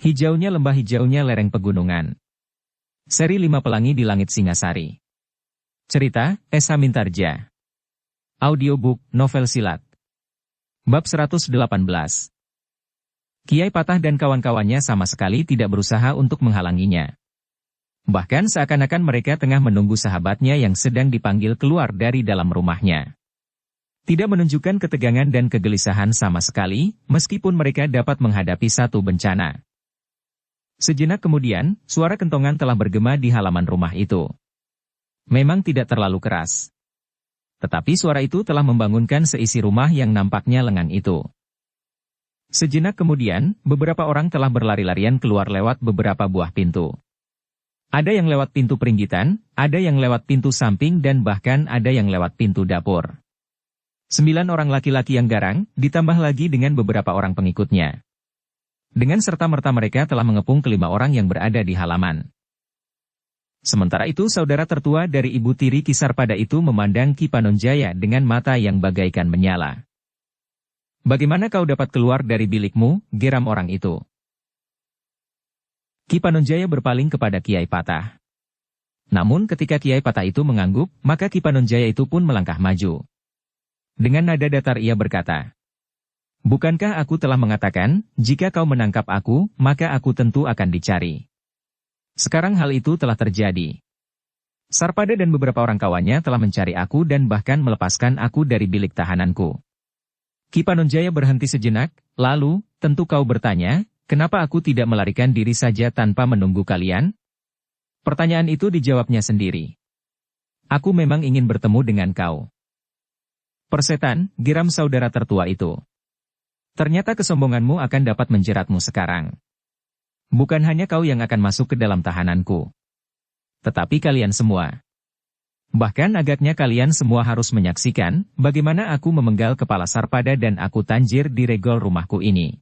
Hijaunya lembah, hijaunya lereng pegunungan. Seri 5 Pelangi di Langit Singasari. Cerita, Esa Mintarja. Audiobook, novel silat. Bab 118. Kiai Patah dan kawan-kawannya sama sekali tidak berusaha untuk menghalanginya. Bahkan seakan-akan mereka tengah menunggu sahabatnya yang sedang dipanggil keluar dari dalam rumahnya. Tidak menunjukkan ketegangan dan kegelisahan sama sekali, meskipun mereka dapat menghadapi satu bencana. Sejenak kemudian, suara kentongan telah bergema di halaman rumah itu. Memang tidak terlalu keras. Tetapi suara itu telah membangunkan seisi rumah yang nampaknya lengang itu. Sejenak kemudian, beberapa orang telah berlari-larian keluar lewat beberapa buah pintu. Ada yang lewat pintu peringgitan, ada yang lewat pintu samping dan bahkan ada yang lewat pintu dapur. 9 orang laki-laki yang garang, ditambah lagi dengan beberapa orang pengikutnya. Dengan serta-merta mereka telah mengepung kelima orang yang berada di halaman. Sementara itu saudara tertua dari ibu tiri Ki Sarpada itu memandang Ki Panonjaya dengan mata yang bagaikan menyala. "Bagaimana kau dapat keluar dari bilikmu?" geram orang itu. Ki Panonjaya berpaling kepada Kiai Patah. Namun ketika Kiai Patah itu mengangguk, maka Ki Panonjaya itu pun melangkah maju. Dengan nada datar ia berkata, "Bukankah aku telah mengatakan, jika kau menangkap aku, maka aku tentu akan dicari. Sekarang hal itu telah terjadi. Sarpada dan beberapa orang kawannya telah mencari aku dan bahkan melepaskan aku dari bilik tahananku." Ki Panonjaya berhenti sejenak, lalu, "Tentu kau bertanya, kenapa aku tidak melarikan diri saja tanpa menunggu kalian?" Pertanyaan itu dijawabnya sendiri. "Aku memang ingin bertemu dengan kau." "Persetan," geram saudara tertua itu. "Ternyata kesombonganmu akan dapat menjeratmu sekarang. Bukan hanya kau yang akan masuk ke dalam tahananku, tetapi kalian semua. Bahkan agaknya kalian semua harus menyaksikan bagaimana aku memenggal kepala Sarpada dan aku tanjir di regol rumahku ini."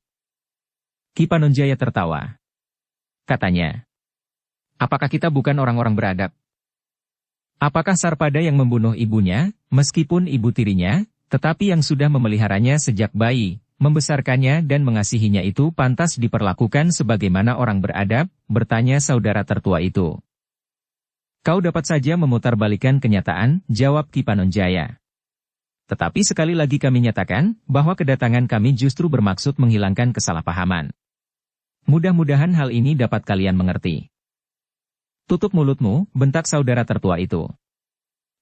Ki Panonjaya tertawa. Katanya, "Apakah kita bukan orang-orang beradab? Apakah Sarpada yang membunuh ibunya, meskipun ibu tirinya, tetapi yang sudah memeliharanya sejak bayi, membesarkannya dan mengasihinya itu pantas diperlakukan sebagaimana orang beradab?" bertanya saudara tertua itu. "Kau dapat saja memutarbalikkan kenyataan," jawab Ki Panonjaya. "Tetapi sekali lagi kami nyatakan, bahwa kedatangan kami justru bermaksud menghilangkan kesalahpahaman. Mudah-mudahan hal ini dapat kalian mengerti." "Tutup mulutmu," bentak saudara tertua itu.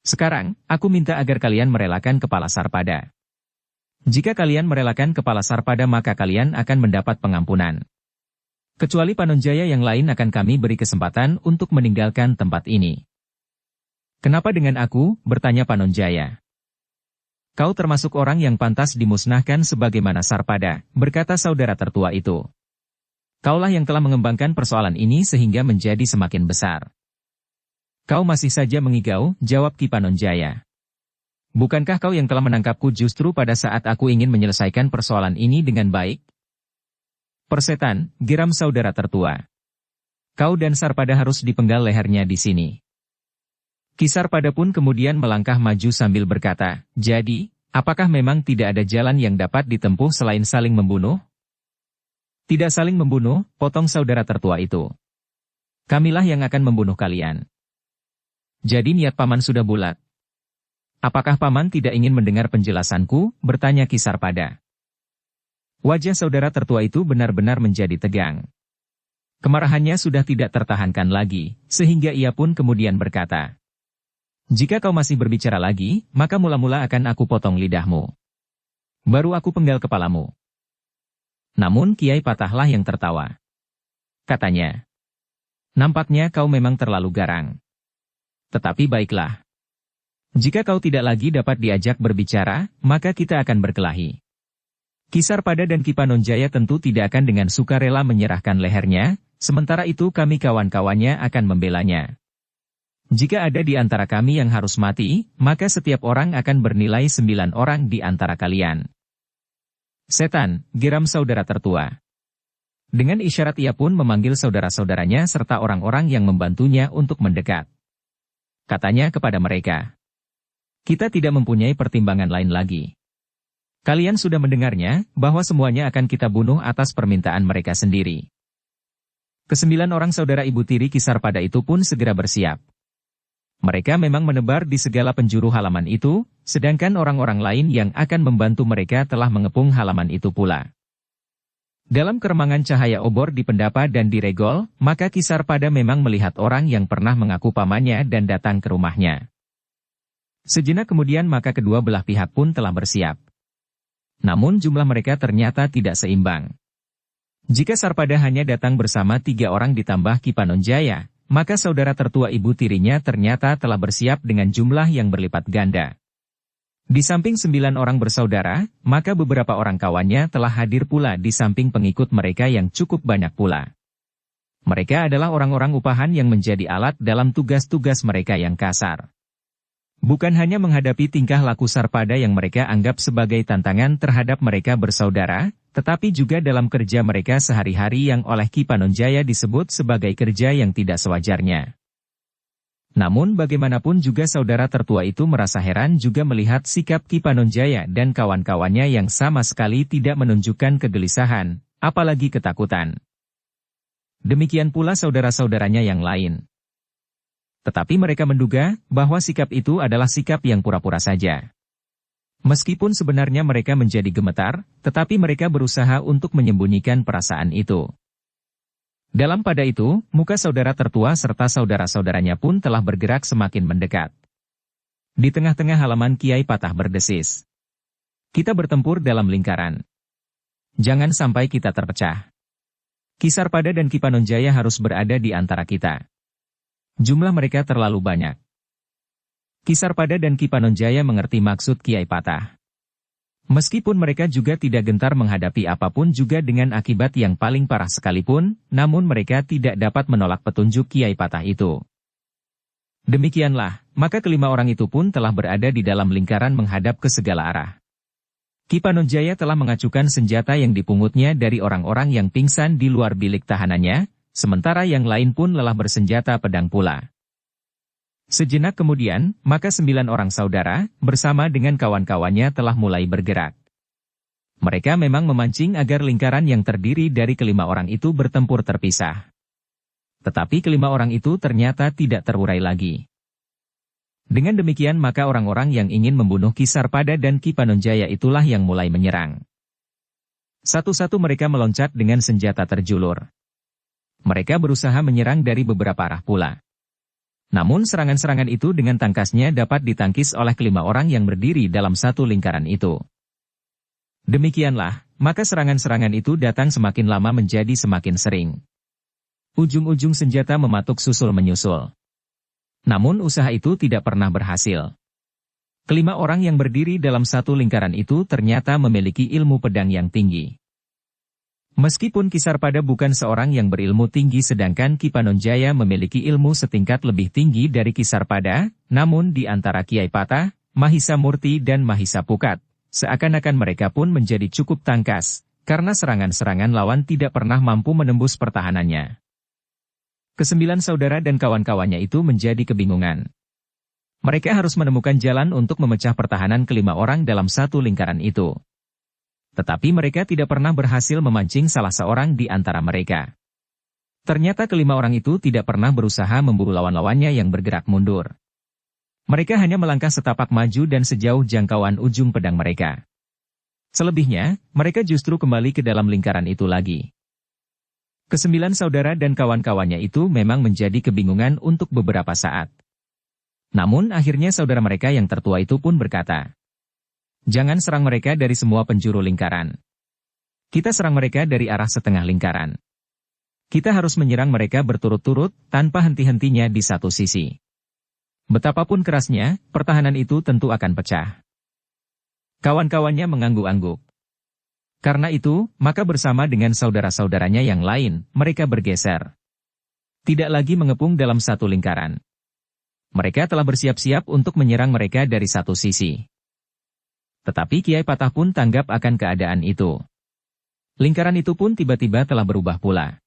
"Sekarang, aku minta agar kalian merelakan kepala Sarpada. Jika kalian merelakan kepala Sarpada maka kalian akan mendapat pengampunan. Kecuali Panonjaya yang lain akan kami beri kesempatan untuk meninggalkan tempat ini." "Kenapa dengan aku?" bertanya Panonjaya. "Kau termasuk orang yang pantas dimusnahkan sebagaimana Sarpada," berkata saudara tertua itu. "Kaulah yang telah mengembangkan persoalan ini sehingga menjadi semakin besar." "Kau masih saja mengigau," jawab Ki Panonjaya. "Bukankah kau yang telah menangkapku justru pada saat aku ingin menyelesaikan persoalan ini dengan baik?" "Persetan," geram saudara tertua. "Kau dan Sarpada harus dipenggal lehernya di sini." Ki Sarpada pun kemudian melangkah maju sambil berkata, "Jadi, apakah memang tidak ada jalan yang dapat ditempuh selain saling membunuh?" "Tidak saling membunuh," potong saudara tertua itu. "Kamilah yang akan membunuh kalian." "Jadi niat paman sudah bulat. Apakah paman tidak ingin mendengar penjelasanku?" bertanya Ki Sarpada. Wajah saudara tertua itu benar-benar menjadi tegang. Kemarahannya sudah tidak tertahankan lagi, sehingga ia pun kemudian berkata, "Jika kau masih berbicara lagi, maka mula-mula akan aku potong lidahmu. Baru aku penggal kepalamu." Namun Kiai Patahlah yang tertawa. Katanya, "Nampaknya kau memang terlalu garang. Tetapi baiklah. Jika kau tidak lagi dapat diajak berbicara, maka kita akan berkelahi." Ki Sarpada dan Ki Panonjaya tentu tidak akan dengan sukarela menyerahkan lehernya, sementara itu kami kawan-kawannya akan membelanya. Jika ada di antara kami yang harus mati, maka setiap orang akan bernilai 9 orang di antara kalian." "Setan," geram saudara tertua. Dengan isyarat ia pun memanggil saudara-saudaranya serta orang-orang yang membantunya untuk mendekat. Katanya kepada mereka, "Kita tidak mempunyai pertimbangan lain lagi. Kalian sudah mendengarnya, bahwa semuanya akan kita bunuh atas permintaan mereka sendiri. Kesembilan orang saudara ibu tiri Kisarpada itu pun segera bersiap. Mereka memang menebar di segala penjuru halaman itu, sedangkan orang-orang lain yang akan membantu mereka telah mengepung halaman itu pula. Dalam keremangan cahaya obor di pendapa dan di regol, maka Kisarpada memang melihat orang yang pernah mengaku pamannya dan datang ke rumahnya. Sejenak kemudian maka kedua belah pihak pun telah bersiap. Namun jumlah mereka ternyata tidak seimbang. Jika Sarpada hanya datang bersama 3 orang ditambah Ki Panonjaya, maka saudara tertua ibu tirinya ternyata telah bersiap dengan jumlah yang berlipat ganda. Di samping 9 orang bersaudara, maka beberapa orang kawannya telah hadir pula di samping pengikut mereka yang cukup banyak pula. Mereka adalah orang-orang upahan yang menjadi alat dalam tugas-tugas mereka yang kasar. Bukan hanya menghadapi tingkah laku Sarpada yang mereka anggap sebagai tantangan terhadap mereka bersaudara, tetapi juga dalam kerja mereka sehari-hari yang oleh Ki Panonjaya disebut sebagai kerja yang tidak sewajarnya. Namun bagaimanapun juga saudara tertua itu merasa heran juga melihat sikap Ki Panonjaya dan kawan-kawannya yang sama sekali tidak menunjukkan kegelisahan, apalagi ketakutan. Demikian pula saudara-saudaranya yang lain. Tetapi mereka menduga bahwa sikap itu adalah sikap yang pura-pura saja. Meskipun sebenarnya mereka menjadi gemetar, tetapi mereka berusaha untuk menyembunyikan perasaan itu. Dalam pada itu, muka saudara tertua serta saudara-saudaranya pun telah bergerak semakin mendekat. Di tengah-tengah halaman Kiai Patah berdesis. Kita bertempur dalam lingkaran. Jangan sampai kita terpecah. Ki Sarpada dan Ki Panonjaya harus berada di antara kita. Jumlah mereka terlalu banyak. Ki Sarpada dan Ki Panonjaya mengerti maksud Kiai Patah. Meskipun mereka juga tidak gentar menghadapi apapun juga dengan akibat yang paling parah sekalipun, namun mereka tidak dapat menolak petunjuk Kiai Patah itu. Demikianlah, maka kelima orang itu pun telah berada di dalam lingkaran menghadap ke segala arah. Ki Panonjaya telah mengacukan senjata yang dipungutnya dari orang-orang yang pingsan di luar bilik tahanannya, sementara yang lain pun lelah bersenjata pedang pula. Sejenak kemudian, maka 9 orang saudara, bersama dengan kawan-kawannya telah mulai bergerak. Mereka memang memancing agar lingkaran yang terdiri dari kelima orang itu bertempur terpisah. Tetapi kelima orang itu ternyata tidak terurai lagi. Dengan demikian maka orang-orang yang ingin membunuh Ki Sarpada dan Ki Panonjaya itulah yang mulai menyerang. Satu-satu mereka meloncat dengan senjata terjulur. Mereka berusaha menyerang dari beberapa arah pula. Namun serangan-serangan itu dengan tangkasnya dapat ditangkis oleh kelima orang yang berdiri dalam satu lingkaran itu. Demikianlah, maka serangan-serangan itu datang semakin lama menjadi semakin sering. Ujung-ujung senjata mematuk susul menyusul. Namun usaha itu tidak pernah berhasil. Kelima orang yang berdiri dalam satu lingkaran itu ternyata memiliki ilmu pedang yang tinggi. Meskipun Ki Sarpada bukan seorang yang berilmu tinggi sedangkan Ki Panonjaya memiliki ilmu setingkat lebih tinggi dari Ki Sarpada, namun di antara Kiai Patah, Mahisa Murti dan Mahisa Pukat, seakan-akan mereka pun menjadi cukup tangkas, karena serangan-serangan lawan tidak pernah mampu menembus pertahanannya. Kesembilan saudara dan kawan-kawannya itu menjadi kebingungan. Mereka harus menemukan jalan untuk memecah pertahanan kelima orang dalam satu lingkaran itu. Tetapi mereka tidak pernah berhasil memancing salah seorang di antara mereka. Ternyata kelima orang itu tidak pernah berusaha memburu lawan-lawannya yang bergerak mundur. Mereka hanya melangkah setapak maju dan sejauh jangkauan ujung pedang mereka. Selebihnya, mereka justru kembali ke dalam lingkaran itu lagi. Kesembilan saudara dan kawan-kawannya itu memang menjadi kebingungan untuk beberapa saat. Namun akhirnya saudara mereka yang tertua itu pun berkata, "Jangan serang mereka dari semua penjuru lingkaran. Kita serang mereka dari arah setengah lingkaran. Kita harus menyerang mereka berturut-turut, tanpa henti-hentinya di satu sisi. Betapapun kerasnya, pertahanan itu tentu akan pecah." Kawan-kawannya mengangguk-angguk. Karena itu, maka bersama dengan saudara-saudaranya yang lain, mereka bergeser. Tidak lagi mengepung dalam satu lingkaran. Mereka telah bersiap-siap untuk menyerang mereka dari satu sisi. Tetapi Kiai Patah pun tanggap akan keadaan itu. Lingkaran itu pun tiba-tiba telah berubah pula.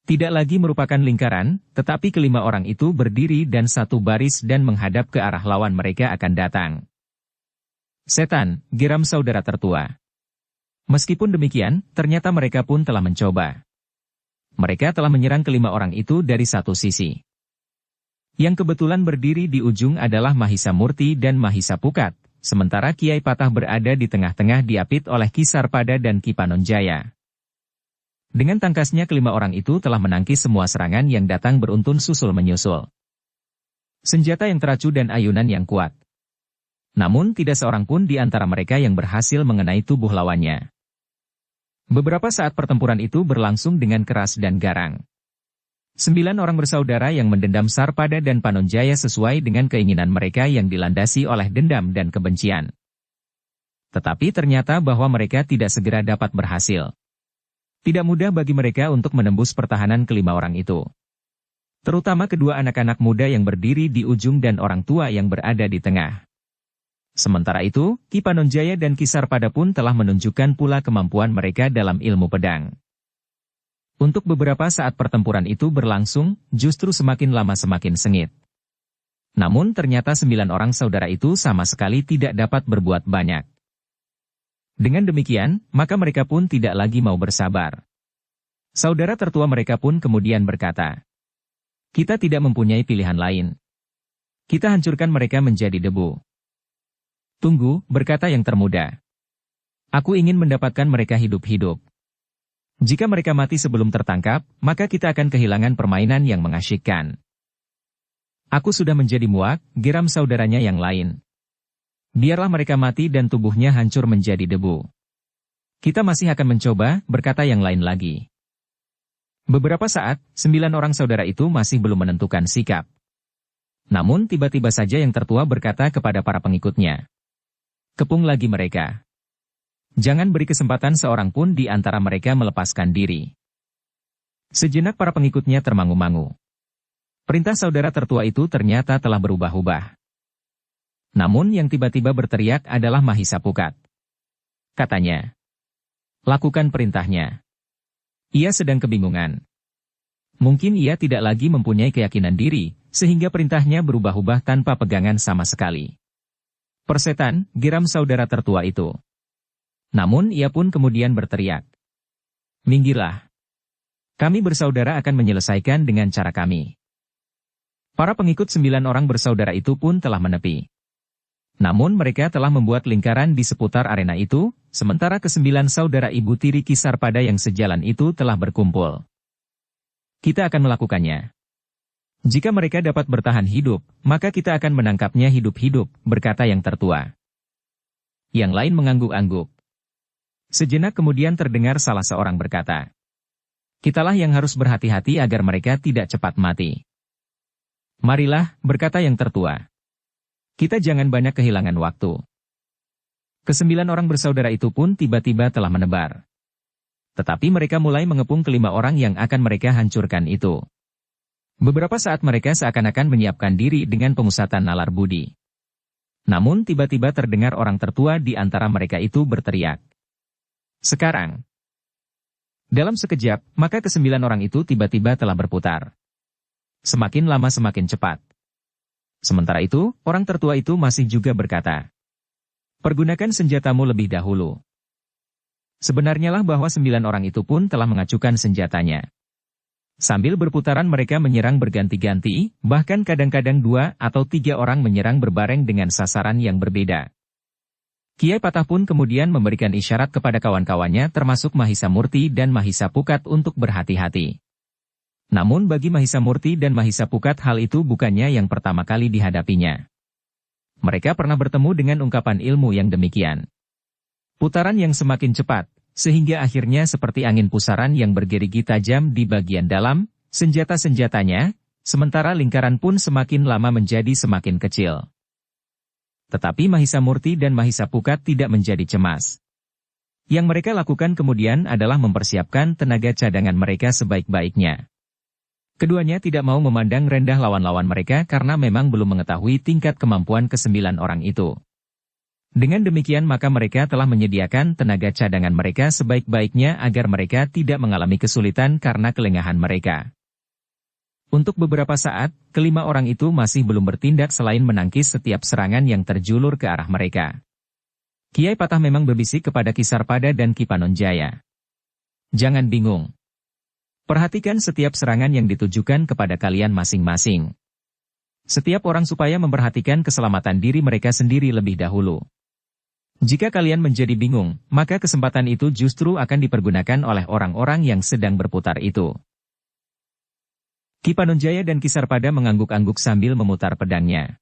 Tidak lagi merupakan lingkaran, tetapi kelima orang itu berdiri dan satu baris dan menghadap ke arah lawan mereka akan datang. "Setan," geram saudara tertua. Meskipun demikian, ternyata mereka pun telah mencoba. Mereka telah menyerang kelima orang itu dari satu sisi. Yang kebetulan berdiri di ujung adalah Mahisa Murti dan Mahisa Pukat, sementara Kiai Patah berada di tengah-tengah diapit oleh Ki Sarpada dan Ki Panonjaya. Dengan tangkasnya kelima orang itu telah menangkis semua serangan yang datang beruntun susul menyusul. Senjata yang teracu dan ayunan yang kuat. Namun tidak seorang pun di antara mereka yang berhasil mengenai tubuh lawannya. Beberapa saat pertempuran itu berlangsung dengan keras dan garang. 9 orang bersaudara yang mendendam Sarpada dan Panonjaya sesuai dengan keinginan mereka yang dilandasi oleh dendam dan kebencian. Tetapi ternyata bahwa mereka tidak segera dapat berhasil. Tidak mudah bagi mereka untuk menembus pertahanan kelima orang itu. Terutama kedua anak-anak muda yang berdiri di ujung dan orang tua yang berada di tengah. Sementara itu, Ki Panonjaya dan Ki Sarpada pun telah menunjukkan pula kemampuan mereka dalam ilmu pedang. Untuk beberapa saat pertempuran itu berlangsung, justru semakin lama semakin sengit. Namun ternyata 9 orang saudara itu sama sekali tidak dapat berbuat banyak. Dengan demikian, maka mereka pun tidak lagi mau bersabar. Saudara tertua mereka pun kemudian berkata, "Kita tidak mempunyai pilihan lain. Kita hancurkan mereka menjadi debu." "Tunggu," berkata yang termuda. "Aku ingin mendapatkan mereka hidup-hidup. Jika mereka mati sebelum tertangkap, maka kita akan kehilangan permainan yang mengasyikkan." "Aku sudah menjadi muak," geram saudaranya yang lain. "Biarlah mereka mati dan tubuhnya hancur menjadi debu. Kita masih akan mencoba," berkata yang lain lagi. Beberapa saat, 9 orang saudara itu masih belum menentukan sikap. Namun tiba-tiba saja yang tertua berkata kepada para pengikutnya, "Kepung lagi mereka. Jangan beri kesempatan seorang pun di antara mereka melepaskan diri." Sejenak para pengikutnya termangu-mangu. Perintah saudara tertua itu ternyata telah berubah-ubah. Namun yang tiba-tiba berteriak adalah Mahisa Pukat. Katanya, "Lakukan perintahnya." Ia sedang kebingungan. Mungkin ia tidak lagi mempunyai keyakinan diri, sehingga perintahnya berubah-ubah tanpa pegangan sama sekali. "Persetan," geram saudara tertua itu. Namun ia pun kemudian berteriak, "Minggirlah. Kami bersaudara akan menyelesaikan dengan cara kami." Para pengikut 9 orang bersaudara itu pun telah menepi. Namun mereka telah membuat lingkaran di seputar arena itu, sementara ke-9 saudara ibu tiri Ki Sarpada yang sejalan itu telah berkumpul. "Kita akan melakukannya. Jika mereka dapat bertahan hidup, maka kita akan menangkapnya hidup-hidup," berkata yang tertua. Yang lain mengangguk-angguk. Sejenak kemudian terdengar salah seorang berkata, "Kitalah yang harus berhati-hati agar mereka tidak cepat mati." "Marilah," berkata yang tertua. "Kita jangan banyak kehilangan waktu." Ke-9 orang bersaudara itu pun tiba-tiba telah menebar. Tetapi mereka mulai mengepung kelima orang yang akan mereka hancurkan itu. Beberapa saat mereka seakan-akan menyiapkan diri dengan pemusatan nalar budi. Namun tiba-tiba terdengar orang tertua di antara mereka itu berteriak, "Sekarang!" Dalam sekejap, maka ke-9 orang itu tiba-tiba telah berputar. Semakin lama semakin cepat. Sementara itu, orang tertua itu masih juga berkata, "Pergunakan senjatamu lebih dahulu." Sebenarnya lah bahwa 9 orang itu pun telah mengacukan senjatanya. Sambil berputaran mereka menyerang berganti-ganti, bahkan kadang-kadang 2 atau 3 orang menyerang berbareng dengan sasaran yang berbeda. Kiai Patah pun kemudian memberikan isyarat kepada kawan-kawannya termasuk Mahisa Murti dan Mahisa Pukat untuk berhati-hati. Namun bagi Mahisa Murti dan Mahisa Pukat hal itu bukannya yang pertama kali dihadapinya. Mereka pernah bertemu dengan ungkapan ilmu yang demikian. Putaran yang semakin cepat, sehingga akhirnya seperti angin pusaran yang bergerigi tajam di bagian dalam, senjata-senjatanya, sementara lingkaran pun semakin lama menjadi semakin kecil. Tetapi Mahisa Murti dan Mahisa Pukat tidak menjadi cemas. Yang mereka lakukan kemudian adalah mempersiapkan tenaga cadangan mereka sebaik-baiknya. Keduanya tidak mau memandang rendah lawan-lawan mereka karena memang belum mengetahui tingkat kemampuan ke-9 orang itu. Dengan demikian maka mereka telah menyediakan tenaga cadangan mereka sebaik-baiknya agar mereka tidak mengalami kesulitan karena kelengahan mereka. Untuk beberapa saat, kelima orang itu masih belum bertindak selain menangkis setiap serangan yang terjulur ke arah mereka. Kiai Patah memang berbisik kepada Ki Sarpada dan Ki Panonjaya. "Jangan bingung. Perhatikan setiap serangan yang ditujukan kepada kalian masing-masing. Setiap orang supaya memperhatikan keselamatan diri mereka sendiri lebih dahulu. Jika kalian menjadi bingung, maka kesempatan itu justru akan dipergunakan oleh orang-orang yang sedang berputar itu. Ki Panonjaya dan Ki Sarpada mengangguk-angguk sambil memutar pedangnya.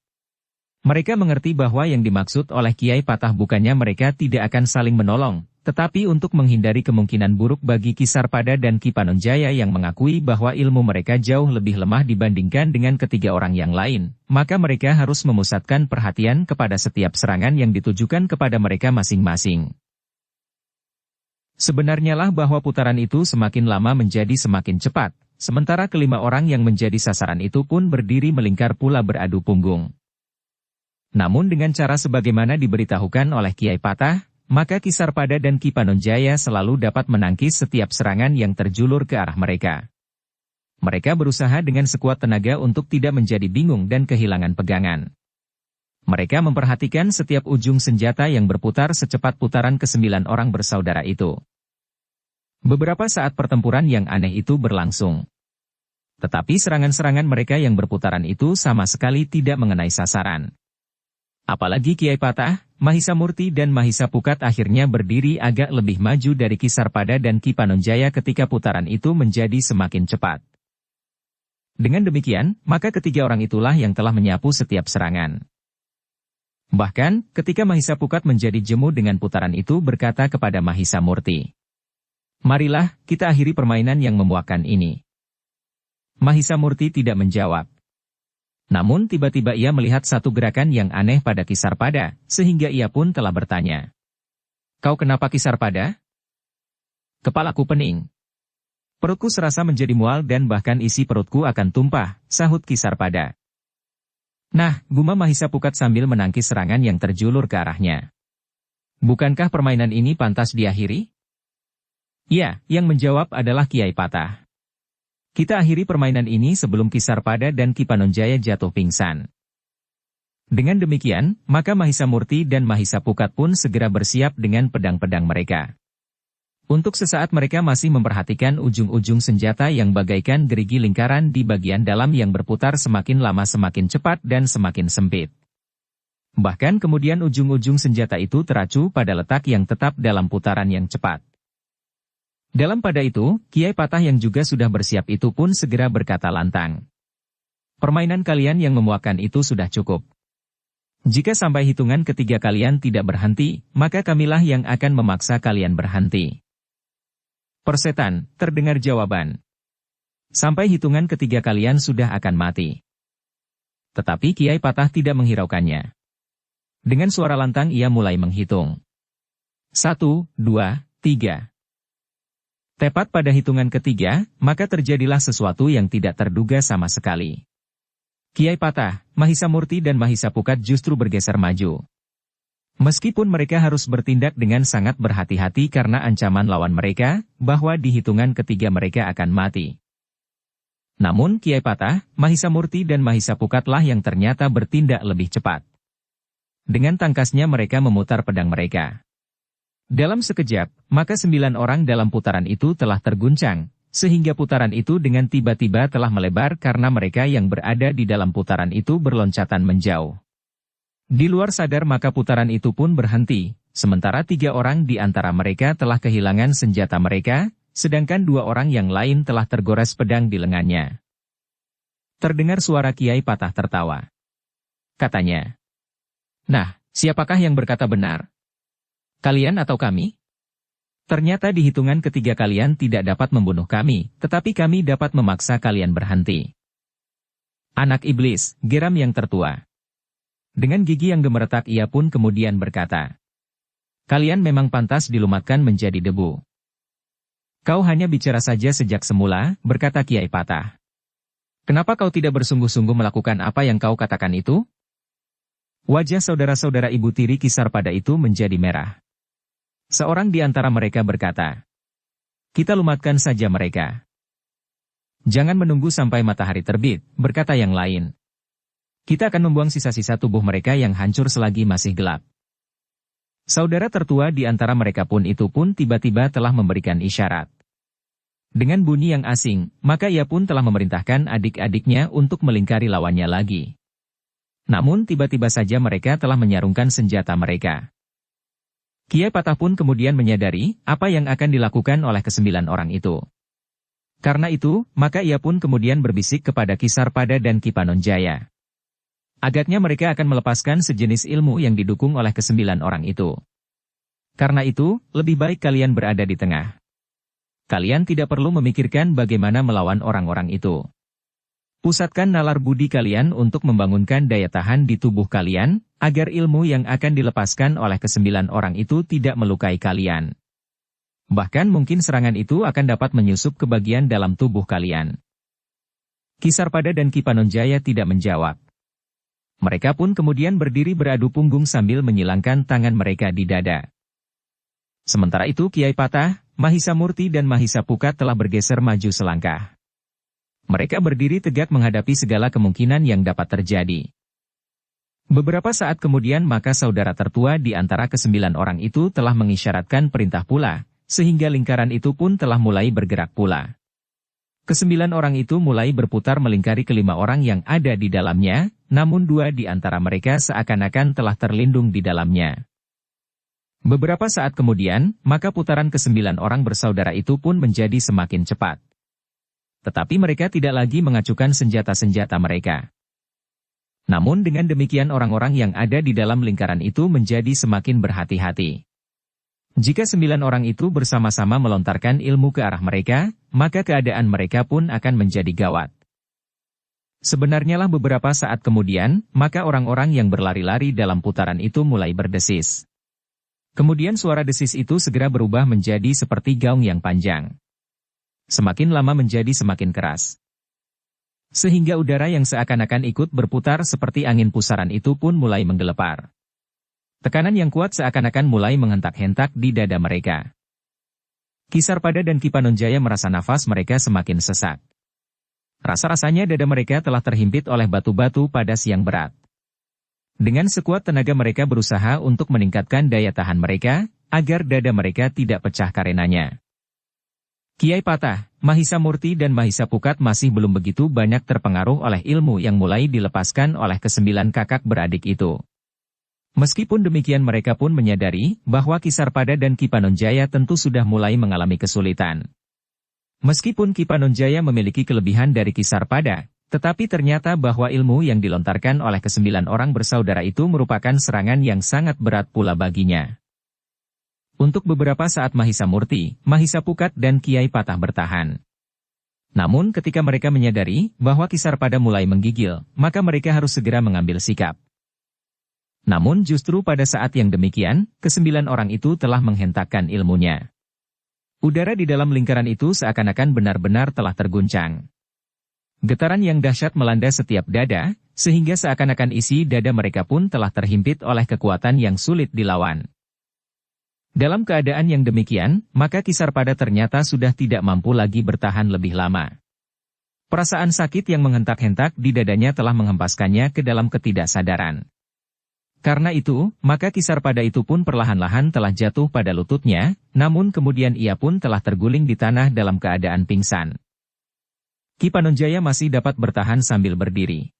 Mereka mengerti bahwa yang dimaksud oleh Kiai Patah bukannya mereka tidak akan saling menolong, tetapi untuk menghindari kemungkinan buruk bagi Ki Sarpada dan Ki Panonjaya yang mengakui bahwa ilmu mereka jauh lebih lemah dibandingkan dengan ketiga orang yang lain, maka mereka harus memusatkan perhatian kepada setiap serangan yang ditujukan kepada mereka masing-masing. Sebenarnya lah bahwa putaran itu semakin lama menjadi semakin cepat, sementara kelima orang yang menjadi sasaran itu pun berdiri melingkar pula beradu punggung. Namun dengan cara sebagaimana diberitahukan oleh Kiai Patah, maka Ki Sarpada dan Ki Panonjaya selalu dapat menangkis setiap serangan yang terjulur ke arah mereka. Mereka berusaha dengan sekuat tenaga untuk tidak menjadi bingung dan kehilangan pegangan. Mereka memperhatikan setiap ujung senjata yang berputar secepat putaran ke-9 orang bersaudara itu. Beberapa saat pertempuran yang aneh itu berlangsung. Tetapi serangan-serangan mereka yang berputaran itu sama sekali tidak mengenai sasaran. Apalagi Kiai Patah, Mahisa Murti dan Mahisa Pukat akhirnya berdiri agak lebih maju dari Ki Sarpada dan Ki Panonjaya ketika putaran itu menjadi semakin cepat. Dengan demikian, maka ketiga orang itulah yang telah menyapu setiap serangan. Bahkan, ketika Mahisa Pukat menjadi jemu dengan putaran itu berkata kepada Mahisa Murti, "Marilah, kita akhiri permainan yang memuakkan ini." Mahisa Murti tidak menjawab. Namun tiba-tiba ia melihat satu gerakan yang aneh pada Ki Sarpada, sehingga ia pun telah bertanya. "Kau kenapa Ki Sarpada?" "Kepalaku pening. Perutku serasa menjadi mual dan bahkan isi perutku akan tumpah," sahut Ki Sarpada. "Nah," gumam Mahisa Pukat sambil menangkis serangan yang terjulur ke arahnya. "Bukankah permainan ini pantas diakhiri?" "Ya," yang menjawab adalah Kiai Patah. "Kita akhiri permainan ini sebelum Ki Sarpada dan Ki Panonjaya jatuh pingsan." Dengan demikian, maka Mahisa Murti dan Mahisa Pukat pun segera bersiap dengan pedang-pedang mereka. Untuk sesaat mereka masih memperhatikan ujung-ujung senjata yang bagaikan gerigi lingkaran di bagian dalam yang berputar semakin lama semakin cepat dan semakin sempit. Bahkan kemudian ujung-ujung senjata itu teracu pada letak yang tetap dalam putaran yang cepat. Dalam pada itu, Kiai Patah yang juga sudah bersiap itu pun segera berkata lantang. "Permainan kalian yang memuakkan itu sudah cukup. Jika sampai hitungan ketiga kalian tidak berhenti, maka kamilah yang akan memaksa kalian berhenti." "Persetan," terdengar jawaban. "Sampai hitungan ketiga kalian sudah akan mati." Tetapi Kiai Patah tidak menghiraukannya. Dengan suara lantang ia mulai menghitung. 1, 2, 3. Tepat pada hitungan ketiga, maka terjadilah sesuatu yang tidak terduga sama sekali. Kiai Patah, Mahisa Murti dan Mahisa Pukat justru bergeser maju. Meskipun mereka harus bertindak dengan sangat berhati-hati karena ancaman lawan mereka, bahwa di hitungan ketiga mereka akan mati. Namun Kiai Patah, Mahisa Murti dan Mahisa Pukatlah yang ternyata bertindak lebih cepat. Dengan tangkasnya mereka memutar pedang mereka. Dalam sekejap, maka 9 orang dalam putaran itu telah terguncang, sehingga putaran itu dengan tiba-tiba telah melebar karena mereka yang berada di dalam putaran itu berloncatan menjauh. Di luar sadar maka putaran itu pun berhenti, sementara 3 orang di antara mereka telah kehilangan senjata mereka, sedangkan 2 orang yang lain telah tergores pedang di lengannya. Terdengar suara Kiai Patah tertawa. Katanya, "Nah, siapakah yang berkata benar? Kalian atau kami? Ternyata di hitungan ketiga kalian tidak dapat membunuh kami, tetapi kami dapat memaksa kalian berhenti." "Anak iblis," geram yang tertua. Dengan gigi yang gemeretak ia pun kemudian berkata, "Kalian memang pantas dilumatkan menjadi debu." "Kau hanya bicara saja sejak semula," berkata Kiai Patah. "Kenapa kau tidak bersungguh-sungguh melakukan apa yang kau katakan itu?" Wajah saudara-saudara ibu tiri Ki Sarpada itu menjadi merah. Seorang di antara mereka berkata, "Kita lumatkan saja mereka." "Jangan menunggu sampai matahari terbit," berkata yang lain. "Kita akan membuang sisa-sisa tubuh mereka yang hancur selagi masih gelap." Saudara tertua di antara mereka pun itu pun tiba-tiba telah memberikan isyarat. Dengan bunyi yang asing, maka ia pun telah memerintahkan adik-adiknya untuk melingkari lawannya lagi. Namun tiba-tiba saja mereka telah menyarungkan senjata mereka. Kiai Patah pun kemudian menyadari apa yang akan dilakukan oleh kesembilan orang itu. Karena itu, maka ia pun kemudian berbisik kepada Ki Sarpada dan Ki Panonjaya. Agaknya mereka akan melepaskan sejenis ilmu yang didukung oleh kesembilan orang itu. Karena itu, lebih baik kalian berada di tengah. Kalian tidak perlu memikirkan bagaimana melawan orang-orang itu. Pusatkan nalar budi kalian untuk membangunkan daya tahan di tubuh kalian, agar ilmu yang akan dilepaskan oleh kesembilan orang itu tidak melukai kalian. Bahkan mungkin serangan itu akan dapat menyusup ke bagian dalam tubuh kalian. Ki Sarpada dan Ki Panonjaya tidak menjawab. Mereka pun kemudian berdiri beradu punggung sambil menyilangkan tangan mereka di dada. Sementara itu Kiai Patah, Mahisa Murti dan Mahisa Pukat telah bergeser maju selangkah. Mereka berdiri tegak menghadapi segala kemungkinan yang dapat terjadi. Beberapa saat kemudian maka saudara tertua di antara kesembilan orang itu telah mengisyaratkan perintah pula, sehingga lingkaran itu pun telah mulai bergerak pula. Kesembilan orang itu mulai berputar melingkari kelima orang yang ada di dalamnya, namun dua di antara mereka seakan-akan telah terlindung di dalamnya. Beberapa saat kemudian, maka putaran kesembilan orang bersaudara itu pun menjadi semakin cepat. Tetapi mereka tidak lagi mengacukan senjata-senjata mereka. Namun dengan demikian orang-orang yang ada di dalam lingkaran itu menjadi semakin berhati-hati. Jika 9 orang itu bersama-sama melontarkan ilmu ke arah mereka, maka keadaan mereka pun akan menjadi gawat. Sebenarnya lah beberapa saat kemudian, maka orang-orang yang berlari-lari dalam putaran itu mulai berdesis. Kemudian suara desis itu segera berubah menjadi seperti gaung yang panjang. Semakin lama menjadi semakin keras. Sehingga udara yang seakan-akan ikut berputar seperti angin pusaran itu pun mulai menggelepar. Tekanan yang kuat seakan-akan mulai menghentak-hentak di dada mereka. Ki Sarpada dan Ki Panonjaya merasa nafas mereka semakin sesak. Rasa-rasanya dada mereka telah terhimpit oleh batu-batu padas yang berat. Dengan sekuat tenaga mereka berusaha untuk meningkatkan daya tahan mereka, agar dada mereka tidak pecah karenanya. Kiai Patah, Mahisa Murti dan Mahisa Pukat masih belum begitu banyak terpengaruh oleh ilmu yang mulai dilepaskan oleh kesembilan kakak beradik itu. Meskipun demikian mereka pun menyadari bahwa Ki Sarpada dan Ki Panonjaya tentu sudah mulai mengalami kesulitan. Meskipun Ki Panonjaya memiliki kelebihan dari Ki Sarpada, tetapi ternyata bahwa ilmu yang dilontarkan oleh kesembilan orang bersaudara itu merupakan serangan yang sangat berat pula baginya. Untuk beberapa saat Mahisa Murti, Mahisa Pukat dan Kiai Patah bertahan. Namun ketika mereka menyadari bahwa Ki Sarpada mulai menggigil, maka mereka harus segera mengambil sikap. Namun justru pada saat yang demikian, kesembilan orang itu telah menghentakkan ilmunya. Udara di dalam lingkaran itu seakan-akan benar-benar telah terguncang. Getaran yang dahsyat melanda setiap dada, sehingga seakan-akan isi dada mereka pun telah terhimpit oleh kekuatan yang sulit dilawan. Dalam keadaan yang demikian, maka Ki Sarpada ternyata sudah tidak mampu lagi bertahan lebih lama. Perasaan sakit yang menghentak-hentak di dadanya telah menghempaskannya ke dalam ketidaksadaran. Karena itu, maka Ki Sarpada itu pun perlahan-lahan telah jatuh pada lututnya, namun kemudian ia pun telah terguling di tanah dalam keadaan pingsan. Ki Panonjaya masih dapat bertahan sambil berdiri.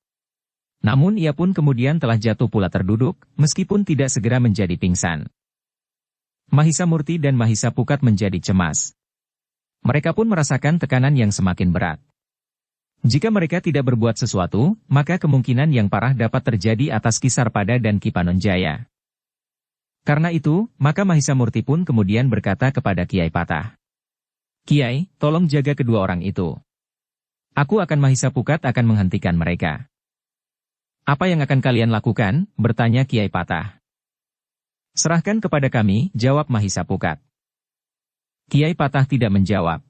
Namun ia pun kemudian telah jatuh pula terduduk, meskipun tidak segera menjadi pingsan. Mahisa Murti dan Mahisa Pukat menjadi cemas. Mereka pun merasakan tekanan yang semakin berat. Jika mereka tidak berbuat sesuatu, maka kemungkinan yang parah dapat terjadi atas Ki Sarpada dan Ki Panonjaya. Karena itu, maka Mahisa Murti pun kemudian berkata kepada Kiai Patah. Kiai, tolong jaga kedua orang itu. Aku akan Mahisa Pukat akan menghentikan mereka. Apa yang akan kalian lakukan? Bertanya Kiai Patah. Serahkan kepada kami, jawab Mahisa Pukat. Kiai Patah tidak menjawab.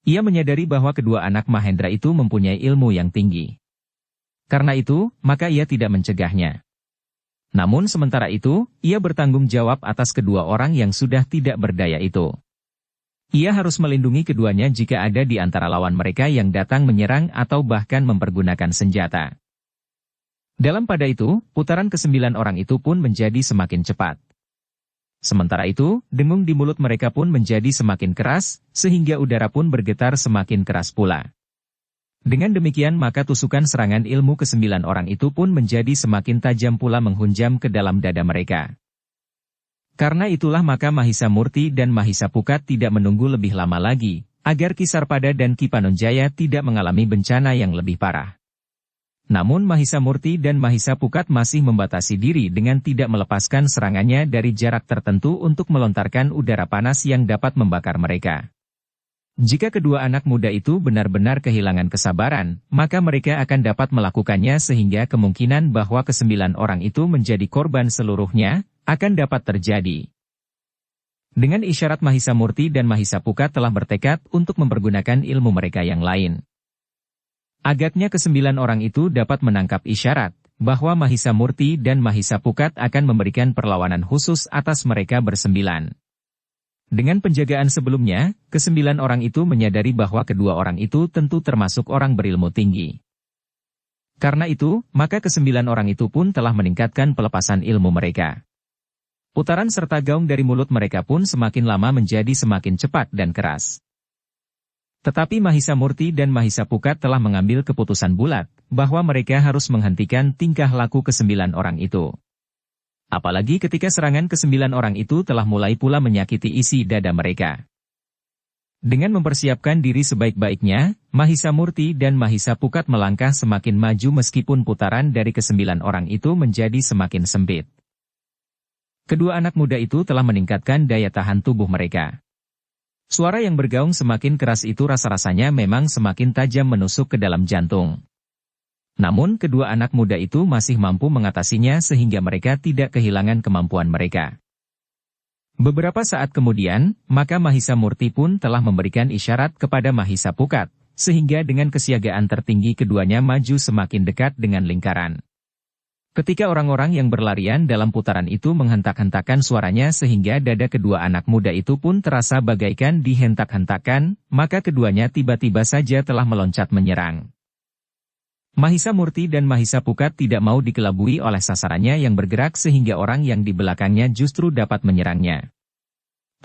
Ia menyadari bahwa kedua anak Mahendra itu mempunyai ilmu yang tinggi. Karena itu, maka ia tidak mencegahnya. Namun sementara itu, ia bertanggung jawab atas kedua orang yang sudah tidak berdaya itu. Ia harus melindungi keduanya jika ada di antara lawan mereka yang datang menyerang atau bahkan mempergunakan senjata. Dalam pada itu, putaran ke-9 orang itu pun menjadi semakin cepat. Sementara itu, dengung di mulut mereka pun menjadi semakin keras, sehingga udara pun bergetar semakin keras pula. Dengan demikian maka tusukan serangan ilmu ke-9 orang itu pun menjadi semakin tajam pula menghunjam ke dalam dada mereka. Karena itulah maka Mahisa Murti dan Mahisa Pukat tidak menunggu lebih lama lagi, agar Kisarpada dan Ki Panonjaya tidak mengalami bencana yang lebih parah. Namun Mahisa Murti dan Mahisa Pukat masih membatasi diri dengan tidak melepaskan serangannya dari jarak tertentu untuk melontarkan udara panas yang dapat membakar mereka. Jika kedua anak muda itu benar-benar kehilangan kesabaran, maka mereka akan dapat melakukannya sehingga kemungkinan bahwa ke-9 orang itu menjadi korban seluruhnya, akan dapat terjadi. Dengan isyarat Mahisa Murti dan Mahisa Pukat telah bertekad untuk mempergunakan ilmu mereka yang lain. Agaknya ke-9 orang itu dapat menangkap isyarat, bahwa Mahisa Murti dan Mahisa Pukat akan memberikan perlawanan khusus atas mereka bersembilan. Dengan penjagaan sebelumnya, ke-9 orang itu menyadari bahwa kedua orang itu tentu termasuk orang berilmu tinggi. Karena itu, maka ke-9 orang itu pun telah meningkatkan pelepasan ilmu mereka. Putaran serta gaung dari mulut mereka pun semakin lama menjadi semakin cepat dan keras. Tetapi Mahisa Murti dan Mahisa Pukat telah mengambil keputusan bulat, bahwa mereka harus menghentikan tingkah laku ke-9 orang itu. Apalagi ketika serangan ke-9 orang itu telah mulai pula menyakiti isi dada mereka. Dengan mempersiapkan diri sebaik-baiknya, Mahisa Murti dan Mahisa Pukat melangkah semakin maju meskipun putaran dari ke-9 orang itu menjadi semakin sempit. Kedua anak muda itu telah meningkatkan daya tahan tubuh mereka. Suara yang bergaung semakin keras itu rasa-rasanya memang semakin tajam menusuk ke dalam jantung. Namun kedua anak muda itu masih mampu mengatasinya sehingga mereka tidak kehilangan kemampuan mereka. Beberapa saat kemudian, maka Mahisa Murti pun telah memberikan isyarat kepada Mahisa Pukat, sehingga dengan kesiagaan tertinggi keduanya maju semakin dekat dengan lingkaran. Ketika orang-orang yang berlarian dalam putaran itu menghentak-hentakan suaranya sehingga dada kedua anak muda itu pun terasa bagaikan dihentak-hentakan, maka keduanya tiba-tiba saja telah meloncat menyerang. Mahisa Murti dan Mahisa Pukat tidak mau dikelabui oleh sasarannya yang bergerak sehingga orang yang di belakangnya justru dapat menyerangnya.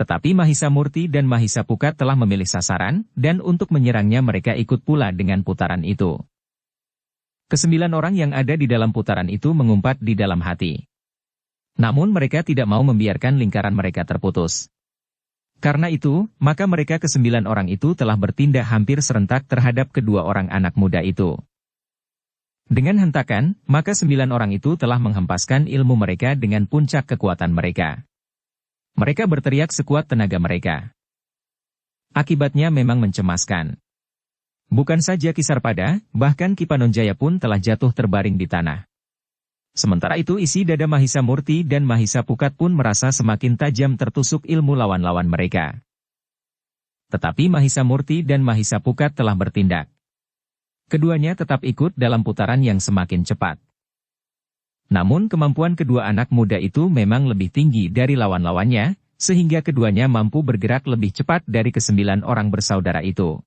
Tetapi Mahisa Murti dan Mahisa Pukat telah memilih sasaran, dan untuk menyerangnya mereka ikut pula dengan putaran itu. Ke-9 orang yang ada di dalam putaran itu mengumpat di dalam hati. Namun mereka tidak mau membiarkan lingkaran mereka terputus. Karena itu, maka mereka ke-9 orang itu telah bertindak hampir serentak terhadap kedua orang anak muda itu. Dengan hentakan, maka 9 orang itu telah menghempaskan ilmu mereka dengan puncak kekuatan mereka. Mereka berteriak sekuat tenaga mereka. Akibatnya memang mencemaskan. Bukan saja Kisarpada, bahkan Ki Panonjaya pun telah jatuh terbaring di tanah. Sementara itu isi dada Mahisa Murti dan Mahisa Pukat pun merasa semakin tajam tertusuk ilmu lawan-lawan mereka. Tetapi Mahisa Murti dan Mahisa Pukat telah bertindak. Keduanya tetap ikut dalam putaran yang semakin cepat. Namun kemampuan kedua anak muda itu memang lebih tinggi dari lawan-lawannya, sehingga keduanya mampu bergerak lebih cepat dari ke-9 orang bersaudara itu.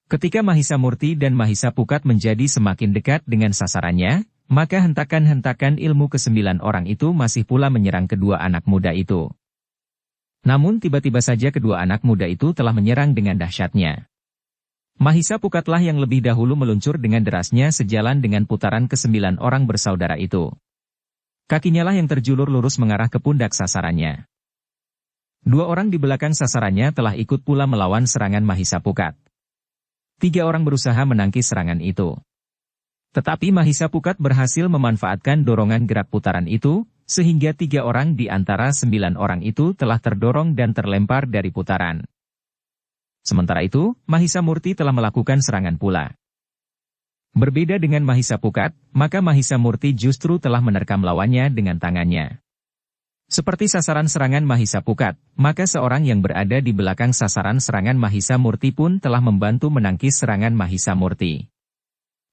Ketika Mahisa Murti dan Mahisa Pukat menjadi semakin dekat dengan sasarannya, maka hentakan-hentakan ilmu ke-9 orang itu masih pula menyerang kedua anak muda itu. Namun tiba-tiba saja kedua anak muda itu telah menyerang dengan dahsyatnya. Mahisa Pukatlah yang lebih dahulu meluncur dengan derasnya sejalan dengan putaran ke-9 orang bersaudara itu. Kakinya lah yang terjulur lurus mengarah ke pundak sasarannya. Dua orang di belakang sasarannya telah ikut pula melawan serangan Mahisa Pukat. 3 orang berusaha menangkis serangan itu. Tetapi Mahisa Pukat berhasil memanfaatkan dorongan gerak putaran itu, sehingga 3 orang di antara 9 orang itu telah terdorong dan terlempar dari putaran. Sementara itu, Mahisa Murti telah melakukan serangan pula. Berbeda dengan Mahisa Pukat, maka Mahisa Murti justru telah menerkam lawannya dengan tangannya. Seperti sasaran serangan Mahisa Pukat, maka seorang yang berada di belakang sasaran serangan Mahisa Murti pun telah membantu menangkis serangan Mahisa Murti.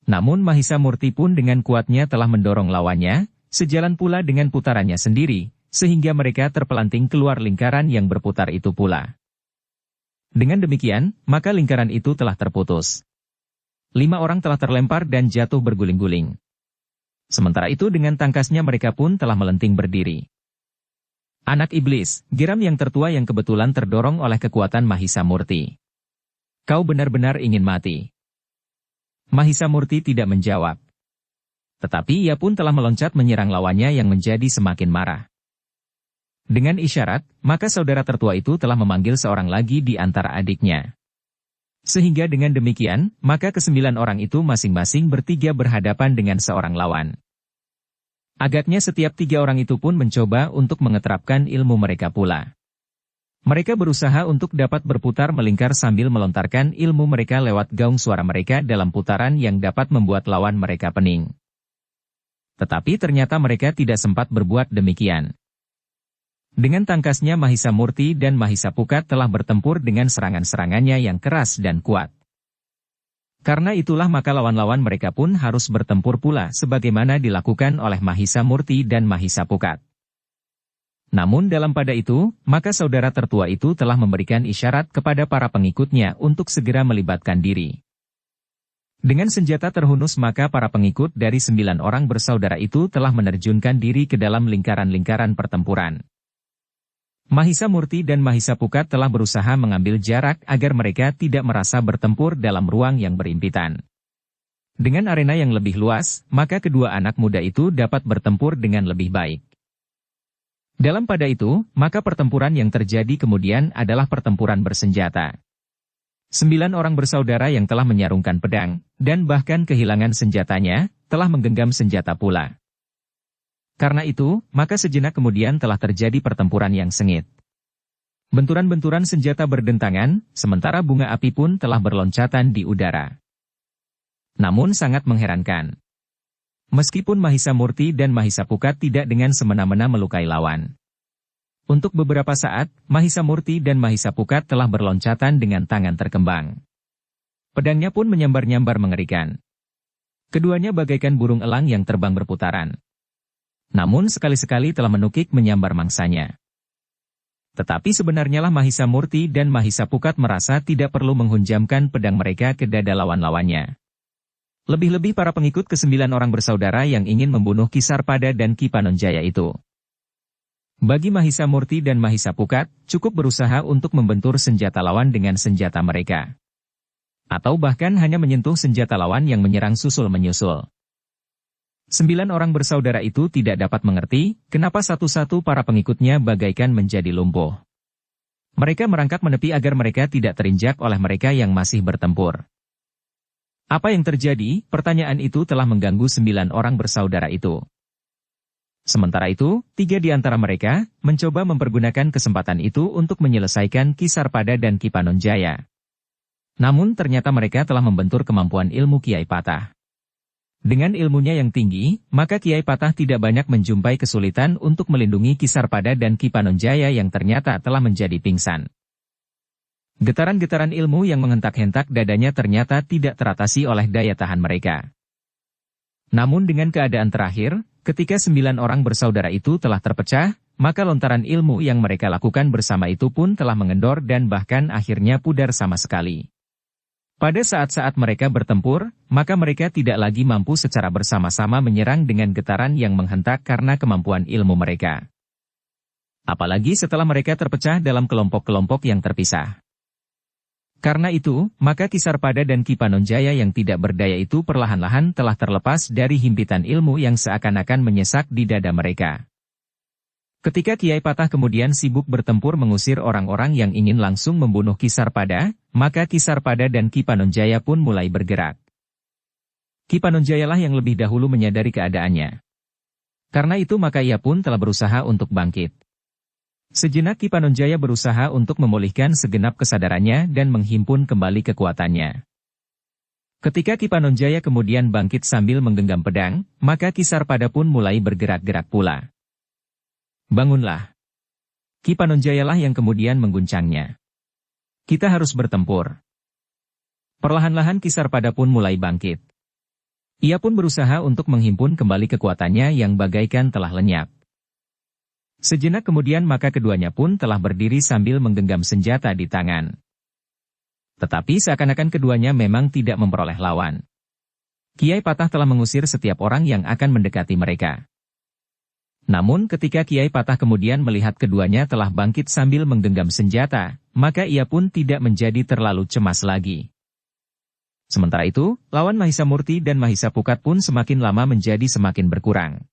Namun Mahisa Murti pun dengan kuatnya telah mendorong lawannya, sejalan pula dengan putarannya sendiri, sehingga mereka terpelanting keluar lingkaran yang berputar itu pula. Dengan demikian, maka lingkaran itu telah terputus. 5 orang telah terlempar dan jatuh berguling-guling. Sementara itu dengan tangkasnya mereka pun telah melenting berdiri. Anak iblis, geram yang tertua yang kebetulan terdorong oleh kekuatan Mahisa Murti. Kau benar-benar ingin mati. Mahisa Murti tidak menjawab. Tetapi ia pun telah meloncat menyerang lawannya yang menjadi semakin marah. Dengan isyarat, maka saudara tertua itu telah memanggil seorang lagi di antara adiknya. Sehingga dengan demikian, maka kesembilan orang itu masing-masing bertiga berhadapan dengan seorang lawan. Agaknya setiap tiga orang itu pun mencoba untuk mengeterapkan ilmu mereka pula. Mereka berusaha untuk dapat berputar melingkar sambil melontarkan ilmu mereka lewat gaung suara mereka dalam putaran yang dapat membuat lawan mereka pening. Tetapi ternyata mereka tidak sempat berbuat demikian. Dengan tangkasnya Mahisa Murti dan Mahisa Pukat telah bertempur dengan serangan-serangannya yang keras dan kuat. Karena itulah maka lawan-lawan mereka pun harus bertempur pula sebagaimana dilakukan oleh Mahisa Murti dan Mahisa Pukat. Namun dalam pada itu, maka saudara tertua itu telah memberikan isyarat kepada para pengikutnya untuk segera melibatkan diri. Dengan senjata terhunus maka para pengikut dari 9 orang bersaudara itu telah menerjunkan diri ke dalam lingkaran-lingkaran pertempuran. Mahisa Murti dan Mahisa Pukat telah berusaha mengambil jarak agar mereka tidak merasa bertempur dalam ruang yang berimpitan. Dengan arena yang lebih luas, maka kedua anak muda itu dapat bertempur dengan lebih baik. Dalam pada itu, maka pertempuran yang terjadi kemudian adalah pertempuran bersenjata. 9 orang bersaudara yang telah menyarungkan pedang, dan bahkan kehilangan senjatanya, telah menggenggam senjata pula. Karena itu, maka sejenak kemudian telah terjadi pertempuran yang sengit. Benturan-benturan senjata berdentangan, sementara bunga api pun telah berloncatan di udara. Namun sangat mengherankan. Meskipun Mahisa Murti dan Mahisa Pukat tidak dengan semena-mena melukai lawan. Untuk beberapa saat, Mahisa Murti dan Mahisa Pukat telah berloncatan dengan tangan terkembang. Pedangnya pun menyambar-nyambar mengerikan. Keduanya bagaikan burung elang yang terbang berputaran. Namun sekali-sekali telah menukik menyambar mangsanya. Tetapi sebenarnya lah Mahisa Murti dan Mahisa Pukat merasa tidak perlu menghunjamkan pedang mereka ke dada lawan-lawannya. Lebih-lebih para pengikut ke-9 orang bersaudara yang ingin membunuh Kisarpada dan Ki Panonjaya itu. Bagi Mahisa Murti dan Mahisa Pukat, cukup berusaha untuk membentur senjata lawan dengan senjata mereka. Atau bahkan hanya menyentuh senjata lawan yang menyerang susul-menyusul. 9 orang bersaudara itu tidak dapat mengerti, kenapa satu-satu para pengikutnya bagaikan menjadi lumpuh. Mereka merangkak menepi agar mereka tidak terinjak oleh mereka yang masih bertempur. Apa yang terjadi? Pertanyaan itu telah mengganggu 9 orang bersaudara itu. Sementara itu, 3 di antara mereka, mencoba mempergunakan kesempatan itu untuk menyelesaikan Kisarpada dan Ki Panonjaya. Namun ternyata mereka telah membentur kemampuan ilmu Kiai Patah. Dengan ilmunya yang tinggi, maka Kiai Patah tidak banyak menjumpai kesulitan untuk melindungi Kisarpada dan Ki Panonjaya yang ternyata telah menjadi pingsan. Getaran-getaran ilmu yang menghentak-hentak dadanya ternyata tidak teratasi oleh daya tahan mereka. Namun dengan keadaan terakhir, ketika 9 orang bersaudara itu telah terpecah, maka lontaran ilmu yang mereka lakukan bersama itu pun telah mengendor dan bahkan akhirnya pudar sama sekali. Pada saat-saat mereka bertempur, maka mereka tidak lagi mampu secara bersama-sama menyerang dengan getaran yang menghentak karena kemampuan ilmu mereka. Apalagi setelah mereka terpecah dalam kelompok-kelompok yang terpisah. Karena itu, maka Kisarpada dan Ki Panonjaya yang tidak berdaya itu perlahan-lahan telah terlepas dari himpitan ilmu yang seakan-akan menyesak di dada mereka. Ketika Kiai Patah kemudian sibuk bertempur mengusir orang-orang yang ingin langsung membunuh Kisarpada, maka Kisarpada dan Ki Panonjaya pun mulai bergerak. Ki Panonjayalah yang lebih dahulu menyadari keadaannya. Karena itu maka ia pun telah berusaha untuk bangkit. Sejenak Ki Panonjaya berusaha untuk memulihkan segenap kesadarannya dan menghimpun kembali kekuatannya. Ketika Ki Panonjaya kemudian bangkit sambil menggenggam pedang, maka Kisarpada pun mulai bergerak-gerak pula. Bangunlah. Ki Panonjayalah yang kemudian mengguncangnya. Kita harus bertempur. Perlahan-lahan Kisarpada pun mulai bangkit. Ia pun berusaha untuk menghimpun kembali kekuatannya yang bagaikan telah lenyap. Sejenak kemudian maka keduanya pun telah berdiri sambil menggenggam senjata di tangan. Tetapi seakan-akan keduanya memang tidak memperoleh lawan. Kiai Patah telah mengusir setiap orang yang akan mendekati mereka. Namun ketika Kiai Patah kemudian melihat keduanya telah bangkit sambil menggenggam senjata, maka ia pun tidak menjadi terlalu cemas lagi. Sementara itu, lawan Mahisa Murti dan Mahisa Pukat pun semakin lama menjadi semakin berkurang.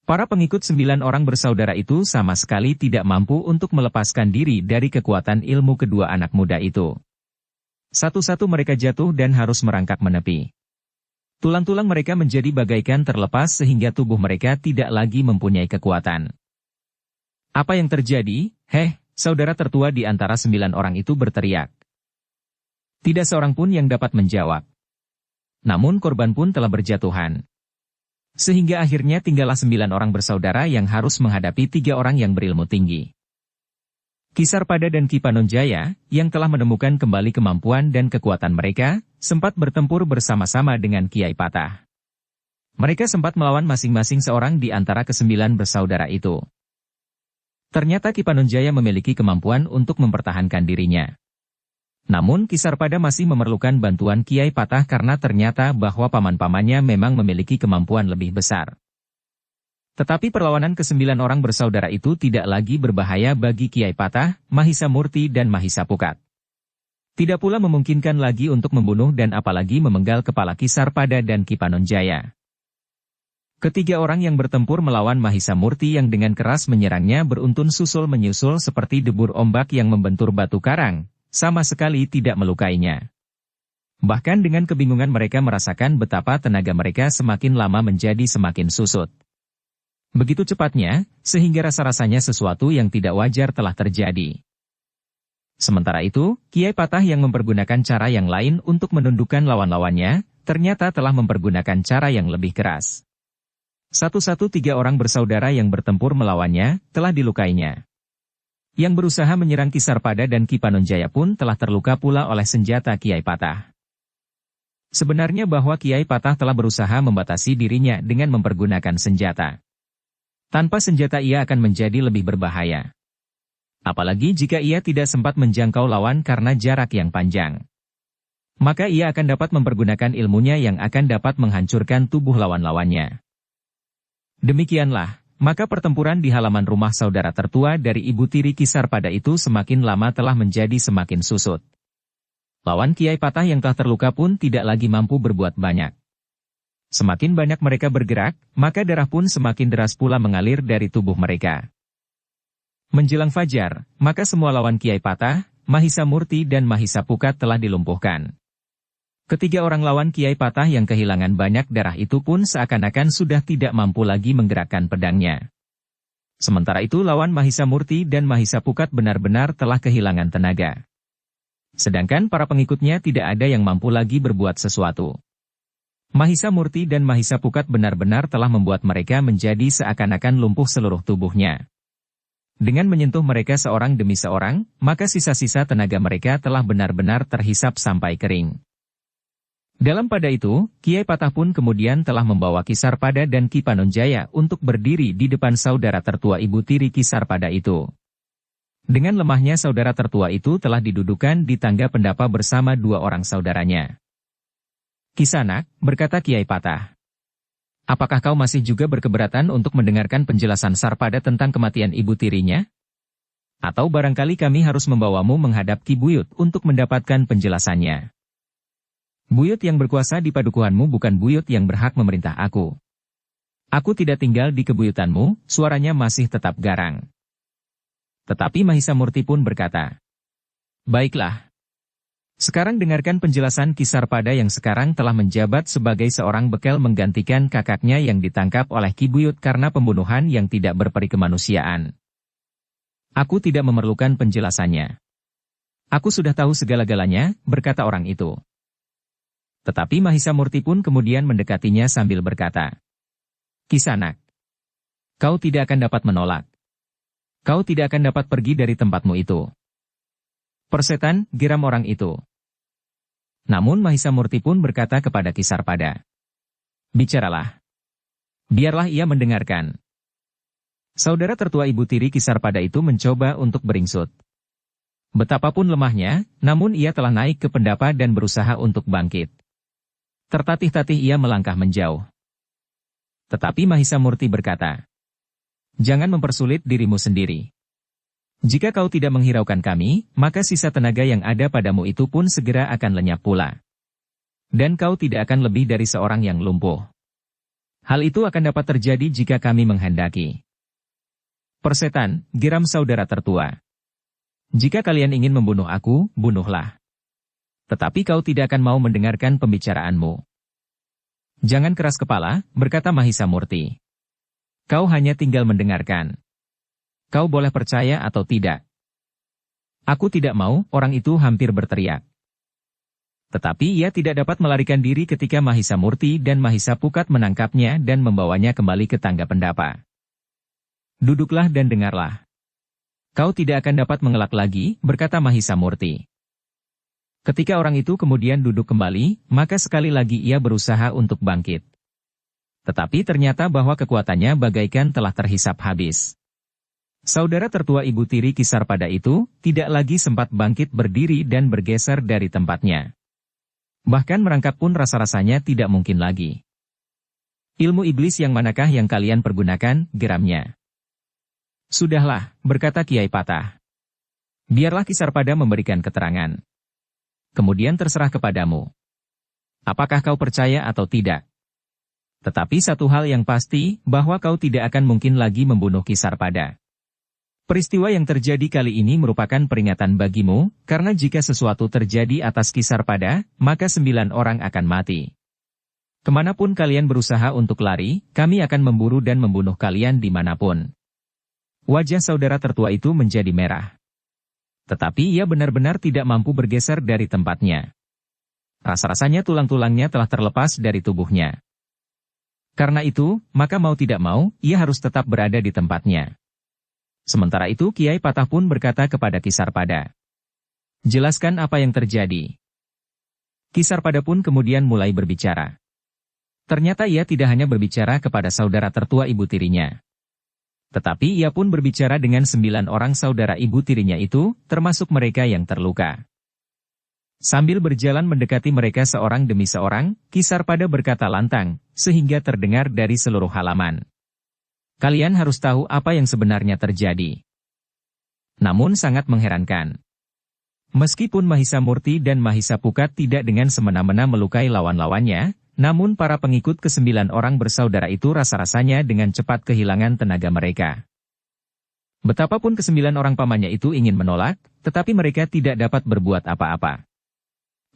Para pengikut 9 orang bersaudara itu sama sekali tidak mampu untuk melepaskan diri dari kekuatan ilmu kedua anak muda itu. Satu-satu mereka jatuh dan harus merangkak menepi. Tulang-tulang mereka menjadi bagaikan terlepas sehingga tubuh mereka tidak lagi mempunyai kekuatan. Apa yang terjadi? Saudara tertua di antara 9 orang itu berteriak. Tidak seorang pun yang dapat menjawab. Namun korban pun telah berjatuhan. Sehingga akhirnya tinggallah 9 orang bersaudara yang harus menghadapi 3 orang yang berilmu tinggi. Ki Sarpada dan Ki Panonjaya, yang telah menemukan kembali kemampuan dan kekuatan mereka, sempat bertempur bersama-sama dengan Kiai Patah. Mereka sempat melawan masing-masing seorang di antara ke-9 bersaudara itu. Ternyata Ki Panonjaya memiliki kemampuan untuk mempertahankan dirinya. Namun Ki Sarpada masih memerlukan bantuan Kiai Patah karena ternyata bahwa paman-pamannya memang memiliki kemampuan lebih besar. Tetapi perlawanan ke-9 orang bersaudara itu tidak lagi berbahaya bagi Kiai Patah, Mahisa Murti dan Mahisa Pukat. Tidak pula memungkinkan lagi untuk membunuh dan apalagi memenggal kepala Ki Sarpada dan Ki Panonjaya. Ketiga orang yang bertempur melawan Mahisa Murti yang dengan keras menyerangnya beruntun susul menyusul seperti debur ombak yang membentur batu karang, sama sekali tidak melukainya. Bahkan dengan kebingungan mereka merasakan betapa tenaga mereka semakin lama menjadi semakin susut. Begitu cepatnya, sehingga rasa-rasanya sesuatu yang tidak wajar telah terjadi. Sementara itu, Kiai Patah yang mempergunakan cara yang lain untuk menundukkan lawan-lawannya, ternyata telah mempergunakan cara yang lebih keras. Satu-satu 3 orang bersaudara yang bertempur melawannya, telah dilukainya. Yang berusaha menyerang Ki Sarpada dan Ki Panonjaya pun telah terluka pula oleh senjata Kiai Patah. Sebenarnya bahwa Kiai Patah telah berusaha membatasi dirinya dengan mempergunakan senjata. Tanpa senjata ia akan menjadi lebih berbahaya. Apalagi jika ia tidak sempat menjangkau lawan karena jarak yang panjang. Maka ia akan dapat mempergunakan ilmunya yang akan dapat menghancurkan tubuh lawan-lawannya. Demikianlah, maka pertempuran di halaman rumah saudara tertua dari ibu tiri Ki Sarpada itu semakin lama telah menjadi semakin susut. Lawan Kiai Patah yang telah terluka pun tidak lagi mampu berbuat banyak. Semakin banyak mereka bergerak, maka darah pun semakin deras pula mengalir dari tubuh mereka. Menjelang fajar, maka semua lawan Kiai Patah, Mahisa Murti dan Mahisa Pukat telah dilumpuhkan. Ketiga orang lawan Kiai Patah yang kehilangan banyak darah itu pun seakan-akan sudah tidak mampu lagi menggerakkan pedangnya. Sementara itu lawan Mahisa Murti dan Mahisa Pukat benar-benar telah kehilangan tenaga. Sedangkan para pengikutnya tidak ada yang mampu lagi berbuat sesuatu. Mahisa Murti dan Mahisa Pukat benar-benar telah membuat mereka menjadi seakan-akan lumpuh seluruh tubuhnya. Dengan menyentuh mereka seorang demi seorang, maka sisa-sisa tenaga mereka telah benar-benar terhisap sampai kering. Dalam pada itu, Kiai Patah pun kemudian telah membawa Ki Sarpada dan Ki Panonjaya untuk berdiri di depan saudara tertua ibu tiri Ki Sarpada itu. Dengan lemahnya saudara tertua itu telah didudukan di tangga pendapa bersama 2 orang saudaranya. Kisanak, berkata Kiai Patah. Apakah kau masih juga berkeberatan untuk mendengarkan penjelasan Sarpada tentang kematian ibu tirinya? Atau barangkali kami harus membawamu menghadap Ki Buyut untuk mendapatkan penjelasannya. Buyut yang berkuasa di padukuhanmu bukan Buyut yang berhak memerintah aku. Aku tidak tinggal di kebuyutanmu, suaranya masih tetap garang. Tetapi Mahisa Murti pun berkata, baiklah. Sekarang dengarkan penjelasan Ki Sarpada yang sekarang telah menjabat sebagai seorang bekel menggantikan kakaknya yang ditangkap oleh Ki Buyut karena pembunuhan yang tidak berperi kemanusiaan. Aku tidak memerlukan penjelasannya. Aku sudah tahu segala-galanya, berkata orang itu. Tetapi Mahisa Murti pun kemudian mendekatinya sambil berkata, Kisanak, kau tidak akan dapat menolak. Kau tidak akan dapat pergi dari tempatmu itu. Persetan, geram orang itu. Namun Mahisa Murti pun berkata kepada Ki Sarpada, bicaralah. Biarlah ia mendengarkan. Saudara tertua ibu tiri Ki Sarpada itu mencoba untuk beringsut. Betapapun lemahnya, namun ia telah naik ke pendapa dan berusaha untuk bangkit. Tertatih-tatih ia melangkah menjauh. Tetapi Mahisa Murti berkata, Jangan mempersulit dirimu sendiri. Jika kau tidak menghiraukan kami, maka sisa tenaga yang ada padamu itu pun segera akan lenyap pula. Dan kau tidak akan lebih dari seorang yang lumpuh. Hal itu akan dapat terjadi jika kami menghendaki. Persetan, geram saudara tertua. Jika kalian ingin membunuh aku, bunuhlah. Tetapi kau tidak akan mau mendengarkan pembicaraanmu. Jangan keras kepala, berkata Mahisa Murti. Kau hanya tinggal mendengarkan. Kau boleh percaya atau tidak. Aku tidak mau, orang itu hampir berteriak. Tetapi ia tidak dapat melarikan diri ketika Mahisa Murti dan Mahisa Pukat menangkapnya dan membawanya kembali ke tangga pendapa. Duduklah dan dengarlah. Kau tidak akan dapat mengelak lagi, berkata Mahisa Murti. Ketika orang itu kemudian duduk kembali, maka sekali lagi ia berusaha untuk bangkit. Tetapi ternyata bahwa kekuatannya bagaikan telah terhisap habis. Saudara tertua Ibu Tiri Kisarpada itu tidak lagi sempat bangkit berdiri dan bergeser dari tempatnya. Bahkan merangkak pun rasa-rasanya tidak mungkin lagi. Ilmu iblis yang manakah yang kalian pergunakan, geramnya. Sudahlah, berkata Kiai Patah. Biarlah Kisarpada memberikan keterangan. Kemudian terserah kepadamu. Apakah kau percaya atau tidak? Tetapi satu hal yang pasti, bahwa kau tidak akan mungkin lagi membunuh Kisarpada. Peristiwa yang terjadi kali ini merupakan peringatan bagimu, karena jika sesuatu terjadi atas Kisarpada, maka 9 orang akan mati. Kemanapun kalian berusaha untuk lari, kami akan memburu dan membunuh kalian dimanapun. Wajah saudara tertua itu menjadi merah. Tetapi ia benar-benar tidak mampu bergeser dari tempatnya. Rasa-rasanya tulang-tulangnya telah terlepas dari tubuhnya. Karena itu, maka mau tidak mau, ia harus tetap berada di tempatnya. Sementara itu Kiai Patah pun berkata kepada Kisarpada. Jelaskan apa yang terjadi. Kisarpada pun kemudian mulai berbicara. Ternyata ia tidak hanya berbicara kepada saudara tertua ibu tirinya. Tetapi ia pun berbicara dengan 9 orang saudara ibu tirinya itu, termasuk mereka yang terluka. Sambil berjalan mendekati mereka seorang demi seorang, Kisarpada berkata lantang, sehingga terdengar dari seluruh halaman. Kalian harus tahu apa yang sebenarnya terjadi. Namun sangat mengherankan. Meskipun Mahisa Murti dan Mahisa Pukat tidak dengan semena-mena melukai lawan-lawannya, namun para pengikut ke-9 orang bersaudara itu rasa-rasanya dengan cepat kehilangan tenaga mereka. Betapapun ke-9 orang pamannya itu ingin menolak, tetapi mereka tidak dapat berbuat apa-apa.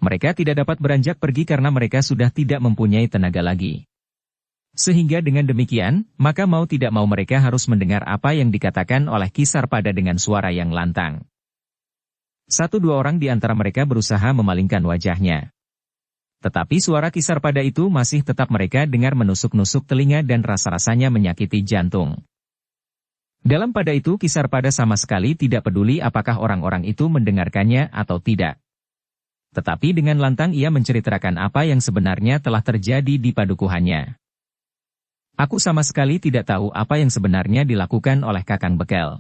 Mereka tidak dapat beranjak pergi karena mereka sudah tidak mempunyai tenaga lagi. Sehingga dengan demikian, maka mau tidak mau mereka harus mendengar apa yang dikatakan oleh Kisarpada dengan suara yang lantang. 1-2 orang di antara mereka berusaha memalingkan wajahnya. Tetapi suara Kisarpada itu masih tetap mereka dengar menusuk-nusuk telinga dan rasa-rasanya menyakiti jantung. Dalam pada itu Kisarpada sama sekali tidak peduli apakah orang-orang itu mendengarkannya atau tidak. Tetapi dengan lantang ia menceritakan apa yang sebenarnya telah terjadi di padukuhannya. Aku sama sekali tidak tahu apa yang sebenarnya dilakukan oleh Kakang Bekel.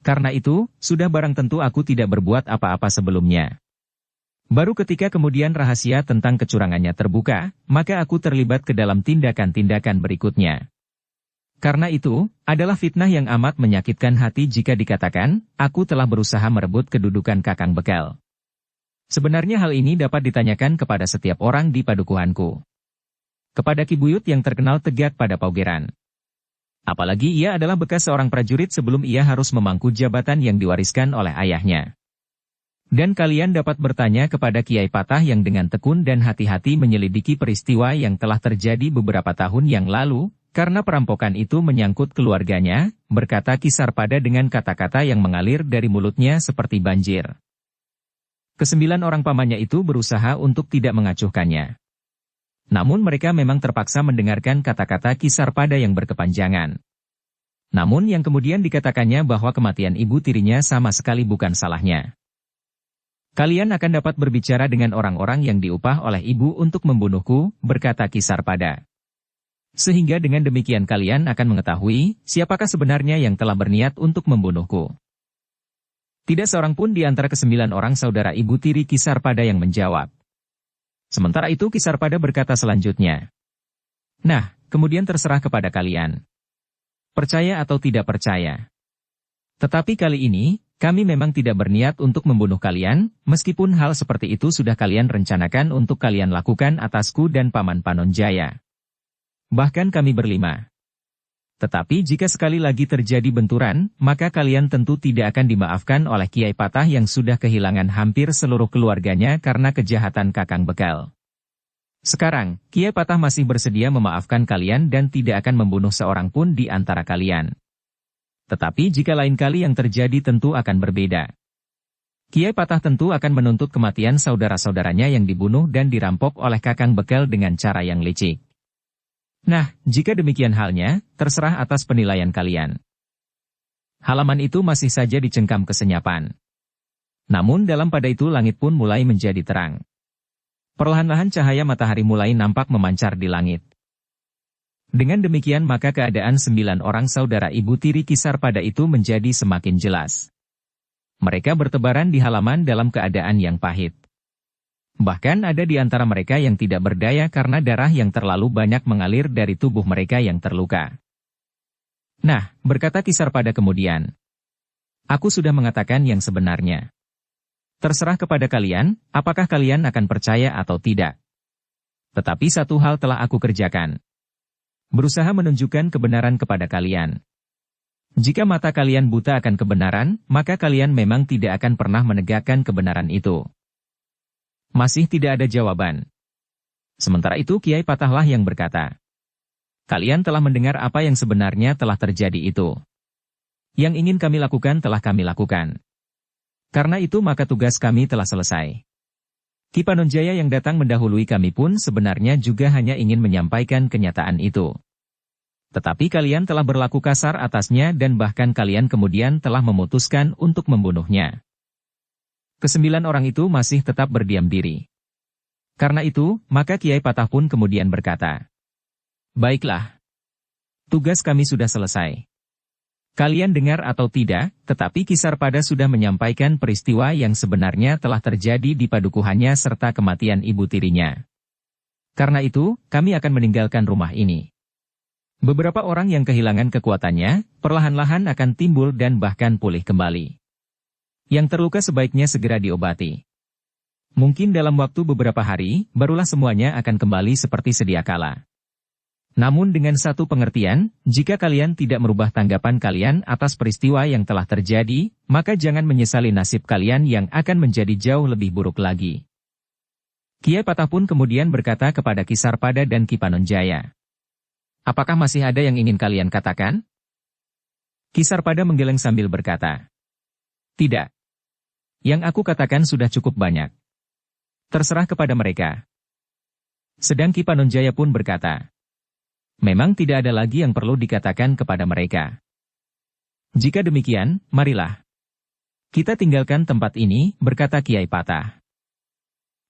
Karena itu, sudah barang tentu aku tidak berbuat apa-apa sebelumnya. Baru ketika kemudian rahasia tentang kecurangannya terbuka, maka aku terlibat ke dalam tindakan-tindakan berikutnya. Karena itu, adalah fitnah yang amat menyakitkan hati jika dikatakan, aku telah berusaha merebut kedudukan Kakang Bekel. Sebenarnya hal ini dapat ditanyakan kepada setiap orang di padukuhanku. Kepada Ki Buyut yang terkenal tegak pada paugeran. Apalagi ia adalah bekas seorang prajurit sebelum ia harus memangku jabatan yang diwariskan oleh ayahnya. Dan kalian dapat bertanya kepada Kiai Patah yang dengan tekun dan hati-hati menyelidiki peristiwa yang telah terjadi beberapa tahun yang lalu, karena perampokan itu menyangkut keluarganya, berkata Kisarpada dengan kata-kata yang mengalir dari mulutnya seperti banjir. Ke-9 orang pamannya itu berusaha untuk tidak mengacuhkannya. Namun mereka memang terpaksa mendengarkan kata-kata Kisarpada yang berkepanjangan. Namun yang kemudian dikatakannya bahwa kematian ibu tirinya sama sekali bukan salahnya. Kalian akan dapat berbicara dengan orang-orang yang diupah oleh ibu untuk membunuhku, berkata Kisarpada. Sehingga dengan demikian kalian akan mengetahui siapakah sebenarnya yang telah berniat untuk membunuhku. Tidak seorang pun di antara ke-9 orang saudara ibu tiri Kisarpada yang menjawab. Sementara itu Kisarpada berkata selanjutnya. Nah, kemudian terserah kepada kalian. Percaya atau tidak percaya. Tetapi kali ini, kami memang tidak berniat untuk membunuh kalian, meskipun hal seperti itu sudah kalian rencanakan untuk kalian lakukan atasku dan Paman Panonjaya. Bahkan kami berlima. Tetapi jika sekali lagi terjadi benturan, maka kalian tentu tidak akan dimaafkan oleh Kiai Patah yang sudah kehilangan hampir seluruh keluarganya karena kejahatan Kakang Bekal. Sekarang, Kiai Patah masih bersedia memaafkan kalian dan tidak akan membunuh seorang pun di antara kalian. Tetapi jika lain kali yang terjadi tentu akan berbeda. Kiai Patah tentu akan menuntut kematian saudara-saudaranya yang dibunuh dan dirampok oleh Kakang Bekal dengan cara yang licik. Nah, jika demikian halnya, terserah atas penilaian kalian. Halaman itu masih saja dicengkam kesenyapan. Namun dalam pada itu langit pun mulai menjadi terang. Perlahan-lahan cahaya matahari mulai nampak memancar di langit. Dengan demikian maka keadaan 9 orang saudara ibu tiri Kisar pada itu menjadi semakin jelas. Mereka bertebaran di halaman dalam keadaan yang pahit. Bahkan ada di antara mereka yang tidak berdaya karena darah yang terlalu banyak mengalir dari tubuh mereka yang terluka. Nah, berkata Kisar pada kemudian, aku sudah mengatakan yang sebenarnya. Terserah kepada kalian, apakah kalian akan percaya atau tidak. Tetapi satu hal telah aku kerjakan. Berusaha menunjukkan kebenaran kepada kalian. Jika mata kalian buta akan kebenaran, maka kalian memang tidak akan pernah menegakkan kebenaran itu. Masih tidak ada jawaban. Sementara itu Kiai Patahlah yang berkata, kalian telah mendengar apa yang sebenarnya telah terjadi itu. Yang ingin kami lakukan telah kami lakukan. Karena itu maka tugas kami telah selesai. Ki Panonjaya yang datang mendahului kami pun sebenarnya juga hanya ingin menyampaikan kenyataan itu. Tetapi kalian telah berlaku kasar atasnya dan bahkan kalian kemudian telah memutuskan untuk membunuhnya. Kesembilan orang itu masih tetap berdiam diri. Karena itu, maka Kiai Patah pun kemudian berkata, baiklah. Tugas kami sudah selesai. Kalian dengar atau tidak, tetapi Kisar Pada sudah menyampaikan peristiwa yang sebenarnya telah terjadi di padukuhannya serta kematian ibu tirinya. Karena itu, kami akan meninggalkan rumah ini. Beberapa orang yang kehilangan kekuatannya, perlahan-lahan akan timbul dan bahkan pulih kembali. Yang terluka sebaiknya segera diobati. Mungkin dalam waktu beberapa hari, barulah semuanya akan kembali seperti sedia kala. Namun dengan satu pengertian, jika kalian tidak merubah tanggapan kalian atas peristiwa yang telah terjadi, maka jangan menyesali nasib kalian yang akan menjadi jauh lebih buruk lagi. Kiai Patah pun kemudian berkata kepada Kisar Pada dan Ki Panonjaya, apakah masih ada yang ingin kalian katakan? Kisar Pada menggeleng sambil berkata, tidak. Yang aku katakan sudah cukup banyak. Terserah kepada mereka. Sedang Ki Panonjaya pun berkata, memang tidak ada lagi yang perlu dikatakan kepada mereka. Jika demikian, marilah. Kita tinggalkan tempat ini, berkata Kiai Patah.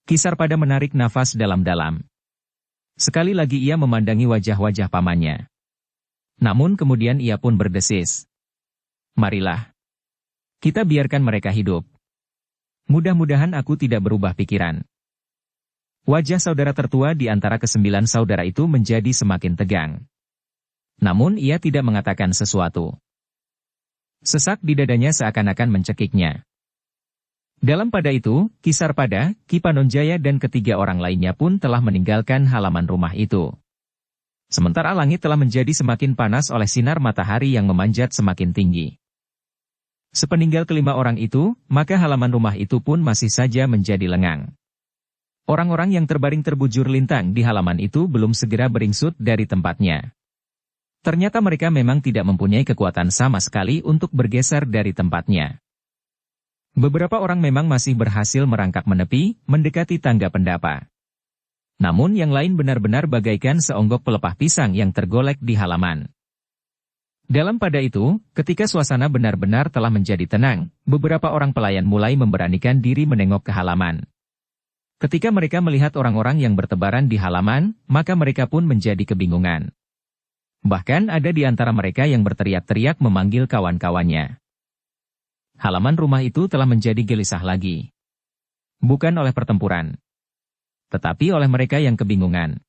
Kisar Pada menarik nafas dalam-dalam. Sekali lagi ia memandangi wajah-wajah pamannya. Namun kemudian ia pun berdesis. Marilah. Kita biarkan mereka hidup. Mudah-mudahan aku tidak berubah pikiran. Wajah saudara tertua di antara kesembilan saudara itu menjadi semakin tegang. Namun ia tidak mengatakan sesuatu. Sesak di dadanya seakan-akan mencekiknya. Dalam pada itu, Kisar Pada, Ki Panonjaya dan ketiga orang lainnya pun telah meninggalkan halaman rumah itu. Sementara langit telah menjadi semakin panas oleh sinar matahari yang memanjat semakin tinggi. Sepeninggal kelima orang itu, maka halaman rumah itu pun masih saja menjadi lengang. Orang-orang yang terbaring terbujur lintang di halaman itu belum segera beringsut dari tempatnya. Ternyata mereka memang tidak mempunyai kekuatan sama sekali untuk bergeser dari tempatnya. Beberapa orang memang masih berhasil merangkak menepi, mendekati tangga pendapa. Namun yang lain benar-benar bagaikan seonggok pelepah pisang yang tergolek di halaman. Dalam pada itu, ketika suasana benar-benar telah menjadi tenang, beberapa orang pelayan mulai memberanikan diri menengok ke halaman. Ketika mereka melihat orang-orang yang bertebaran di halaman, maka mereka pun menjadi kebingungan. Bahkan ada di antara mereka yang berteriak-teriak memanggil kawan-kawannya. Halaman rumah itu telah menjadi gelisah lagi. Bukan oleh pertempuran, tetapi oleh mereka yang kebingungan.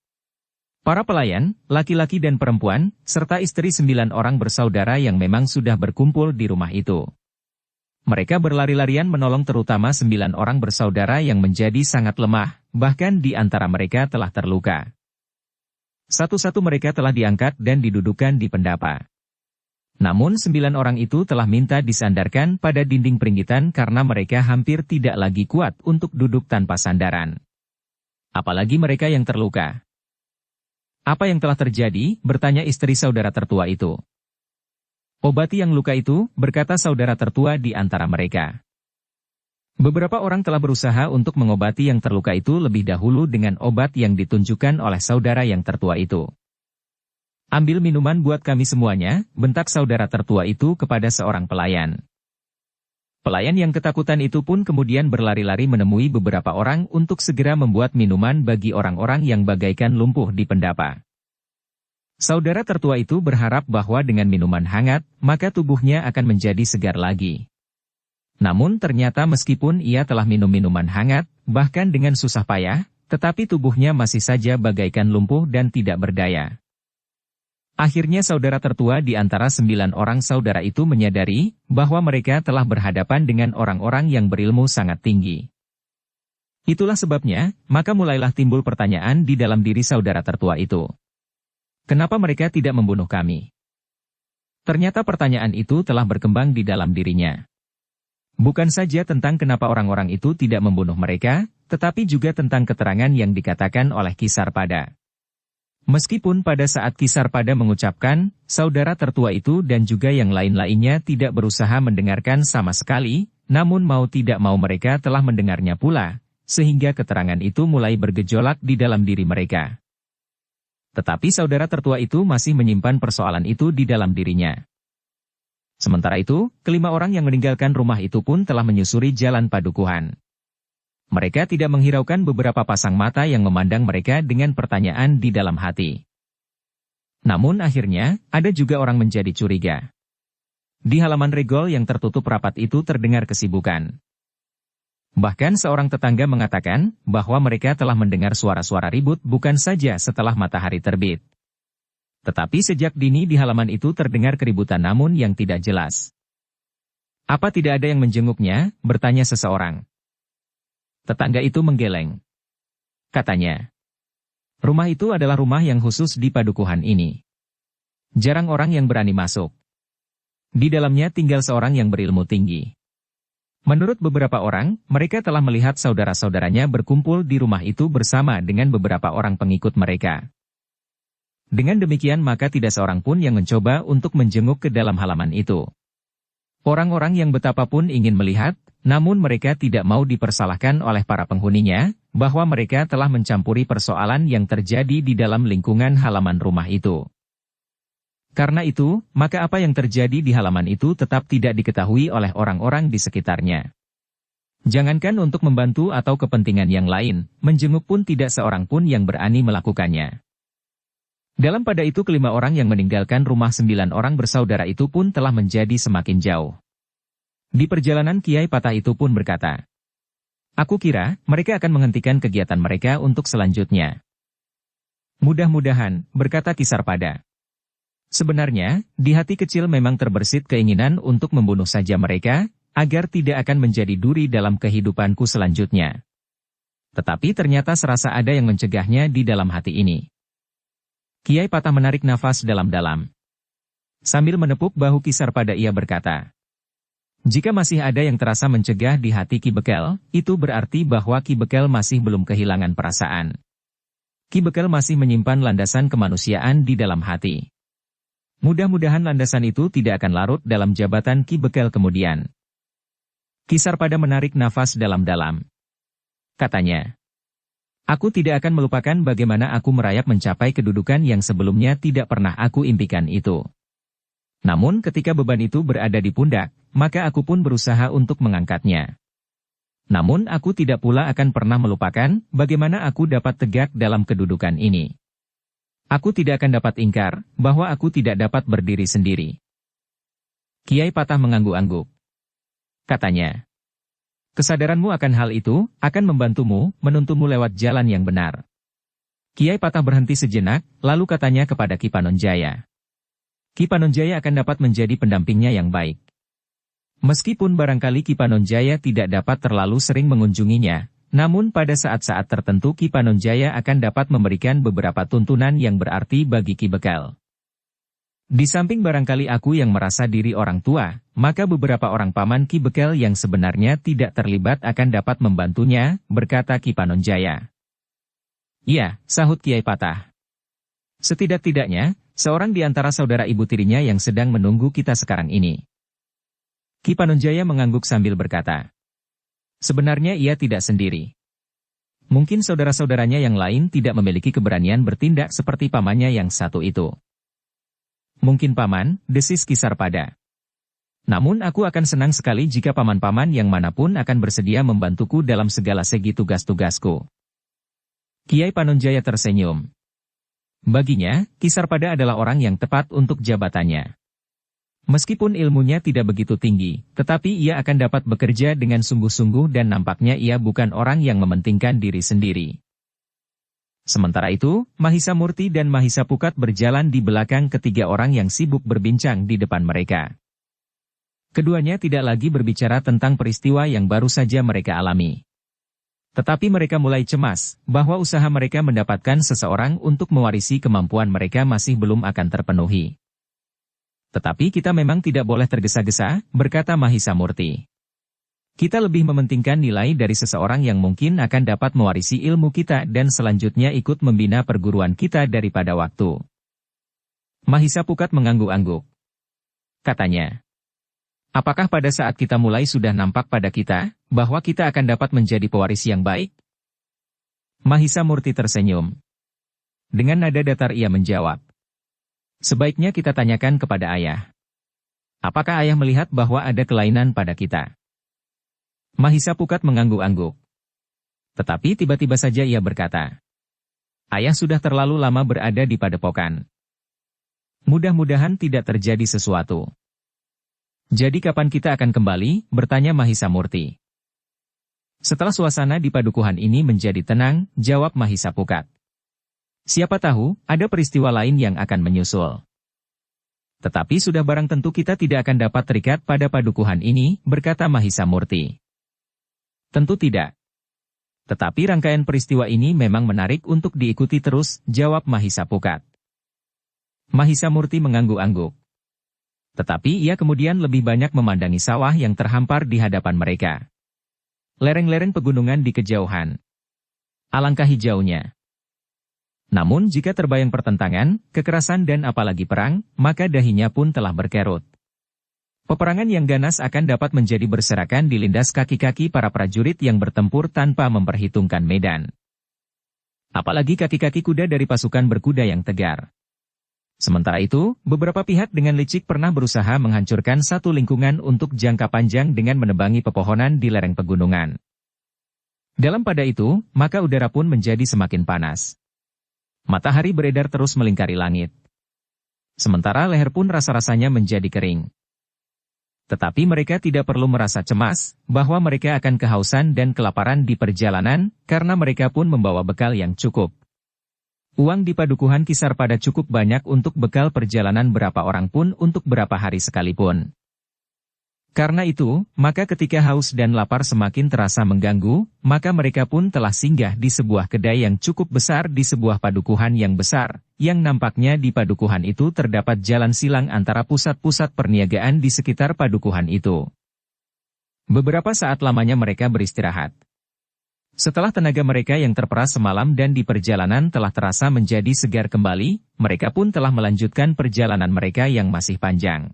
Para pelayan, laki-laki dan perempuan, serta istri 9 orang bersaudara yang memang sudah berkumpul di rumah itu. Mereka berlari-larian menolong terutama 9 orang bersaudara yang menjadi sangat lemah, bahkan di antara mereka telah terluka. Satu-satu mereka telah diangkat dan didudukkan di pendapa. Namun 9 orang itu telah minta disandarkan pada dinding peringgitan karena mereka hampir tidak lagi kuat untuk duduk tanpa sandaran. Apalagi mereka yang terluka. "Apa yang telah terjadi?" bertanya istri saudara tertua itu. "Obati yang luka itu," berkata saudara tertua di antara mereka. Beberapa orang telah berusaha untuk mengobati yang terluka itu lebih dahulu dengan obat yang ditunjukkan oleh saudara yang tertua itu. "Ambil minuman buat kami semuanya," bentak saudara tertua itu kepada seorang pelayan. Pelayan yang ketakutan itu pun kemudian berlari-lari menemui beberapa orang untuk segera membuat minuman bagi orang-orang yang bagaikan lumpuh di pendapa. Saudara tertua itu berharap bahwa dengan minuman hangat, maka tubuhnya akan menjadi segar lagi. Namun ternyata meskipun ia telah minum minuman hangat, bahkan dengan susah payah, tetapi tubuhnya masih saja bagaikan lumpuh dan tidak berdaya. Akhirnya saudara tertua di antara 9 orang saudara itu menyadari bahwa mereka telah berhadapan dengan orang-orang yang berilmu sangat tinggi. Itulah sebabnya, maka mulailah timbul pertanyaan di dalam diri saudara tertua itu. Kenapa mereka tidak membunuh kami? Ternyata pertanyaan itu telah berkembang di dalam dirinya. Bukan saja tentang kenapa orang-orang itu tidak membunuh mereka, tetapi juga tentang keterangan yang dikatakan oleh Kisarpada. Meskipun pada saat Kisarpada mengucapkan, saudara tertua itu dan juga yang lain-lainnya tidak berusaha mendengarkan sama sekali, namun mau tidak mau mereka telah mendengarnya pula, sehingga keterangan itu mulai bergejolak di dalam diri mereka. Tetapi saudara tertua itu masih menyimpan persoalan itu di dalam dirinya. Sementara itu, kelima orang yang meninggalkan rumah itu pun telah menyusuri jalan padukuhan. Mereka tidak menghiraukan beberapa pasang mata yang memandang mereka dengan pertanyaan di dalam hati. Namun akhirnya, ada juga orang menjadi curiga. Di halaman regol yang tertutup rapat itu terdengar kesibukan. Bahkan seorang tetangga mengatakan bahwa mereka telah mendengar suara-suara ribut bukan saja setelah matahari terbit. Tetapi sejak dini di halaman itu terdengar keributan namun yang tidak jelas. "Apa tidak ada yang menjenguknya?" bertanya seseorang. Tetangga itu menggeleng. Katanya, "Rumah itu adalah rumah yang khusus di padukuhan ini. Jarang orang yang berani masuk. Di dalamnya tinggal seorang yang berilmu tinggi. Menurut beberapa orang, mereka telah melihat saudara-saudaranya berkumpul di rumah itu bersama dengan beberapa orang pengikut mereka. Dengan demikian maka tidak seorang pun yang mencoba untuk menjenguk ke dalam halaman itu. Orang-orang yang betapapun ingin melihat, namun mereka tidak mau dipersalahkan oleh para penghuninya, bahwa mereka telah mencampuri persoalan yang terjadi di dalam lingkungan halaman rumah itu. Karena itu, maka apa yang terjadi di halaman itu tetap tidak diketahui oleh orang-orang di sekitarnya. Jangankan untuk membantu atau kepentingan yang lain, menjenguk pun tidak seorang pun yang berani melakukannya. Dalam pada itu kelima orang yang meninggalkan rumah 9 orang bersaudara itu pun telah menjadi semakin jauh. Di perjalanan Kiai Patah itu pun berkata, "Aku kira mereka akan menghentikan kegiatan mereka untuk selanjutnya." "Mudah-mudahan," berkata Kisarpada. Sebenarnya, di hati kecil memang terbersit keinginan untuk membunuh saja mereka, agar tidak akan menjadi duri dalam kehidupanku selanjutnya. Tetapi ternyata serasa ada yang mencegahnya di dalam hati ini. Kiai Patah menarik nafas dalam-dalam. Sambil menepuk bahu Kisarpada ia berkata, "Jika masih ada yang terasa mencegah di hati Ki Bekel, itu berarti bahwa Ki Bekel masih belum kehilangan perasaan. Ki Bekel masih menyimpan landasan kemanusiaan di dalam hati. Mudah-mudahan landasan itu tidak akan larut dalam jabatan Ki Bekel kemudian." Kisarpada menarik nafas dalam-dalam. Katanya, "Aku tidak akan melupakan bagaimana aku merayap mencapai kedudukan yang sebelumnya tidak pernah aku impikan itu. Namun ketika beban itu berada di pundak, maka aku pun berusaha untuk mengangkatnya. Namun aku tidak pula akan pernah melupakan bagaimana aku dapat tegak dalam kedudukan ini. Aku tidak akan dapat ingkar bahwa aku tidak dapat berdiri sendiri." Kiai Patah mengangguk-angguk. Katanya, "Kesadaranmu akan hal itu akan membantumu menuntunmu lewat jalan yang benar. Kiai Patah berhenti sejenak, lalu katanya kepada Ki Panonjaya. Ki Panonjaya akan dapat menjadi pendampingnya yang baik. Meskipun barangkali Ki Panonjaya tidak dapat terlalu sering mengunjunginya, namun pada saat-saat tertentu Ki Panonjaya akan dapat memberikan beberapa tuntunan yang berarti bagi Ki Bekal. Di samping barangkali aku yang merasa diri orang tua, maka beberapa orang paman Ki Bekal yang sebenarnya tidak terlibat akan dapat membantunya, berkata Ki Panonjaya. Iya, sahut Kiai Patah. Setidak-tidaknya, seorang di antara saudara ibu tirinya yang sedang menunggu kita sekarang ini. Ki Panonjaya mengangguk sambil berkata. Sebenarnya ia tidak sendiri. Mungkin saudara-saudaranya yang lain tidak memiliki keberanian bertindak seperti pamannya yang satu itu. Mungkin paman, desis Ki Sarpada. Namun aku akan senang sekali jika paman-paman yang manapun akan bersedia membantuku dalam segala segi tugas-tugasku. Kiai Panonjaya tersenyum. Baginya, Ki Sarpada adalah orang yang tepat untuk jabatannya. Meskipun ilmunya tidak begitu tinggi, tetapi ia akan dapat bekerja dengan sungguh-sungguh dan nampaknya ia bukan orang yang mementingkan diri sendiri. Sementara itu, Mahisa Murti dan Mahisa Pukat berjalan di belakang ketiga orang yang sibuk berbincang di depan mereka. Keduanya tidak lagi berbicara tentang peristiwa yang baru saja mereka alami. Tetapi mereka mulai cemas, bahwa usaha mereka mendapatkan seseorang untuk mewarisi kemampuan mereka masih belum akan terpenuhi. Tetapi kita memang tidak boleh tergesa-gesa, berkata Mahisa Murti. Kita lebih mementingkan nilai dari seseorang yang mungkin akan dapat mewarisi ilmu kita dan selanjutnya ikut membina perguruan kita daripada waktu. Mahisa Pukat mengangguk-angguk. Katanya. Apakah pada saat kita mulai sudah nampak pada kita, bahwa kita akan dapat menjadi pewaris yang baik? Mahisa Murti tersenyum. Dengan nada datar ia menjawab. Sebaiknya kita tanyakan kepada ayah. Apakah ayah melihat bahwa ada kelainan pada kita? Mahisa Pukat mengangguk-angguk. Tetapi tiba-tiba saja ia berkata. Ayah sudah terlalu lama berada di padepokan. Mudah-mudahan tidak terjadi sesuatu. Jadi kapan kita akan kembali, bertanya Mahisa Murti. Setelah suasana di padukuhan ini menjadi tenang, jawab Mahisa Pukat. Siapa tahu, ada peristiwa lain yang akan menyusul. Tetapi sudah barang tentu kita tidak akan dapat terikat pada padukuhan ini, berkata Mahisa Murti. Tentu tidak. Tetapi rangkaian peristiwa ini memang menarik untuk diikuti terus, jawab Mahisa Pukat. Mahisa Murti mengangguk-angguk. Tetapi ia kemudian lebih banyak memandangi sawah yang terhampar di hadapan mereka. Lereng-lereng pegunungan di kejauhan. Alangkah hijaunya. Namun jika terbayang pertentangan, kekerasan dan apalagi perang, maka dahinya pun telah berkerut. Peperangan yang ganas akan dapat menjadi berserakan di lindas kaki-kaki para prajurit yang bertempur tanpa memperhitungkan medan. Apalagi kaki-kaki kuda dari pasukan berkuda yang tegar. Sementara itu, beberapa pihak dengan licik pernah berusaha menghancurkan satu lingkungan untuk jangka panjang dengan menebangi pepohonan di lereng pegunungan. Dalam pada itu, maka udara pun menjadi semakin panas. Matahari beredar terus melingkari langit. Sementara leher pun rasa-rasanya menjadi kering. Tetapi mereka tidak perlu merasa cemas, bahwa mereka akan kehausan dan kelaparan di perjalanan, karena mereka pun membawa bekal yang cukup. Uang di padukuhan Ki Sarpada cukup banyak untuk bekal perjalanan berapa orang pun untuk berapa hari sekalipun. Karena itu, maka ketika haus dan lapar semakin terasa mengganggu, maka mereka pun telah singgah di sebuah kedai yang cukup besar di sebuah padukuhan yang besar, yang nampaknya di padukuhan itu terdapat jalan silang antara pusat-pusat perniagaan di sekitar padukuhan itu. Beberapa saat lamanya mereka beristirahat. Setelah tenaga mereka yang terperas semalam dan di perjalanan telah terasa menjadi segar kembali, mereka pun telah melanjutkan perjalanan mereka yang masih panjang.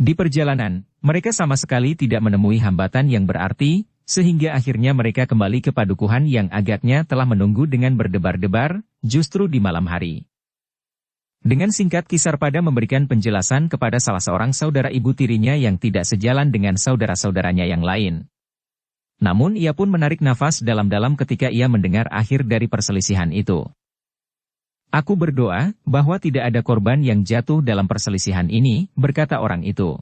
Di perjalanan, mereka sama sekali tidak menemui hambatan yang berarti, sehingga akhirnya mereka kembali ke padukuhan yang agaknya telah menunggu dengan berdebar-debar, justru di malam hari. Dengan singkat Ki Sarpada memberikan penjelasan kepada salah seorang saudara ibu tirinya yang tidak sejalan dengan saudara-saudaranya yang lain. Namun ia pun menarik nafas dalam-dalam ketika ia mendengar akhir dari perselisihan itu. Aku berdoa, bahwa tidak ada korban yang jatuh dalam perselisihan ini, berkata orang itu.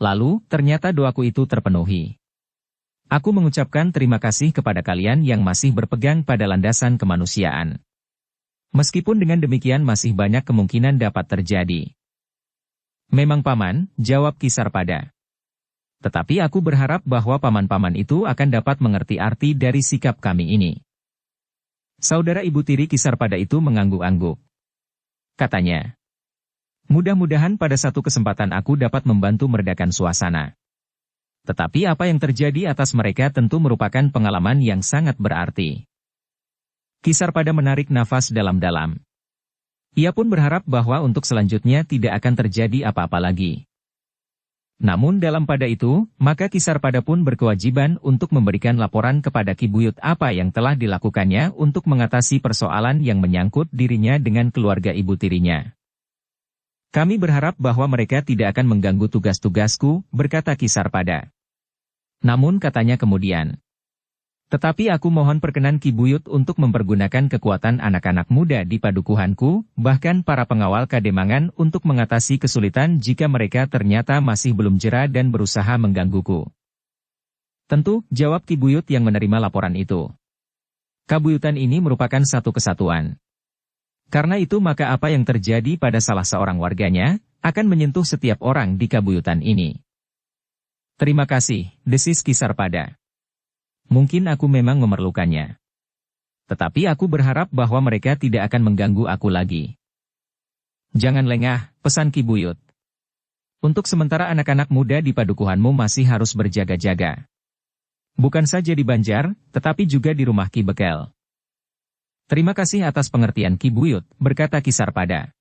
Lalu, ternyata doaku itu terpenuhi. Aku mengucapkan terima kasih kepada kalian yang masih berpegang pada landasan kemanusiaan. Meskipun dengan demikian masih banyak kemungkinan dapat terjadi. Memang Paman, jawab Kisarpada. Tetapi aku berharap bahwa paman-paman itu akan dapat mengerti arti dari sikap kami ini. Saudara ibu tiri Kisarpada itu mengangguk-angguk. Katanya, mudah-mudahan pada satu kesempatan aku dapat membantu meredakan suasana. Tetapi apa yang terjadi atas mereka tentu merupakan pengalaman yang sangat berarti. Kisarpada menarik nafas dalam-dalam. Ia pun berharap bahwa untuk selanjutnya tidak akan terjadi apa-apa lagi. Namun dalam pada itu, maka Kisarpada pun berkewajiban untuk memberikan laporan kepada Ki Buyut apa yang telah dilakukannya untuk mengatasi persoalan yang menyangkut dirinya dengan keluarga ibu tirinya. Kami berharap bahwa mereka tidak akan mengganggu tugas-tugasku, berkata Kisarpada. Namun katanya kemudian, tetapi aku mohon perkenan Ki Buyut untuk mempergunakan kekuatan anak-anak muda di padukuhanku, bahkan para pengawal Kademangan untuk mengatasi kesulitan jika mereka ternyata masih belum jera dan berusaha menggangguku. Tentu, jawab Ki Buyut yang menerima laporan itu. Kabuyutan ini merupakan satu kesatuan. Karena itu maka apa yang terjadi pada salah seorang warganya, akan menyentuh setiap orang di kabuyutan ini. Terima kasih, desis Kisarpada. Mungkin aku memang memerlukannya. Tetapi aku berharap bahwa mereka tidak akan mengganggu aku lagi. Jangan lengah, pesan Ki Buyut. Untuk sementara anak-anak muda di padukuhanmu masih harus berjaga-jaga. Bukan saja di Banjar, tetapi juga di rumah Ki Bekel. Terima kasih atas pengertian Ki Buyut, berkata Kisarpada.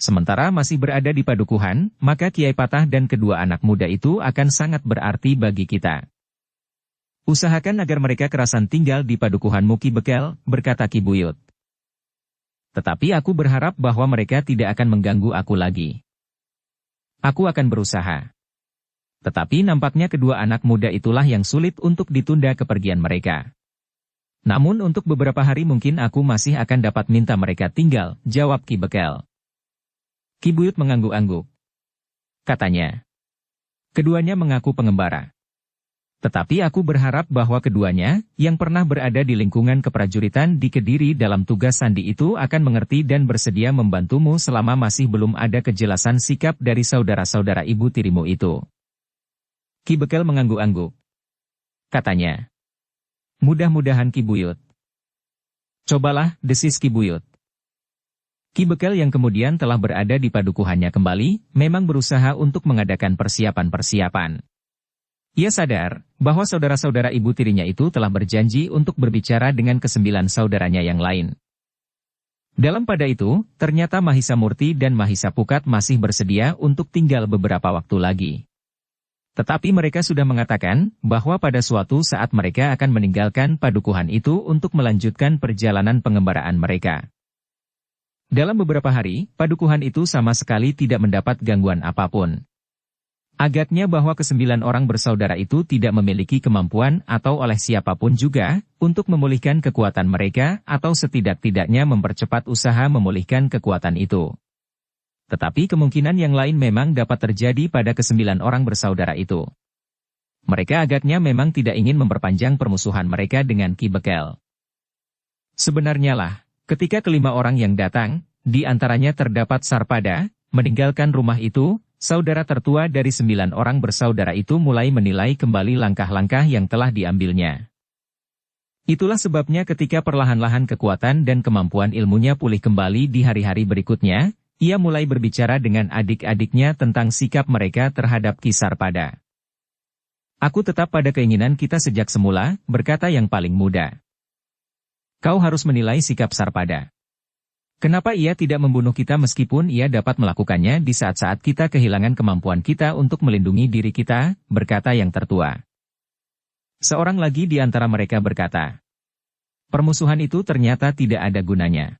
Sementara masih berada di padukuhan, maka Kiai Patah dan kedua anak muda itu akan sangat berarti bagi kita. Usahakan agar mereka kerasan tinggal di padukuhanmu Ki Bekel, berkata Ki Buyut. Tetapi aku berharap bahwa mereka tidak akan mengganggu aku lagi. Aku akan berusaha. Tetapi nampaknya kedua anak muda itulah yang sulit untuk ditunda kepergian mereka. Namun untuk beberapa hari mungkin aku masih akan dapat minta mereka tinggal, jawab Ki Bekel. Ki Buyut mengangguk-angguk. Katanya, keduanya mengaku pengembara. Tetapi aku berharap bahwa keduanya, yang pernah berada di lingkungan keprajuritan di Kediri dalam tugas sandi itu akan mengerti dan bersedia membantumu selama masih belum ada kejelasan sikap dari saudara-saudara ibu tirimu itu. Ki Bekel mengangguk-angguk. Katanya, mudah-mudahan Ki Buyut. Cobalah, desis Ki Buyut. Ki Bekel yang kemudian telah berada di padukuhannya kembali, memang berusaha untuk mengadakan persiapan-persiapan. Ia sadar bahwa saudara-saudara ibu tirinya itu telah berjanji untuk berbicara dengan kesembilan saudaranya yang lain. Dalam pada itu, ternyata Mahisa Murti dan Mahisa Pukat masih bersedia untuk tinggal beberapa waktu lagi. Tetapi mereka sudah mengatakan bahwa pada suatu saat mereka akan meninggalkan padukuhan itu untuk melanjutkan perjalanan pengembaraan mereka. Dalam beberapa hari, padukuhan itu sama sekali tidak mendapat gangguan apapun. Agaknya bahwa kesembilan orang bersaudara itu tidak memiliki kemampuan atau oleh siapapun juga untuk memulihkan kekuatan mereka atau setidak-tidaknya mempercepat usaha memulihkan kekuatan itu. Tetapi kemungkinan yang lain memang dapat terjadi pada kesembilan orang bersaudara itu. Mereka agaknya memang tidak ingin memperpanjang permusuhan mereka dengan Ki Bekel. Sebenarnya lah, ketika kelima orang yang datang, di antaranya terdapat Sarpada, meninggalkan rumah itu, saudara tertua dari 9 orang bersaudara itu mulai menilai kembali langkah-langkah yang telah diambilnya. Itulah sebabnya ketika perlahan-lahan kekuatan dan kemampuan ilmunya pulih kembali di hari-hari berikutnya, ia mulai berbicara dengan adik-adiknya tentang sikap mereka terhadap Ki Sarpada. Aku tetap pada keinginan kita sejak semula, berkata yang paling muda. Kau harus menilai sikap Sarpada. Kenapa ia tidak membunuh kita meskipun ia dapat melakukannya di saat-saat kita kehilangan kemampuan kita untuk melindungi diri kita, berkata yang tertua. Seorang lagi di antara mereka berkata, permusuhan itu ternyata tidak ada gunanya.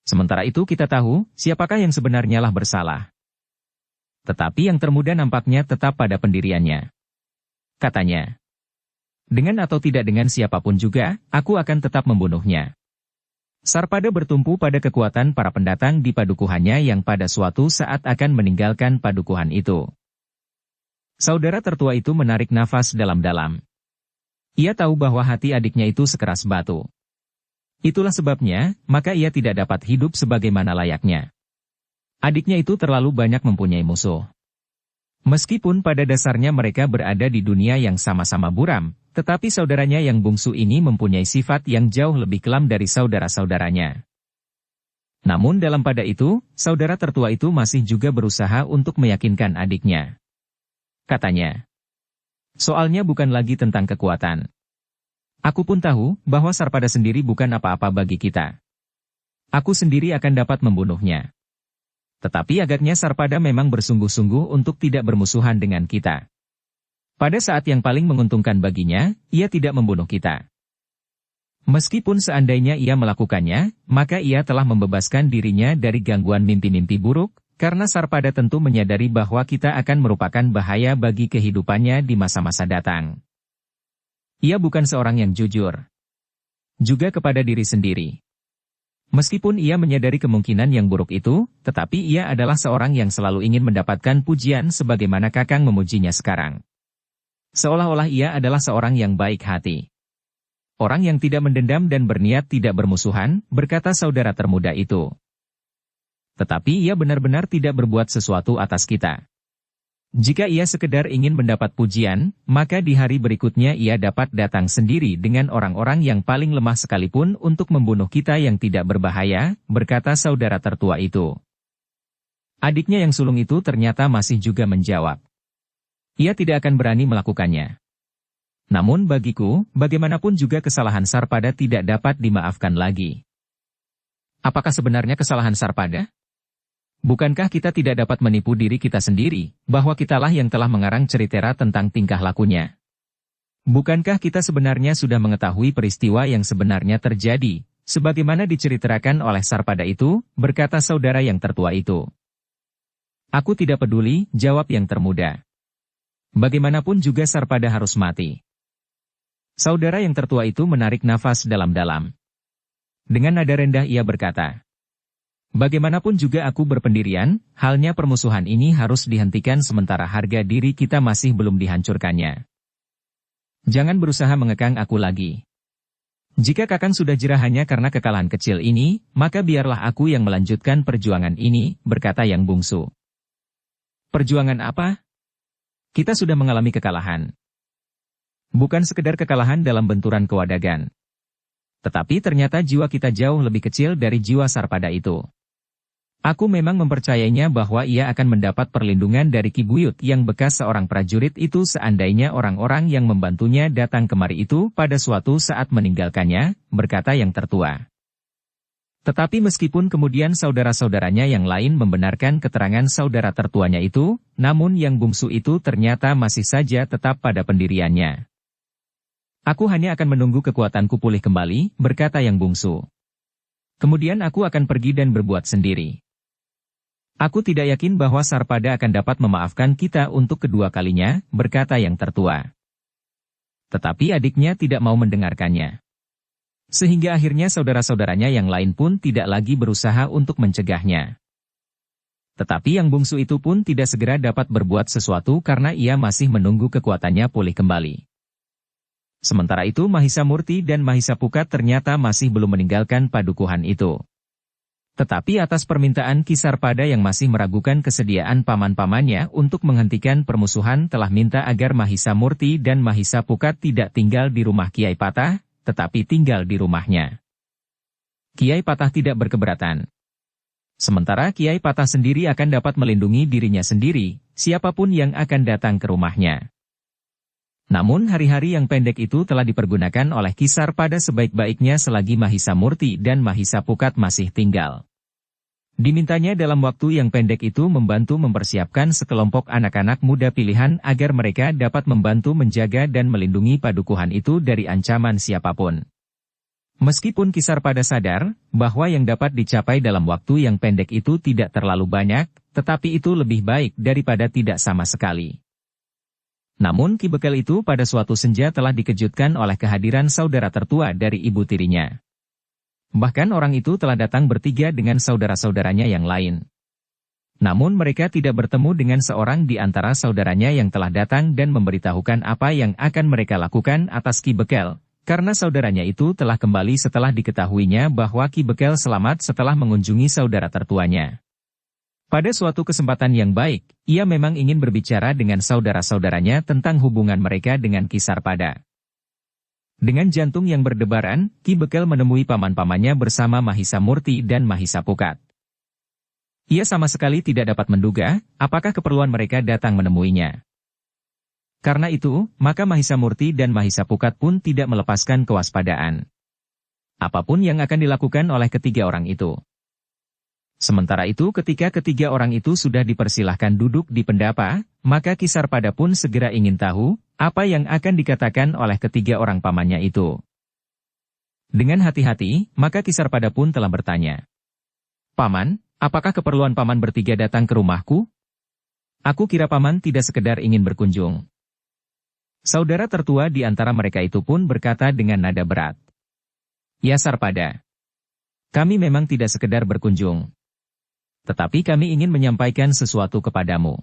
Sementara itu kita tahu, siapakah yang sebenarnya lah bersalah. Tetapi yang termuda nampaknya tetap pada pendiriannya. Katanya, dengan atau tidak dengan siapapun juga, aku akan tetap membunuhnya. Sarpada bertumpu pada kekuatan para pendatang di padukuhannya yang pada suatu saat akan meninggalkan padukuhan itu. Saudara tertua itu menarik nafas dalam-dalam. Ia tahu bahwa hati adiknya itu sekeras batu. Itulah sebabnya, maka ia tidak dapat hidup sebagaimana layaknya. Adiknya itu terlalu banyak mempunyai musuh. Meskipun pada dasarnya mereka berada di dunia yang sama-sama buram, tetapi saudaranya yang bungsu ini mempunyai sifat yang jauh lebih kelam dari saudara-saudaranya. Namun dalam pada itu, saudara tertua itu masih juga berusaha untuk meyakinkan adiknya. Katanya, soalnya bukan lagi tentang kekuatan. Aku pun tahu bahwa Sarpada sendiri bukan apa-apa bagi kita. Aku sendiri akan dapat membunuhnya. Tetapi agaknya Sarpada memang bersungguh-sungguh untuk tidak bermusuhan dengan kita. Pada saat yang paling menguntungkan baginya, ia tidak membunuh kita. Meskipun seandainya ia melakukannya, maka ia telah membebaskan dirinya dari gangguan mimpi-mimpi buruk, karena Sarpada tentu menyadari bahwa kita akan merupakan bahaya bagi kehidupannya di masa-masa datang. Ia bukan seorang yang jujur. Juga kepada diri sendiri. Meskipun ia menyadari kemungkinan yang buruk itu, tetapi ia adalah seorang yang selalu ingin mendapatkan pujian sebagaimana Kakang memujinya sekarang. Seolah-olah ia adalah seorang yang baik hati. Orang yang tidak mendendam dan berniat tidak bermusuhan, berkata saudara termuda itu. Tetapi ia benar-benar tidak berbuat sesuatu atas kita. Jika ia sekedar ingin mendapat pujian, maka di hari berikutnya ia dapat datang sendiri dengan orang-orang yang paling lemah sekalipun untuk membunuh kita yang tidak berbahaya, berkata saudara tertua itu. Adiknya yang sulung itu ternyata masih juga menjawab. Ia tidak akan berani melakukannya. Namun bagiku, bagaimanapun juga kesalahan Sarpada tidak dapat dimaafkan lagi. Apakah sebenarnya kesalahan Sarpada? Bukankah kita tidak dapat menipu diri kita sendiri, bahwa kitalah yang telah mengarang cerita tentang tingkah lakunya? Bukankah kita sebenarnya sudah mengetahui peristiwa yang sebenarnya terjadi, sebagaimana diceritakan oleh Sarpada itu, berkata saudara yang tertua itu. Aku tidak peduli, jawab yang termuda. Bagaimanapun juga Sarpada harus mati. Saudara yang tertua itu menarik nafas dalam-dalam. Dengan nada rendah ia berkata, bagaimanapun juga aku berpendirian, halnya permusuhan ini harus dihentikan sementara harga diri kita masih belum dihancurkannya. Jangan berusaha mengekang aku lagi. Jika Kakang sudah jerah hanya karena kekalahan kecil ini, maka biarlah aku yang melanjutkan perjuangan ini, berkata yang bungsu. Perjuangan apa? Kita sudah mengalami kekalahan. Bukan sekedar kekalahan dalam benturan kewadagan. Tetapi ternyata jiwa kita jauh lebih kecil dari jiwa Sarpada itu. Aku memang mempercayainya bahwa ia akan mendapat perlindungan dari Ki Buyut yang bekas seorang prajurit itu seandainya orang-orang yang membantunya datang kemari itu pada suatu saat meninggalkannya, berkata yang tertua. Tetapi meskipun kemudian saudara-saudaranya yang lain membenarkan keterangan saudara tertuanya itu, namun yang bungsu itu ternyata masih saja tetap pada pendiriannya. Aku hanya akan menunggu kekuatanku pulih kembali, berkata yang bungsu. Kemudian aku akan pergi dan berbuat sendiri. Aku tidak yakin bahwa Sarpada akan dapat memaafkan kita untuk kedua kalinya, berkata yang tertua. Tetapi adiknya tidak mau mendengarkannya. Sehingga akhirnya saudara-saudaranya yang lain pun tidak lagi berusaha untuk mencegahnya. Tetapi yang bungsu itu pun tidak segera dapat berbuat sesuatu karena ia masih menunggu kekuatannya pulih kembali. Sementara itu Mahisa Murti dan Mahisa Pukat ternyata masih belum meninggalkan padukuhan itu. Tetapi atas permintaan Ki Sarpada yang masih meragukan kesediaan paman-pamannya untuk menghentikan permusuhan telah minta agar Mahisa Murti dan Mahisa Pukat tidak tinggal di rumah Kiai Patah, tetapi tinggal di rumahnya. Kiai Patah tidak berkeberatan. Sementara Kiai Patah sendiri akan dapat melindungi dirinya sendiri, siapapun yang akan datang ke rumahnya. Namun hari-hari yang pendek itu telah dipergunakan oleh Ki Sarpada sebaik-baiknya selagi Mahisa Murti dan Mahisa Pukat masih tinggal. Dimintanya dalam waktu yang pendek itu membantu mempersiapkan sekelompok anak-anak muda pilihan agar mereka dapat membantu menjaga dan melindungi padukuhan itu dari ancaman siapapun. Meskipun Ki Sarpada sadar bahwa yang dapat dicapai dalam waktu yang pendek itu tidak terlalu banyak, tetapi itu lebih baik daripada tidak sama sekali. Namun Ki Bekel itu pada suatu senja telah dikejutkan oleh kehadiran saudara tertua dari ibu tirinya. Bahkan orang itu telah datang bertiga dengan saudara-saudaranya yang lain. Namun mereka tidak bertemu dengan seorang di antara saudaranya yang telah datang dan memberitahukan apa yang akan mereka lakukan atas Ki Bekel, karena saudaranya itu telah kembali setelah diketahuinya bahwa Ki Bekel selamat setelah mengunjungi saudara tertuanya. Pada suatu kesempatan yang baik, ia memang ingin berbicara dengan saudara-saudaranya tentang hubungan mereka dengan Ki Sarpada. Dengan jantung yang berdebaran, Ki Bekel menemui paman-pamannya bersama Mahisa Murti dan Mahisa Pukat. Ia sama sekali tidak dapat menduga apakah keperluan mereka datang menemuinya. Karena itu, maka Mahisa Murti dan Mahisa Pukat pun tidak melepaskan kewaspadaan. Apapun yang akan dilakukan oleh ketiga orang itu. Sementara itu ketika ketiga orang itu sudah dipersilahkan duduk di pendapa, maka Ki Sarpada pun segera ingin tahu apa yang akan dikatakan oleh ketiga orang pamannya itu. Dengan hati-hati, maka Ki Sarpada pun telah bertanya. Paman, apakah keperluan paman bertiga datang ke rumahku? Aku kira paman tidak sekedar ingin berkunjung. Saudara tertua di antara mereka itu pun berkata dengan nada berat. Ya Sarpada. Kami memang tidak sekedar berkunjung. Tetapi kami ingin menyampaikan sesuatu kepadamu.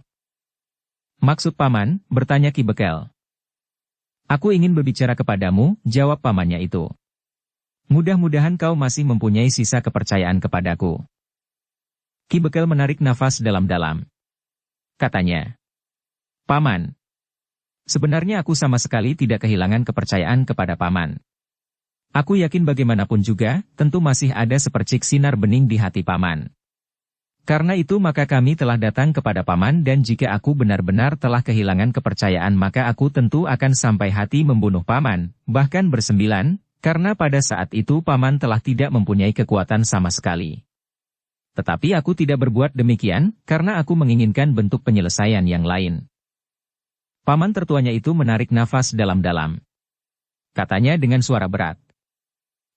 Maksud paman, bertanya Ki Bekel. Aku ingin berbicara kepadamu, jawab pamannya itu. Mudah-mudahan kau masih mempunyai sisa kepercayaan kepadaku. Ki Bekel menarik nafas dalam-dalam. Katanya, Paman, sebenarnya aku sama sekali tidak kehilangan kepercayaan kepada paman. Aku yakin bagaimanapun juga, tentu masih ada sepercik sinar bening di hati paman. Karena itu maka kami telah datang kepada paman dan jika aku benar-benar telah kehilangan kepercayaan maka aku tentu akan sampai hati membunuh paman, bahkan bersembilan, karena pada saat itu paman telah tidak mempunyai kekuatan sama sekali. Tetapi aku tidak berbuat demikian, karena aku menginginkan bentuk penyelesaian yang lain. Paman tertuanya itu menarik nafas dalam-dalam. Katanya dengan suara berat.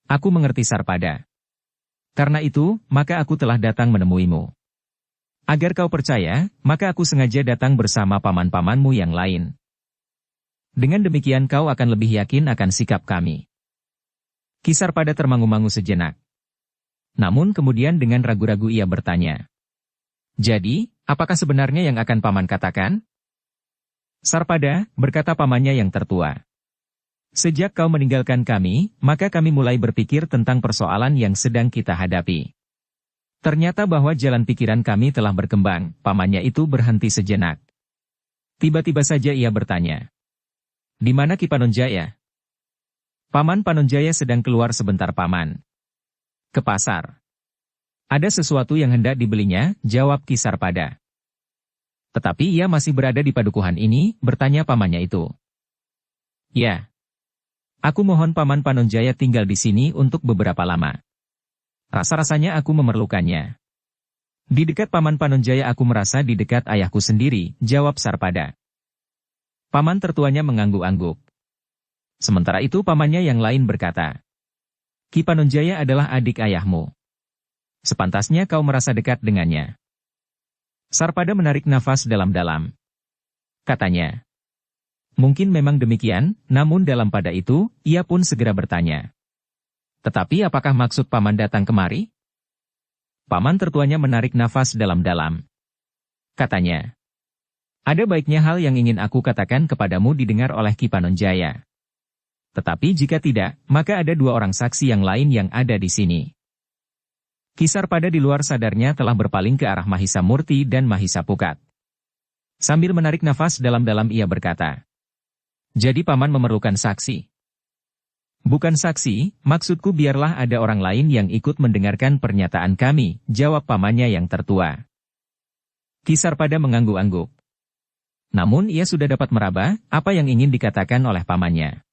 Aku mengerti Sarpada. Karena itu, maka aku telah datang menemuimu. Agar kau percaya, maka aku sengaja datang bersama paman-pamanmu yang lain. Dengan demikian kau akan lebih yakin akan sikap kami. Ki Sarpada termangu-mangu sejenak. Namun kemudian dengan ragu-ragu ia bertanya. Jadi, apakah sebenarnya yang akan paman katakan? Sarpada, berkata pamannya yang tertua. Sejak kau meninggalkan kami, maka kami mulai berpikir tentang persoalan yang sedang kita hadapi. Ternyata bahwa jalan pikiran kami telah berkembang, pamannya itu berhenti sejenak. Tiba-tiba saja ia bertanya. Di mana Ki Panonjaya? Paman Panonjaya sedang keluar sebentar paman. Ke pasar. Ada sesuatu yang hendak dibelinya, jawab Ki Sarpada. Tetapi ia masih berada di padukuhan ini, bertanya pamannya itu. Ya. Aku mohon paman Panonjaya tinggal di sini untuk beberapa lama. Rasa-rasanya aku memerlukannya. Di dekat paman Panonjaya aku merasa di dekat ayahku sendiri, jawab Sarpada. Paman tertuanya mengangguk-angguk. Sementara itu pamannya yang lain berkata. Ki Panonjaya adalah adik ayahmu. Sepantasnya kau merasa dekat dengannya. Sarpada menarik nafas dalam-dalam. Katanya. Mungkin memang demikian, namun dalam pada itu, ia pun segera bertanya. Tetapi apakah maksud paman datang kemari? Paman tertuanya menarik nafas dalam-dalam. Katanya. Ada baiknya hal yang ingin aku katakan kepadamu didengar oleh Ki Panonjaya. Tetapi jika tidak, maka ada dua orang saksi yang lain yang ada di sini. Ki Sarpada di luar sadarnya telah berpaling ke arah Mahisa Murti dan Mahisa Pukat. Sambil menarik nafas dalam-dalam ia berkata. Jadi paman memerlukan saksi. Bukan saksi, maksudku biarlah ada orang lain yang ikut mendengarkan pernyataan kami, jawab pamannya yang tertua. Ki Sarpada mengangguk-angguk. Namun ia sudah dapat meraba apa yang ingin dikatakan oleh pamannya.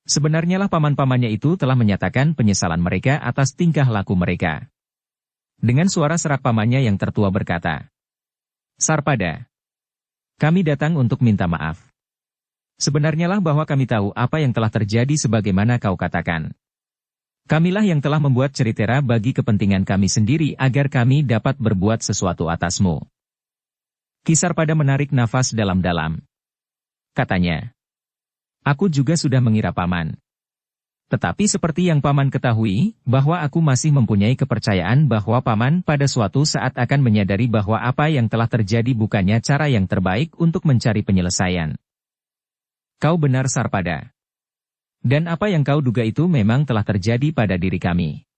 Sebenarnya lah paman-pamannya itu telah menyatakan penyesalan mereka atas tingkah laku mereka. Dengan suara serak pamannya yang tertua berkata, Sarpada, kami datang untuk minta maaf. Sebenarnya lah bahwa kami tahu apa yang telah terjadi sebagaimana kau katakan. Kamilah yang telah membuat ceritera bagi kepentingan kami sendiri agar kami dapat berbuat sesuatu atasmu. Ki Sarpada menarik nafas dalam-dalam. Katanya, aku juga sudah mengira paman. Tetapi seperti yang Paman ketahui, bahwa aku masih mempunyai kepercayaan bahwa Paman pada suatu saat akan menyadari bahwa apa yang telah terjadi bukannya cara yang terbaik untuk mencari penyelesaian. Kau benar Sarpada. Dan apa yang kau duga itu memang telah terjadi pada diri kami.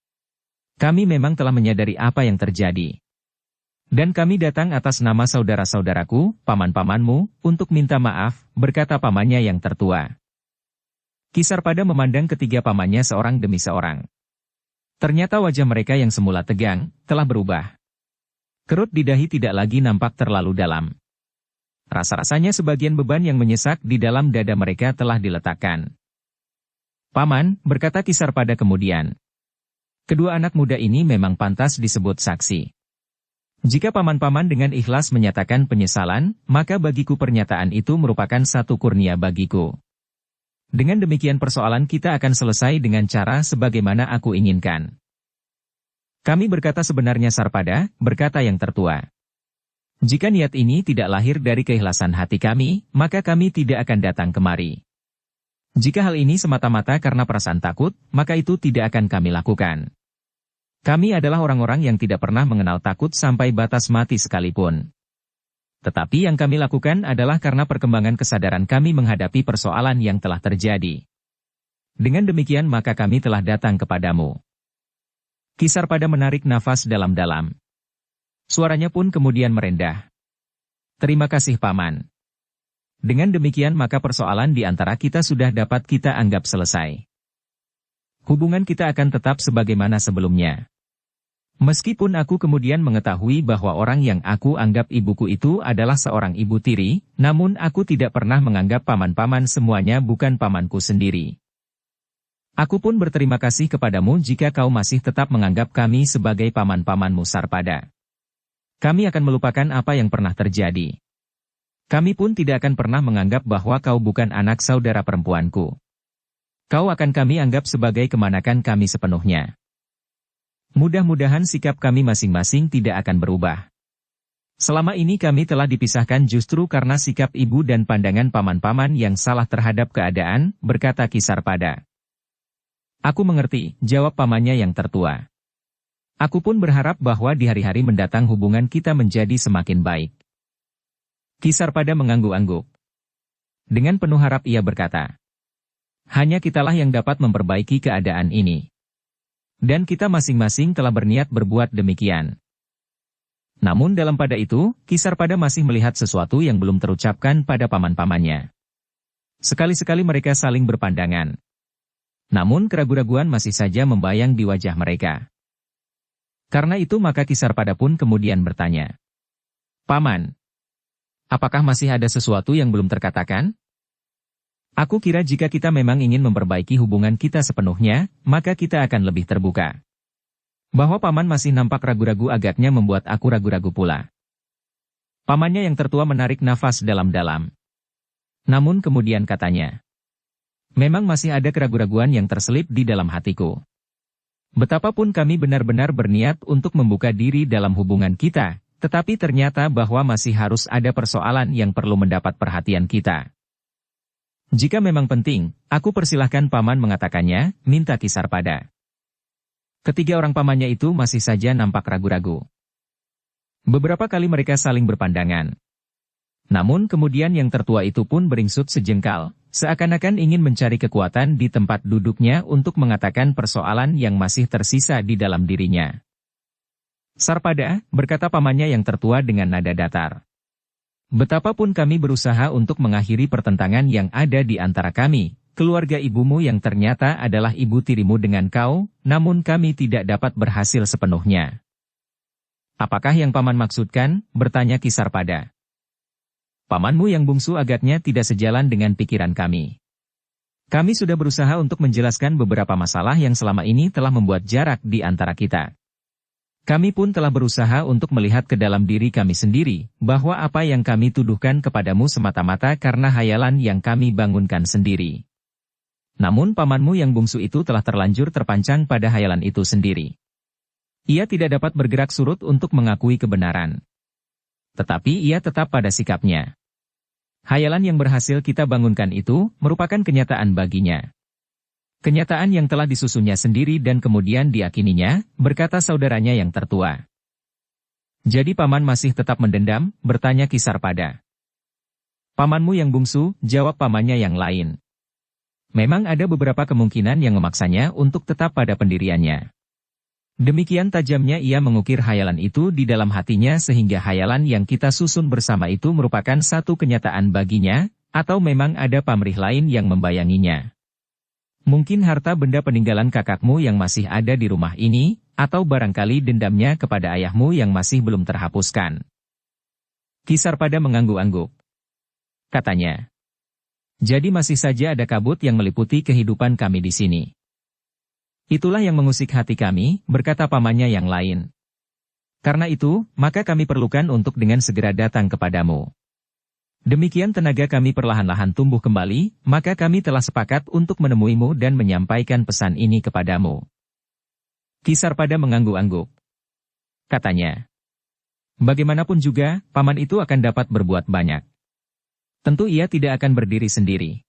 Kami memang telah menyadari apa yang terjadi. Dan kami datang atas nama saudara-saudaraku, paman-pamanmu, untuk minta maaf, berkata pamannya yang tertua. Ki Sarpada memandang ketiga pamannya seorang demi seorang. Ternyata wajah mereka yang semula tegang, telah berubah. Kerut di dahi tidak lagi nampak terlalu dalam. Rasa-rasanya sebagian beban yang menyesak di dalam dada mereka telah diletakkan. Paman, berkata Ki Sarpada kemudian. Kedua anak muda ini memang pantas disebut saksi. Jika paman-paman dengan ikhlas menyatakan penyesalan, maka bagiku pernyataan itu merupakan satu kurnia bagiku. Dengan demikian persoalan kita akan selesai dengan cara sebagaimana aku inginkan. Kami berkata sebenarnya Sarpada, berkata yang tertua. Jika niat ini tidak lahir dari keikhlasan hati kami, maka kami tidak akan datang kemari. Jika hal ini semata-mata karena perasaan takut, maka itu tidak akan kami lakukan. Kami adalah orang-orang yang tidak pernah mengenal takut sampai batas mati sekalipun. Tetapi yang kami lakukan adalah karena perkembangan kesadaran kami menghadapi persoalan yang telah terjadi. Dengan demikian maka kami telah datang kepadamu. Ki Sarpada menarik nafas dalam-dalam. Suaranya pun kemudian merendah. Terima kasih Paman. Dengan demikian maka persoalan di antara kita sudah dapat kita anggap selesai. Hubungan kita akan tetap sebagaimana sebelumnya. Meskipun aku kemudian mengetahui bahwa orang yang aku anggap ibuku itu adalah seorang ibu tiri, namun aku tidak pernah menganggap paman-paman semuanya bukan pamanku sendiri. Aku pun berterima kasih kepadamu jika kau masih tetap menganggap kami sebagai paman-pamanmu Sarpada. Kami akan melupakan apa yang pernah terjadi. Kami pun tidak akan pernah menganggap bahwa kau bukan anak saudara perempuanku. Kau akan kami anggap sebagai kemanakan kami sepenuhnya. Mudah-mudahan sikap kami masing-masing tidak akan berubah. Selama ini kami telah dipisahkan justru karena sikap ibu dan pandangan paman-paman yang salah terhadap keadaan, berkata Ki Sarpada. Aku mengerti, jawab pamannya yang tertua. Aku pun berharap bahwa di hari-hari mendatang hubungan kita menjadi semakin baik. Ki Sarpada mengangguk-angguk. Dengan penuh harap ia berkata, hanya kitalah yang dapat memperbaiki keadaan ini. Dan kita masing-masing telah berniat berbuat demikian. Namun dalam pada itu, Ki Sarpada masih melihat sesuatu yang belum terucapkan pada paman-pamannya. Sekali-sekali mereka saling berpandangan. Namun keraguan-raguan masih saja membayang di wajah mereka. Karena itu maka Ki Sarpada pun kemudian bertanya. Paman, apakah masih ada sesuatu yang belum terkatakan? Aku kira jika kita memang ingin memperbaiki hubungan kita sepenuhnya, maka kita akan lebih terbuka. Bahwa paman masih nampak ragu-ragu agaknya membuat aku ragu-ragu pula. Pamannya yang tertua menarik nafas dalam-dalam. Namun kemudian katanya, memang masih ada keraguan-raguan yang terselip di dalam hatiku. Betapapun kami benar-benar berniat untuk membuka diri dalam hubungan kita, tetapi ternyata bahwa masih harus ada persoalan yang perlu mendapat perhatian kita. Jika memang penting, aku persilahkan paman mengatakannya, minta Ki Sarpada. Ketiga orang pamannya itu masih saja nampak ragu-ragu. Beberapa kali mereka saling berpandangan. Namun kemudian yang tertua itu pun beringsut sejengkal, seakan-akan ingin mencari kekuatan di tempat duduknya untuk mengatakan persoalan yang masih tersisa di dalam dirinya. Sarpada, berkata pamannya yang tertua dengan nada datar. Betapapun kami berusaha untuk mengakhiri pertentangan yang ada di antara kami, keluarga ibumu yang ternyata adalah ibu tirimu dengan kau, namun kami tidak dapat berhasil sepenuhnya. Apakah yang paman maksudkan? Bertanya Ki Sarpada. Pamanmu yang bungsu agaknya tidak sejalan dengan pikiran kami. Kami sudah berusaha untuk menjelaskan beberapa masalah yang selama ini telah membuat jarak di antara kita. Kami pun telah berusaha untuk melihat ke dalam diri kami sendiri, bahwa apa yang kami tuduhkan kepadamu semata-mata karena hayalan yang kami bangunkan sendiri. Namun pamanmu yang bungsu itu telah terlanjur terpancang pada hayalan itu sendiri. Ia tidak dapat bergerak surut untuk mengakui kebenaran. Tetapi ia tetap pada sikapnya. Hayalan yang berhasil kita bangunkan itu, merupakan kenyataan baginya. Kenyataan yang telah disusunnya sendiri dan kemudian diyakininya, berkata saudaranya yang tertua. Jadi paman masih tetap mendendam, bertanya Kisarpada. Pamanmu yang bungsu, jawab pamannya yang lain. Memang ada beberapa kemungkinan yang memaksanya untuk tetap pada pendiriannya. Demikian tajamnya ia mengukir hayalan itu di dalam hatinya sehingga hayalan yang kita susun bersama itu merupakan satu kenyataan baginya, atau memang ada pamrih lain yang membayanginya. Mungkin harta benda peninggalan kakakmu yang masih ada di rumah ini, atau barangkali dendamnya kepada ayahmu yang masih belum terhapuskan. Kisarpada mengangguk-angguk. Katanya. Jadi masih saja ada kabut yang meliputi kehidupan kami di sini. Itulah yang mengusik hati kami, berkata pamannya yang lain. Karena itu, maka kami perlukan untuk dengan segera datang kepadamu. Demikian tenaga kami perlahan-lahan tumbuh kembali, maka kami telah sepakat untuk menemuimu dan menyampaikan pesan ini kepadamu. Kisarpada mengangguk-angguk. Katanya. Bagaimanapun juga, paman itu akan dapat berbuat banyak. Tentu ia tidak akan berdiri sendiri.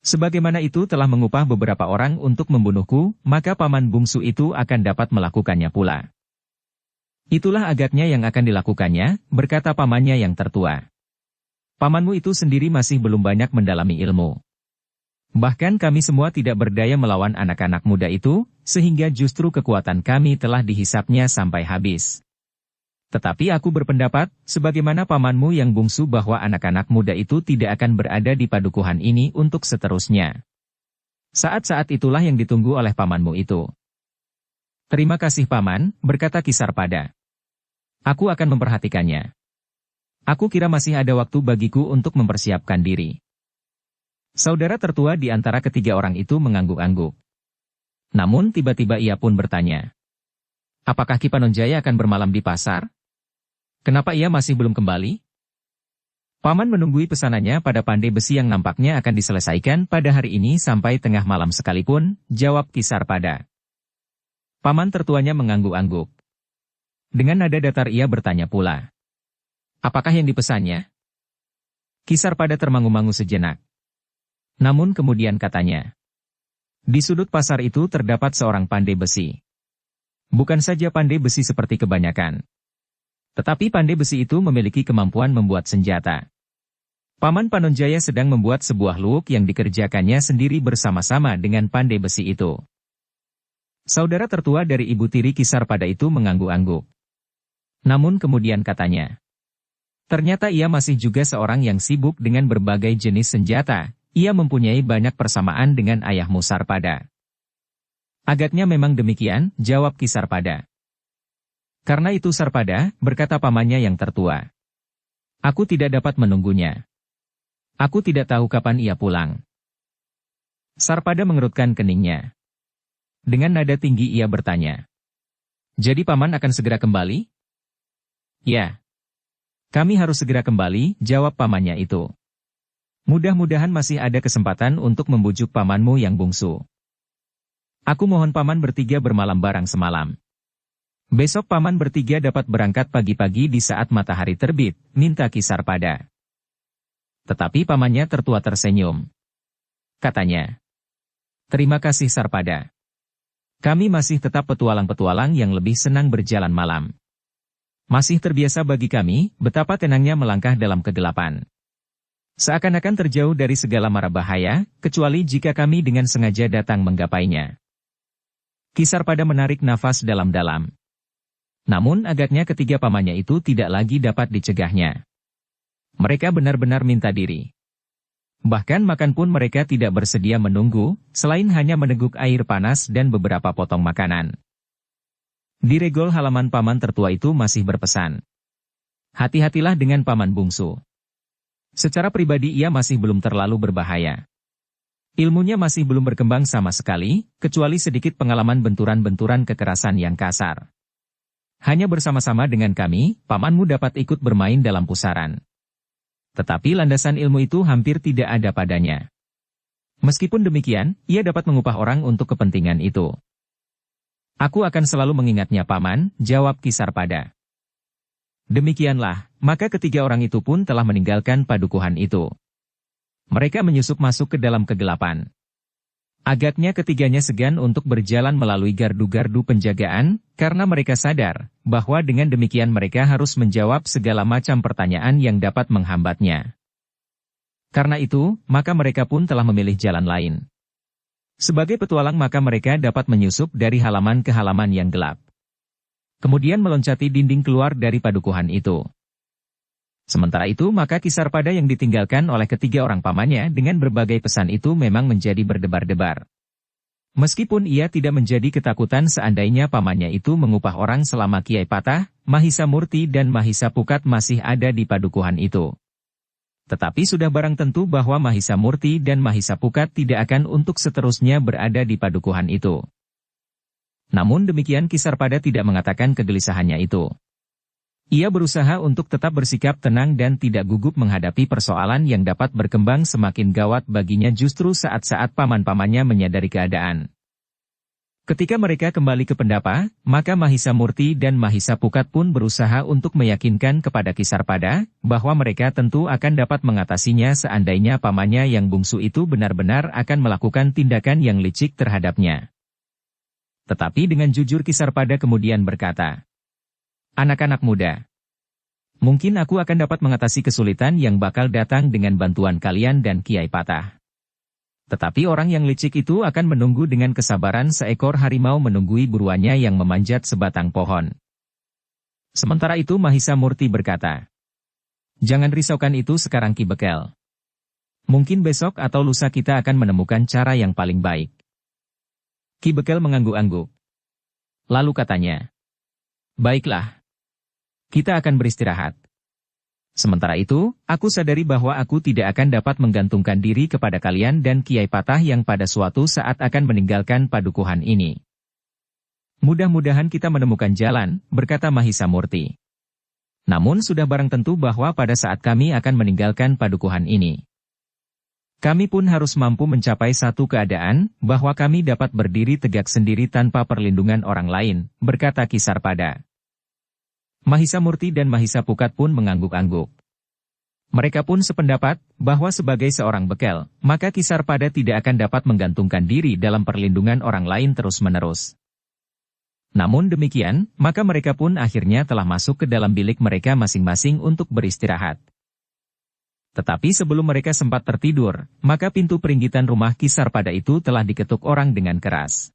Sebagaimana itu telah mengupah beberapa orang untuk membunuhku, maka paman bungsu itu akan dapat melakukannya pula. Itulah agaknya yang akan dilakukannya, berkata pamannya yang tertua. Pamanmu itu sendiri masih belum banyak mendalami ilmu. Bahkan kami semua tidak berdaya melawan anak-anak muda itu, sehingga justru kekuatan kami telah dihisapnya sampai habis. Tetapi aku berpendapat, sebagaimana pamanmu yang bungsu bahwa anak-anak muda itu tidak akan berada di padukuhan ini untuk seterusnya. Saat-saat itulah yang ditunggu oleh pamanmu itu. Terima kasih paman, berkata Kisarpada. Aku akan memperhatikannya. Aku kira masih ada waktu bagiku untuk mempersiapkan diri. Saudara tertua di antara ketiga orang itu mengangguk-angguk. Namun tiba-tiba ia pun bertanya. Apakah Ki Panonjaya akan bermalam di pasar? Kenapa ia masih belum kembali? Paman menunggui pesanannya pada pandai besi yang nampaknya akan diselesaikan pada hari ini sampai tengah malam sekalipun, jawab Kisarpada. Paman tertuanya mengangguk-angguk. Dengan nada datar ia bertanya pula. Apakah yang dipesannya? Kisarpada termangu-mangu sejenak. Namun kemudian katanya. Di sudut pasar itu terdapat seorang pandai besi. Bukan saja pandai besi seperti kebanyakan. Tetapi pandai besi itu memiliki kemampuan membuat senjata. Paman Panonjaya sedang membuat sebuah luuk yang dikerjakannya sendiri bersama-sama dengan pandai besi itu. Saudara tertua dari ibu tiri Kisarpada itu mengangguk-angguk. Namun kemudian katanya. Ternyata ia masih juga seorang yang sibuk dengan berbagai jenis senjata, ia mempunyai banyak persamaan dengan ayahmu Sarpada. Agaknya memang demikian, jawab Kisarpada. Karena itu Sarpada, berkata pamannya yang tertua. Aku tidak dapat menunggunya. Aku tidak tahu kapan ia pulang. Sarpada mengerutkan keningnya. Dengan nada tinggi ia bertanya. Jadi paman akan segera kembali? Ya. Kami harus segera kembali, jawab pamannya itu. Mudah-mudahan masih ada kesempatan untuk membujuk pamanmu yang bungsu. Aku mohon paman bertiga bermalam barang semalam. Besok paman bertiga dapat berangkat pagi-pagi di saat matahari terbit, minta Kisarpada. Tetapi pamannya tertua tersenyum. Katanya. Terima kasih Sarpada. Kami masih tetap petualang-petualang yang lebih senang berjalan malam. Masih terbiasa bagi kami, betapa tenangnya melangkah dalam kegelapan. Seakan-akan terjauh dari segala mara bahaya, kecuali jika kami dengan sengaja datang menggapainya. Kisarpada menarik nafas dalam-dalam. Namun agaknya ketiga pamannya itu tidak lagi dapat dicegahnya. Mereka benar-benar minta diri. Bahkan makan pun mereka tidak bersedia menunggu, selain hanya meneguk air panas dan beberapa potong makanan. Di regol halaman paman tertua itu masih berpesan. Hati-hatilah dengan paman bungsu. Secara pribadi ia masih belum terlalu berbahaya. Ilmunya masih belum berkembang sama sekali, kecuali sedikit pengalaman benturan-benturan kekerasan yang kasar. Hanya bersama-sama dengan kami, pamanmu dapat ikut bermain dalam pusaran. Tetapi landasan ilmu itu hampir tidak ada padanya. Meskipun demikian, ia dapat mengupah orang untuk kepentingan itu. Aku akan selalu mengingatnya paman, jawab Kisarpada. Demikianlah, maka ketiga orang itu pun telah meninggalkan padukuhan itu. Mereka menyusup masuk ke dalam kegelapan. Agaknya ketiganya segan untuk berjalan melalui gardu-gardu penjagaan, karena mereka sadar bahwa dengan demikian mereka harus menjawab segala macam pertanyaan yang dapat menghambatnya. Karena itu, maka mereka pun telah memilih jalan lain. Sebagai petualang maka mereka dapat menyusup dari halaman ke halaman yang gelap. Kemudian meloncati dinding keluar dari padukuhan itu. Sementara itu maka Kisarpada yang ditinggalkan oleh ketiga orang pamannya dengan berbagai pesan itu memang menjadi berdebar-debar. Meskipun ia tidak menjadi ketakutan seandainya pamannya itu mengupah orang selama Kiai Patah, Mahisa Murti dan Mahisa Pukat masih ada di padukuhan itu. Tetapi sudah barang tentu bahwa Mahisa Murti dan Mahisa Pukat tidak akan untuk seterusnya berada di padukuhan itu. Namun demikian Kisarpada tidak mengatakan kegelisahannya itu. Ia berusaha untuk tetap bersikap tenang dan tidak gugup menghadapi persoalan yang dapat berkembang semakin gawat baginya justru saat-saat paman-pamannya menyadari keadaan. Ketika mereka kembali ke Pendapa, maka Mahisa Murti dan Mahisa Pukat pun berusaha untuk meyakinkan kepada Kisarpada bahwa mereka tentu akan dapat mengatasinya seandainya pamannya yang bungsu itu benar-benar akan melakukan tindakan yang licik terhadapnya. Tetapi dengan jujur Kisarpada kemudian berkata, "Anak-anak muda, mungkin aku akan dapat mengatasi kesulitan yang bakal datang dengan bantuan kalian dan Kiai Patah. Tetapi orang yang licik itu akan menunggu dengan kesabaran seekor harimau menunggui buruannya yang memanjat sebatang pohon." Sementara itu Mahisa Murti berkata, "Jangan risaukan itu sekarang Ki Bekel. Mungkin besok atau lusa kita akan menemukan cara yang paling baik." Ki Bekel mengangguk-angguk. Lalu katanya, "Baiklah. Kita akan beristirahat. Sementara itu, aku sadari bahwa aku tidak akan dapat menggantungkan diri kepada kalian dan Kiai Patah yang pada suatu saat akan meninggalkan padukuhan ini. Mudah-mudahan kita menemukan jalan," berkata Mahisa Murti. "Namun sudah barang tentu bahwa pada saat kami akan meninggalkan padukuhan ini, kami pun harus mampu mencapai satu keadaan, bahwa kami dapat berdiri tegak sendiri tanpa perlindungan orang lain," berkata Kisarpada. Mahisa Murti dan Mahisa Pukat pun mengangguk-angguk. Mereka pun sependapat, bahwa sebagai seorang bekel, maka Kisarpada tidak akan dapat menggantungkan diri dalam perlindungan orang lain terus-menerus. Namun demikian, maka mereka pun akhirnya telah masuk ke dalam bilik mereka masing-masing untuk beristirahat. Tetapi sebelum mereka sempat tertidur, maka pintu peringgitan rumah Kisarpada itu telah diketuk orang dengan keras.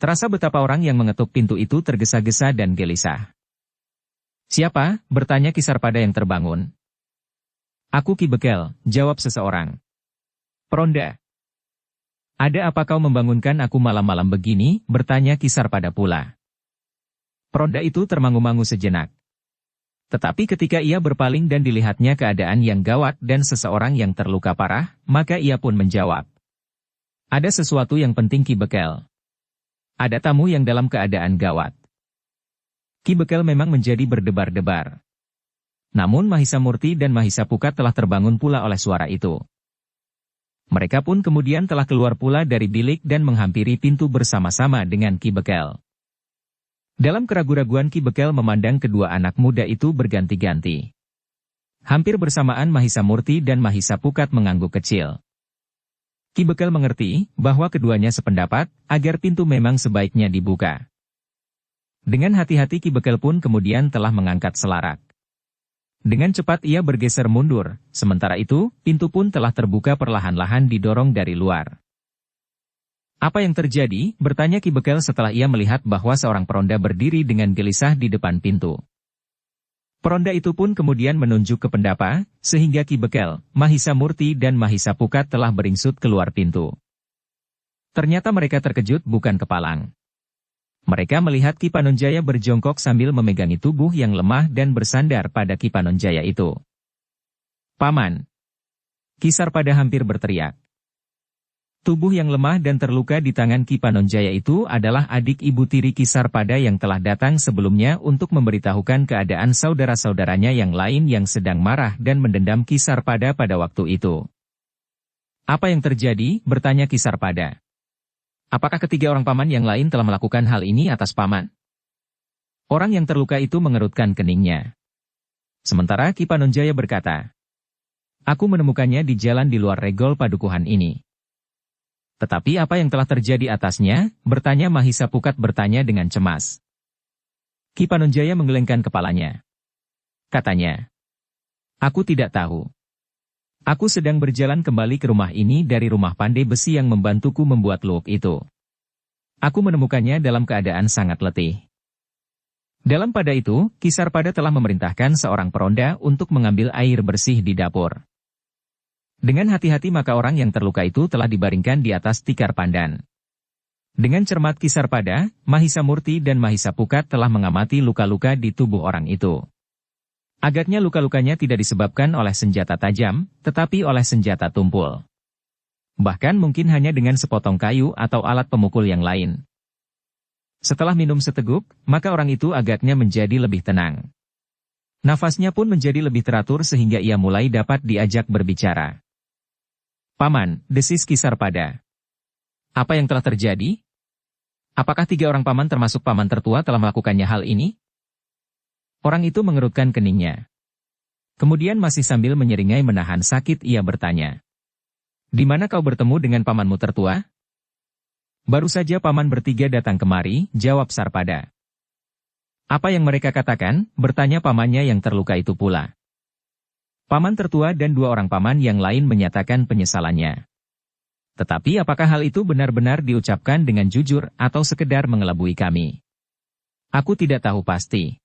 Terasa betapa orang yang mengetuk pintu itu tergesa-gesa dan gelisah. "Siapa?" bertanya Kisarpada yang terbangun. "Aku Ki Bekel," jawab seseorang. "Peronda. Ada apa kau membangunkan aku malam-malam begini?" bertanya Kisarpada pula. Peronda itu termangu-mangu sejenak. Tetapi ketika ia berpaling dan dilihatnya keadaan yang gawat dan seseorang yang terluka parah, maka ia pun menjawab, "Ada sesuatu yang penting Ki Bekel. Ada tamu yang dalam keadaan gawat." Ki Bekel memang menjadi berdebar-debar. Namun Mahisa Murti dan Mahisa Pukat telah terbangun pula oleh suara itu. Mereka pun kemudian telah keluar pula dari bilik dan menghampiri pintu bersama-sama dengan Ki Bekel. Dalam keraguan-raguan Ki Bekel memandang kedua anak muda itu berganti-ganti. Hampir bersamaan Mahisa Murti dan Mahisa Pukat mengangguk kecil. Ki Bekel mengerti bahwa keduanya sependapat agar pintu memang sebaiknya dibuka. Dengan hati-hati Ki Bekel pun kemudian telah mengangkat selarak. Dengan cepat ia bergeser mundur, sementara itu, pintu pun telah terbuka perlahan-lahan didorong dari luar. "Apa yang terjadi?" bertanya Ki Bekel setelah ia melihat bahwa seorang peronda berdiri dengan gelisah di depan pintu. Peronda itu pun kemudian menunjuk ke Pendapa, sehingga Ki Bekel, Mahisa Murti dan Mahisa Pukat telah beringsut keluar pintu. Ternyata mereka terkejut bukan kepalang. Mereka melihat Ki Panonjaya berjongkok sambil memegangi tubuh yang lemah dan bersandar pada Ki Panonjaya itu. "Paman!" Kisarpada hampir berteriak. Tubuh yang lemah dan terluka di tangan Ki Panonjaya itu adalah adik ibu tiri Kisarpada yang telah datang sebelumnya untuk memberitahukan keadaan saudara-saudaranya yang lain yang sedang marah dan mendendam Kisarpada pada waktu itu. "Apa yang terjadi?" bertanya Kisarpada. "Apakah ketiga orang paman yang lain telah melakukan hal ini atas paman?" Orang yang terluka itu mengerutkan keningnya. Sementara Ki Panonjaya berkata, "Aku menemukannya di jalan di luar regol padukuhan ini." Tetapi apa yang telah terjadi atasnya? Bertanya Mahisa Pukat bertanya dengan cemas. Ki Panonjaya menggelengkan kepalanya. Katanya, aku tidak tahu. Aku sedang berjalan kembali ke rumah ini dari rumah pandai besi yang membantuku membuat luok itu. Aku menemukannya dalam keadaan sangat letih. Dalam pada itu, Ki Sarpada telah memerintahkan seorang peronda untuk mengambil air bersih di dapur. Dengan hati-hati maka orang yang terluka itu telah dibaringkan di atas tikar pandan. Dengan cermat Ki Sarpada, Mahisa Murti dan Mahisa Pukat telah mengamati luka-luka di tubuh orang itu. Agaknya luka-lukanya tidak disebabkan oleh senjata tajam, tetapi oleh senjata tumpul. Bahkan mungkin hanya dengan sepotong kayu atau alat pemukul yang lain. Setelah minum seteguk, maka orang itu agaknya menjadi lebih tenang. Nafasnya pun menjadi lebih teratur sehingga ia mulai dapat diajak berbicara. Paman, desis Ki Sarpada. Apa yang telah terjadi? Apakah 3 orang paman termasuk paman tertua telah melakukannya hal ini? Orang itu mengerutkan keningnya. Kemudian masih sambil menyeringai menahan sakit ia bertanya. Di mana kau bertemu dengan pamanmu tertua? Baru saja paman bertiga datang kemari, jawab Sarpada. Apa yang mereka katakan? Bertanya pamannya yang terluka itu pula. Paman tertua dan 2 orang paman yang lain menyatakan penyesalannya. Tetapi apakah hal itu benar-benar diucapkan dengan jujur atau sekedar mengelabui kami? Aku tidak tahu pasti.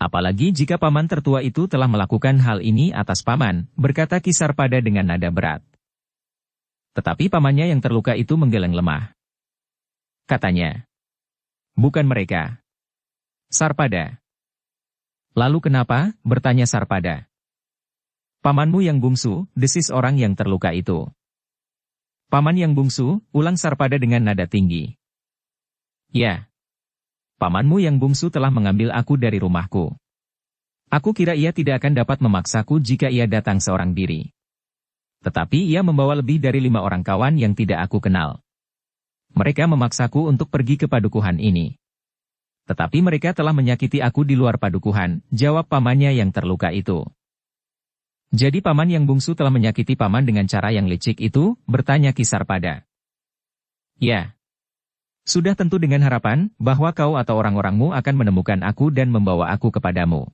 Apalagi jika paman tertua itu telah melakukan hal ini atas paman, berkata Ki Sarpada dengan nada berat. Tetapi pamannya yang terluka itu menggeleng lemah. Katanya, bukan mereka. Sarpada. Lalu kenapa? Bertanya Sarpada. Pamanmu yang bungsu, desis orang yang terluka itu. Paman yang bungsu, ulang Sarpada dengan nada tinggi. Ya. Pamanmu yang bungsu telah mengambil aku dari rumahku. Aku kira ia tidak akan dapat memaksaku jika ia datang seorang diri. Tetapi ia membawa lebih dari 5 orang kawan yang tidak aku kenal. Mereka memaksaku untuk pergi ke padukuhan ini. Tetapi mereka telah menyakiti aku di luar padukuhan, jawab pamannya yang terluka itu. Jadi paman yang bungsu telah menyakiti paman dengan cara yang licik itu, bertanya Ki Sarpada. Ya. Sudah tentu dengan harapan, bahwa kau atau orang-orangmu akan menemukan aku dan membawa aku kepadamu.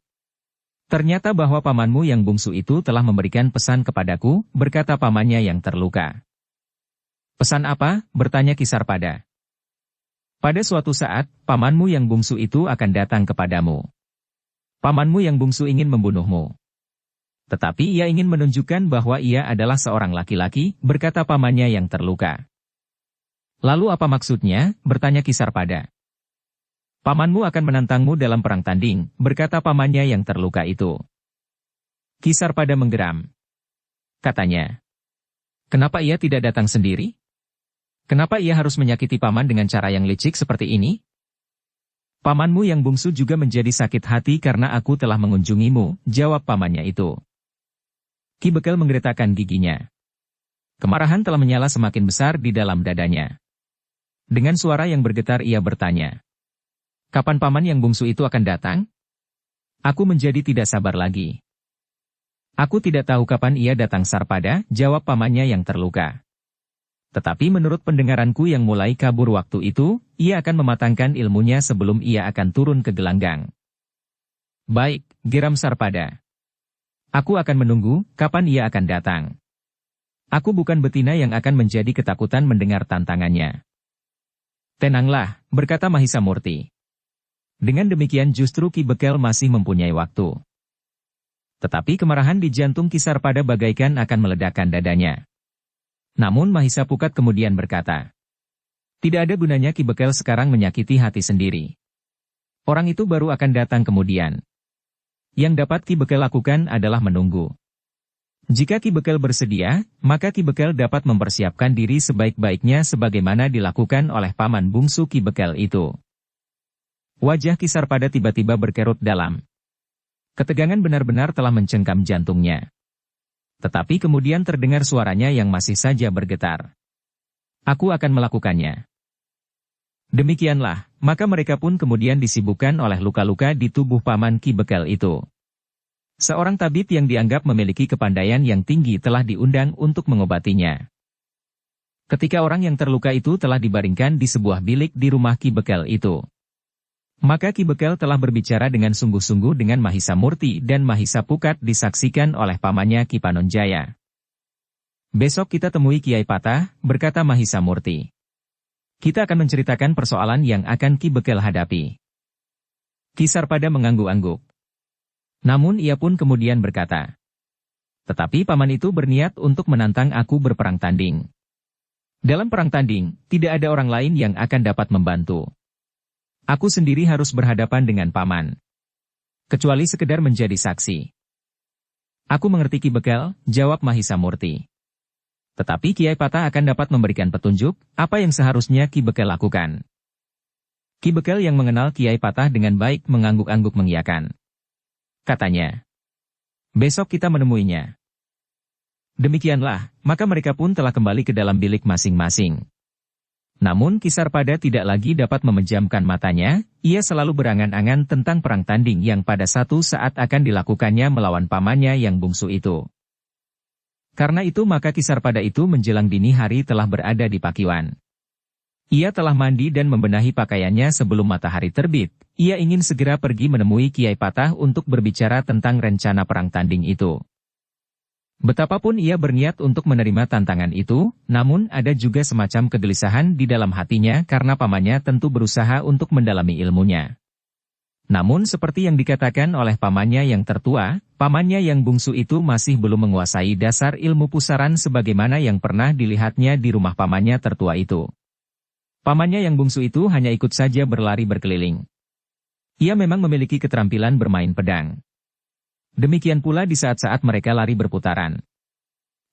Ternyata bahwa pamanmu yang bungsu itu telah memberikan pesan kepadaku, berkata pamannya yang terluka. Pesan apa? Bertanya Ki Sarpada. Pada suatu saat, pamanmu yang bungsu itu akan datang kepadamu. Pamanmu yang bungsu ingin membunuhmu. Tetapi ia ingin menunjukkan bahwa ia adalah seorang laki-laki, berkata pamannya yang terluka. Lalu apa maksudnya? Bertanya Ki Sarpada. Pamanmu akan menantangmu dalam perang tanding, berkata pamannya yang terluka itu. Ki Sarpada menggeram. Katanya. Kenapa ia tidak datang sendiri? Kenapa ia harus menyakiti paman dengan cara yang licik seperti ini? Pamanmu yang bungsu juga menjadi sakit hati karena aku telah mengunjungimu, jawab pamannya itu. Ki Bekel menggeretakkan giginya. Kemarahan telah menyala semakin besar di dalam dadanya. Dengan suara yang bergetar ia bertanya. Kapan paman yang bungsu itu akan datang? Aku menjadi tidak sabar lagi. Aku tidak tahu kapan ia datang Sarpada, jawab pamannya yang terluka. Tetapi menurut pendengaranku yang mulai kabur waktu itu, ia akan mematangkan ilmunya sebelum ia akan turun ke gelanggang. Baik, geram Sarpada. Aku akan menunggu, kapan ia akan datang. Aku bukan betina yang akan menjadi ketakutan mendengar tantangannya. Tenanglah, berkata Mahisa Murti. Dengan demikian justru Ki Bekel masih mempunyai waktu. Tetapi kemarahan di jantung Ki Sarpada bagaikan akan meledakkan dadanya. Namun Mahisa Pukat kemudian berkata, tidak ada gunanya Ki Bekel sekarang menyakiti hati sendiri. Orang itu baru akan datang kemudian. Yang dapat Ki Bekel lakukan adalah menunggu. Jika Ki Bekel bersedia, maka Ki Bekel dapat mempersiapkan diri sebaik-baiknya sebagaimana dilakukan oleh paman bungsu Ki Bekel itu. Wajah Ki Sarpada tiba-tiba berkerut dalam. Ketegangan benar-benar telah mencengkam jantungnya. Tetapi kemudian terdengar suaranya yang masih saja bergetar. Aku akan melakukannya. Demikianlah, maka mereka pun kemudian disibukkan oleh luka-luka di tubuh paman Ki Bekel itu. Seorang tabib yang dianggap memiliki kepandaian yang tinggi telah diundang untuk mengobatinya. Ketika orang yang terluka itu telah dibaringkan di sebuah bilik di rumah Ki Bekel itu, maka Ki Bekel telah berbicara dengan sungguh-sungguh dengan Mahisa Murti dan Mahisa Pukat disaksikan oleh pamannya Ki Panonjaya. Besok kita temui Kiai Patah, berkata Mahisa Murti. Kita akan menceritakan persoalan yang akan Ki Bekel hadapi. Ki Sarpada mengangguk-angguk. Namun ia pun kemudian berkata, tetapi paman itu berniat untuk menantang aku berperang tanding. Dalam perang tanding, tidak ada orang lain yang akan dapat membantu. Aku sendiri harus berhadapan dengan paman. Kecuali sekedar menjadi saksi. Aku mengerti Ki Bekel, jawab Mahisa Murti. Tetapi Kiai Patah akan dapat memberikan petunjuk, apa yang seharusnya Ki Bekel lakukan. Ki Bekel yang mengenal Kiai Patah dengan baik mengangguk-angguk mengiyakan. Katanya, besok kita menemuinya. Demikianlah, maka mereka pun telah kembali ke dalam bilik masing-masing. Namun Ki Sarpada tidak lagi dapat memejamkan matanya, ia selalu berangan-angan tentang perang tanding yang pada satu saat akan dilakukannya melawan pamannya yang bungsu itu. Karena itu maka Ki Sarpada itu menjelang dini hari telah berada di Pakiwan. Ia telah mandi dan membenahi pakaiannya sebelum matahari terbit, ia ingin segera pergi menemui Kiai Patah untuk berbicara tentang rencana perang tanding itu. Betapapun ia berniat untuk menerima tantangan itu, namun ada juga semacam kegelisahan di dalam hatinya karena pamannya tentu berusaha untuk mendalami ilmunya. Namun seperti yang dikatakan oleh pamannya yang tertua, pamannya yang bungsu itu masih belum menguasai dasar ilmu pusaran sebagaimana yang pernah dilihatnya di rumah pamannya tertua itu. Pamannya yang bungsu itu hanya ikut saja berlari berkeliling. Ia memang memiliki keterampilan bermain pedang. Demikian pula di saat-saat mereka lari berputaran.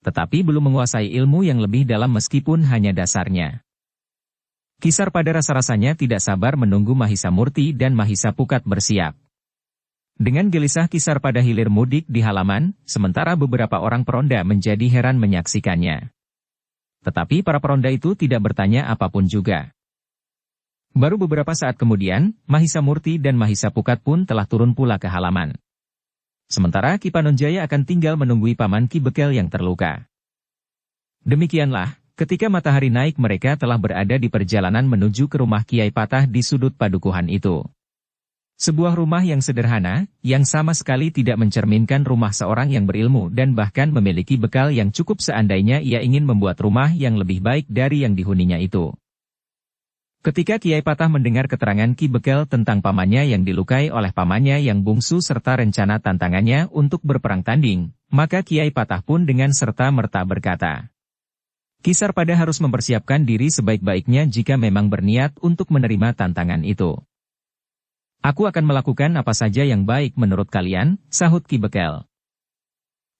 Tetapi belum menguasai ilmu yang lebih dalam meskipun hanya dasarnya. Ki Sarpada rasa-rasanya tidak sabar menunggu Mahisa Murti dan Mahisa Pukat bersiap. Dengan gelisah Ki Sarpada hilir mudik di halaman, sementara beberapa orang peronda menjadi heran menyaksikannya. Tetapi para peronda itu tidak bertanya apapun juga. Baru beberapa saat kemudian, Mahisa Murti dan Mahisa Pukat pun telah turun pula ke halaman. Sementara Ki Panonjaya akan tinggal menunggui paman Ki Bekel yang terluka. Demikianlah, ketika matahari naik mereka telah berada di perjalanan menuju ke rumah Kiai Patah di sudut padukuhan itu. Sebuah rumah yang sederhana, yang sama sekali tidak mencerminkan rumah seorang yang berilmu dan bahkan memiliki bekal yang cukup seandainya ia ingin membuat rumah yang lebih baik dari yang dihuninya itu. Ketika Kiai Patah mendengar keterangan Ki Bekel tentang pamannya yang dilukai oleh pamannya yang bungsu serta rencana tantangannya untuk berperang tanding, maka Kiai Patah pun dengan serta-merta berkata, Ki Sarpada harus mempersiapkan diri sebaik-baiknya jika memang berniat untuk menerima tantangan itu. Aku akan melakukan apa saja yang baik menurut kalian, sahut Ki Bekel.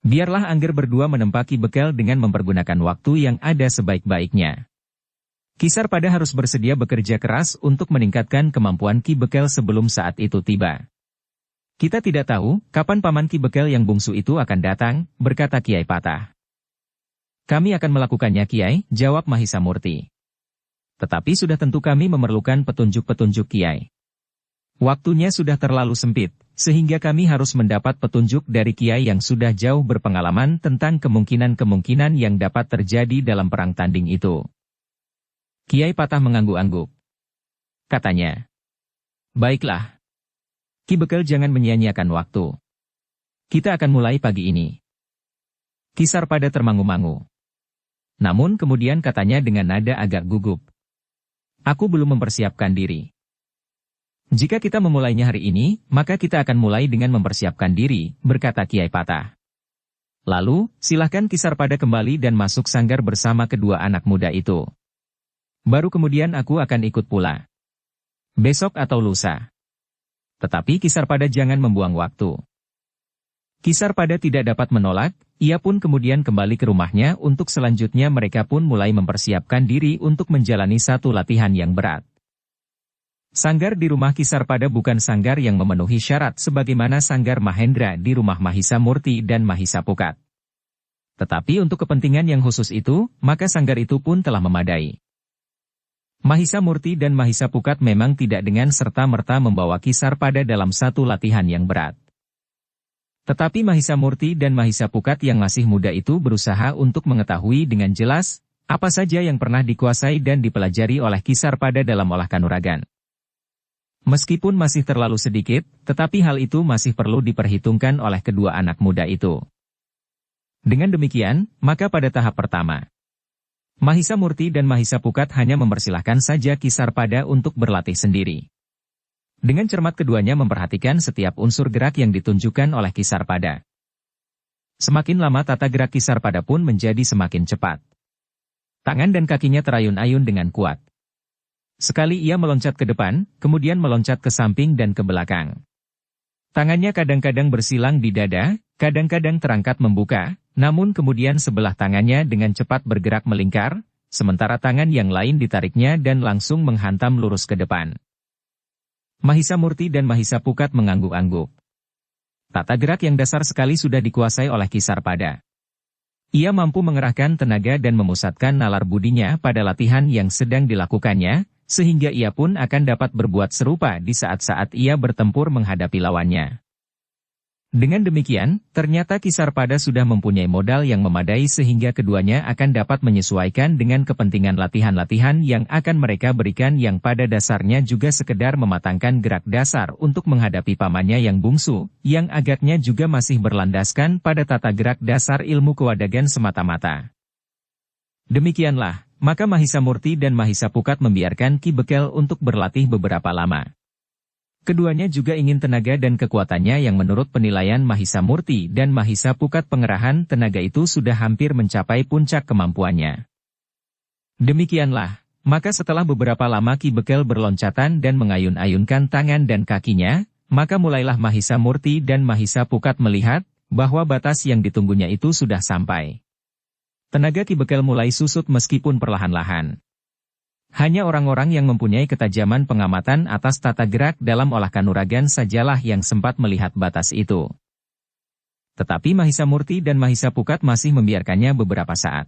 Biarlah Angger berdua menempa Ki Bekel dengan mempergunakan waktu yang ada sebaik-baiknya. Ki Sarpada harus bersedia bekerja keras untuk meningkatkan kemampuan Ki Bekel sebelum saat itu tiba. Kita tidak tahu kapan paman Ki Bekel yang bungsu itu akan datang, berkata Kiai Patah. Kami akan melakukannya Kiai, jawab Mahisa Murti. Tetapi sudah tentu kami memerlukan petunjuk-petunjuk Kiai. Waktunya sudah terlalu sempit, sehingga kami harus mendapat petunjuk dari Kiai yang sudah jauh berpengalaman tentang kemungkinan-kemungkinan yang dapat terjadi dalam perang tanding itu. Kiai Patah mengangguk-angguk. Katanya, baiklah. Ki Bekel jangan menyia-nyiakan waktu. Kita akan mulai pagi ini. Ki Sarpada termangu-mangu. Namun kemudian katanya dengan nada agak gugup. Aku belum mempersiapkan diri. Jika kita memulainya hari ini, maka kita akan mulai dengan mempersiapkan diri, berkata Kiai Patah. Lalu, silahkan Ki Sarpada kembali dan masuk sanggar bersama kedua anak muda itu. Baru kemudian aku akan ikut pula. Besok atau lusa. Tetapi Ki Sarpada jangan membuang waktu. Ki Sarpada tidak dapat menolak, ia pun kemudian kembali ke rumahnya untuk selanjutnya mereka pun mulai mempersiapkan diri untuk menjalani satu latihan yang berat. Sanggar di rumah Ki Sarpada bukan sanggar yang memenuhi syarat sebagaimana sanggar Mahendra di rumah Mahisa Murti dan Mahisa Pukat. Tetapi untuk kepentingan yang khusus itu, maka sanggar itu pun telah memadai. Mahisa Murti dan Mahisa Pukat memang tidak dengan serta-merta membawa Ki Sarpada dalam satu latihan yang berat. Tetapi Mahisa Murti dan Mahisa Pukat yang masih muda itu berusaha untuk mengetahui dengan jelas, Apa saja yang pernah dikuasai dan dipelajari oleh Kisarpada dalam olah kanuragan? Meskipun masih terlalu sedikit, tetapi hal itu masih perlu diperhitungkan oleh kedua anak muda itu. Dengan demikian, maka pada tahap pertama, Mahisa Murti dan Mahisa Pukat hanya mempersilahkan saja Kisarpada untuk berlatih sendiri. Dengan cermat keduanya memperhatikan setiap unsur gerak yang ditunjukkan oleh Kisarpada. Semakin lama tata gerak Kisarpada pun menjadi semakin cepat. Tangan dan kakinya terayun-ayun dengan kuat. Sekali ia meloncat ke depan, kemudian meloncat ke samping dan ke belakang. Tangannya kadang-kadang bersilang di dada, kadang-kadang terangkat membuka, namun kemudian sebelah tangannya dengan cepat bergerak melingkar, sementara tangan yang lain ditariknya dan langsung menghantam lurus ke depan. Mahisa Murti dan Mahisa Pukat mengangguk-angguk. Tata gerak yang dasar sekali sudah dikuasai oleh Kisarpada. Ia mampu mengerahkan tenaga dan memusatkan nalar budinya pada latihan yang sedang dilakukannya, sehingga ia pun akan dapat berbuat serupa di saat-saat ia bertempur menghadapi lawannya. Dengan demikian, ternyata Kisarpada sudah mempunyai modal yang memadai sehingga keduanya akan dapat menyesuaikan dengan kepentingan latihan-latihan yang akan mereka berikan yang pada dasarnya juga sekedar mematangkan gerak dasar untuk menghadapi pamannya yang bungsu, yang agaknya juga masih berlandaskan pada tata gerak dasar ilmu kewadagan semata-mata. Demikianlah, maka Mahisa Murti dan Mahisa Pukat membiarkan Ki Bekel untuk berlatih beberapa lama. Keduanya juga ingin tenaga dan kekuatannya yang menurut penilaian Mahisa Murti dan Mahisa Pukat pengerahan tenaga itu sudah hampir mencapai puncak kemampuannya. Demikianlah, maka setelah beberapa lama Ki Bekel berloncatan dan mengayun-ayunkan tangan dan kakinya, maka mulailah Mahisa Murti dan Mahisa Pukat melihat bahwa batas yang ditunggunya itu sudah sampai. Tenaga Ki Bekel mulai susut meskipun perlahan-lahan. Hanya orang-orang yang mempunyai ketajaman pengamatan atas tata gerak dalam olah kanuragan sajalah yang sempat melihat batas itu. Tetapi Mahisa Murti dan Mahisa Pukat masih membiarkannya beberapa saat.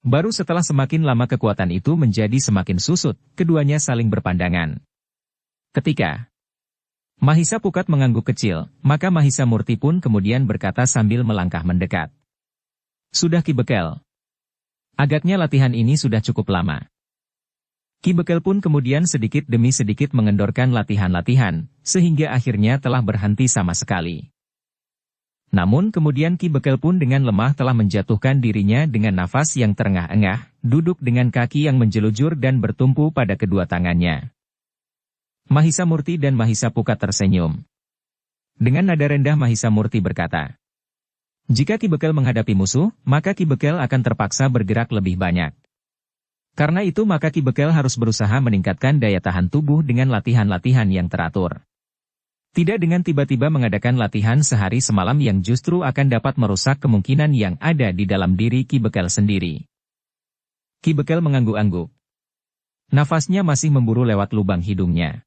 Baru setelah semakin lama kekuatan itu menjadi semakin susut, keduanya saling berpandangan. Ketika Mahisa Pukat mengangguk kecil, maka Mahisa Murti pun kemudian berkata sambil melangkah mendekat. Sudah Ki Bekel. Agaknya latihan ini sudah cukup lama. Ki Bekel pun kemudian sedikit demi sedikit mengendorkan latihan-latihan, sehingga akhirnya telah berhenti sama sekali. Namun kemudian Ki Bekel pun dengan lemah telah menjatuhkan dirinya dengan nafas yang terengah-engah, duduk dengan kaki yang menjelujur dan bertumpu pada kedua tangannya. Mahisa Murti dan Mahisa Pukat tersenyum. Dengan nada rendah Mahisa Murti berkata, jika Ki Bekel menghadapi musuh, maka Ki Bekel akan terpaksa bergerak lebih banyak. Karena itu maka Ki Bekel harus berusaha meningkatkan daya tahan tubuh dengan latihan-latihan yang teratur. Tidak dengan tiba-tiba mengadakan latihan sehari semalam yang justru akan dapat merusak kemungkinan yang ada di dalam diri Ki Bekel sendiri. Ki Bekel mengangguk-angguk. Nafasnya masih memburu lewat lubang hidungnya.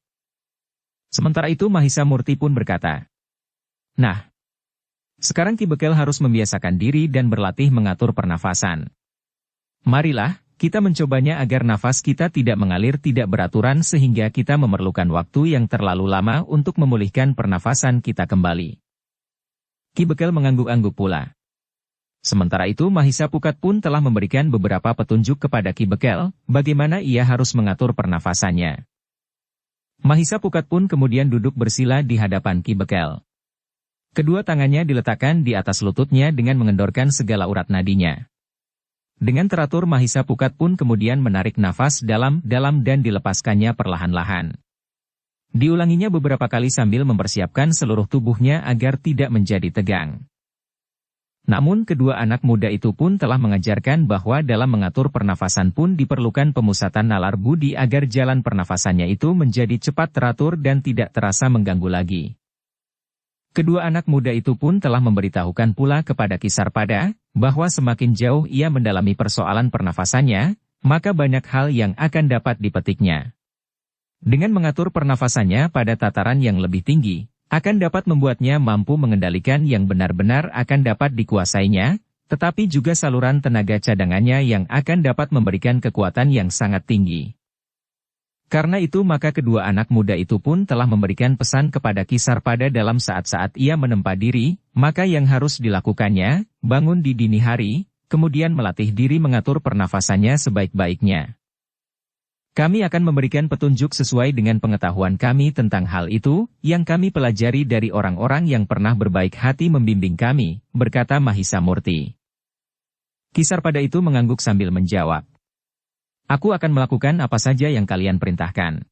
Sementara itu Mahisa Murti pun berkata, nah, sekarang Ki Bekel harus membiasakan diri dan berlatih mengatur pernafasan. Marilah, kita mencobanya agar nafas kita tidak mengalir tidak beraturan sehingga kita memerlukan waktu yang terlalu lama untuk memulihkan pernafasan kita kembali. Ki Bekel mengangguk-angguk pula. Sementara itu Mahisa Pukat pun telah memberikan beberapa petunjuk kepada Ki Bekel, bagaimana ia harus mengatur pernafasannya. Mahisa Pukat pun kemudian duduk bersila di hadapan Ki Bekel. Kedua tangannya diletakkan di atas lututnya dengan mengendorkan segala urat nadinya. Dengan teratur Mahisa Pukat pun kemudian menarik nafas dalam-dalam dan dilepaskannya perlahan-lahan. Diulanginya beberapa kali sambil mempersiapkan seluruh tubuhnya agar tidak menjadi tegang. Namun kedua anak muda itu pun telah mengajarkan bahwa dalam mengatur pernafasan pun diperlukan pemusatan nalar budi agar jalan pernafasannya itu menjadi cepat teratur dan tidak terasa mengganggu lagi. Kedua anak muda itu pun telah memberitahukan pula kepada Kisarpada, bahwa semakin jauh ia mendalami persoalan pernafasannya, maka banyak hal yang akan dapat dipetiknya. Dengan mengatur pernafasannya pada tataran yang lebih tinggi, akan dapat membuatnya mampu mengendalikan yang benar-benar akan dapat dikuasainya, tetapi juga saluran tenaga cadangannya yang akan dapat memberikan kekuatan yang sangat tinggi. Karena itu maka kedua anak muda itu pun telah memberikan pesan kepada Kisarpada dalam saat-saat ia menempa diri, maka yang harus dilakukannya, bangun di dini hari, kemudian melatih diri mengatur pernafasannya sebaik-baiknya. Kami akan memberikan petunjuk sesuai dengan pengetahuan kami tentang hal itu, yang kami pelajari dari orang-orang yang pernah berbaik hati membimbing kami, berkata Mahisa Murti. Kisarpada itu mengangguk sambil menjawab. Aku akan melakukan apa saja yang kalian perintahkan.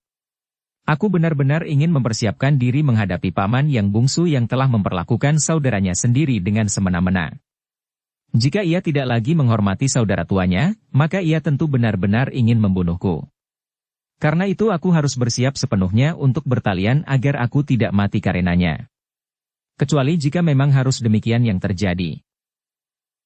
Aku benar-benar ingin mempersiapkan diri menghadapi paman yang bungsu yang telah memperlakukan saudaranya sendiri dengan semena-mena. Jika ia tidak lagi menghormati saudara tuanya, maka ia tentu benar-benar ingin membunuhku. Karena itu aku harus bersiap sepenuhnya untuk bertalian agar aku tidak mati karenanya. Kecuali jika memang harus demikian yang terjadi.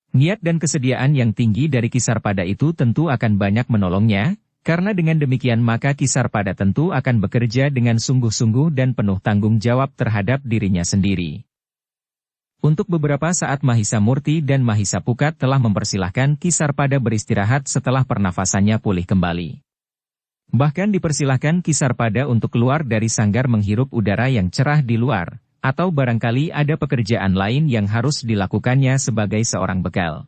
Niat dan kesediaan yang tinggi dari Kisarpada itu tentu akan banyak menolongnya, karena dengan demikian maka Kisarpada tentu akan bekerja dengan sungguh-sungguh dan penuh tanggung jawab terhadap dirinya sendiri. Untuk beberapa saat Mahisa Murti dan Mahisa Pukat telah mempersilahkan Kisarpada beristirahat setelah pernafasannya pulih kembali. Bahkan dipersilahkan Kisarpada untuk keluar dari sanggar menghirup udara yang cerah di luar, atau barangkali ada pekerjaan lain yang harus dilakukannya sebagai seorang bekal.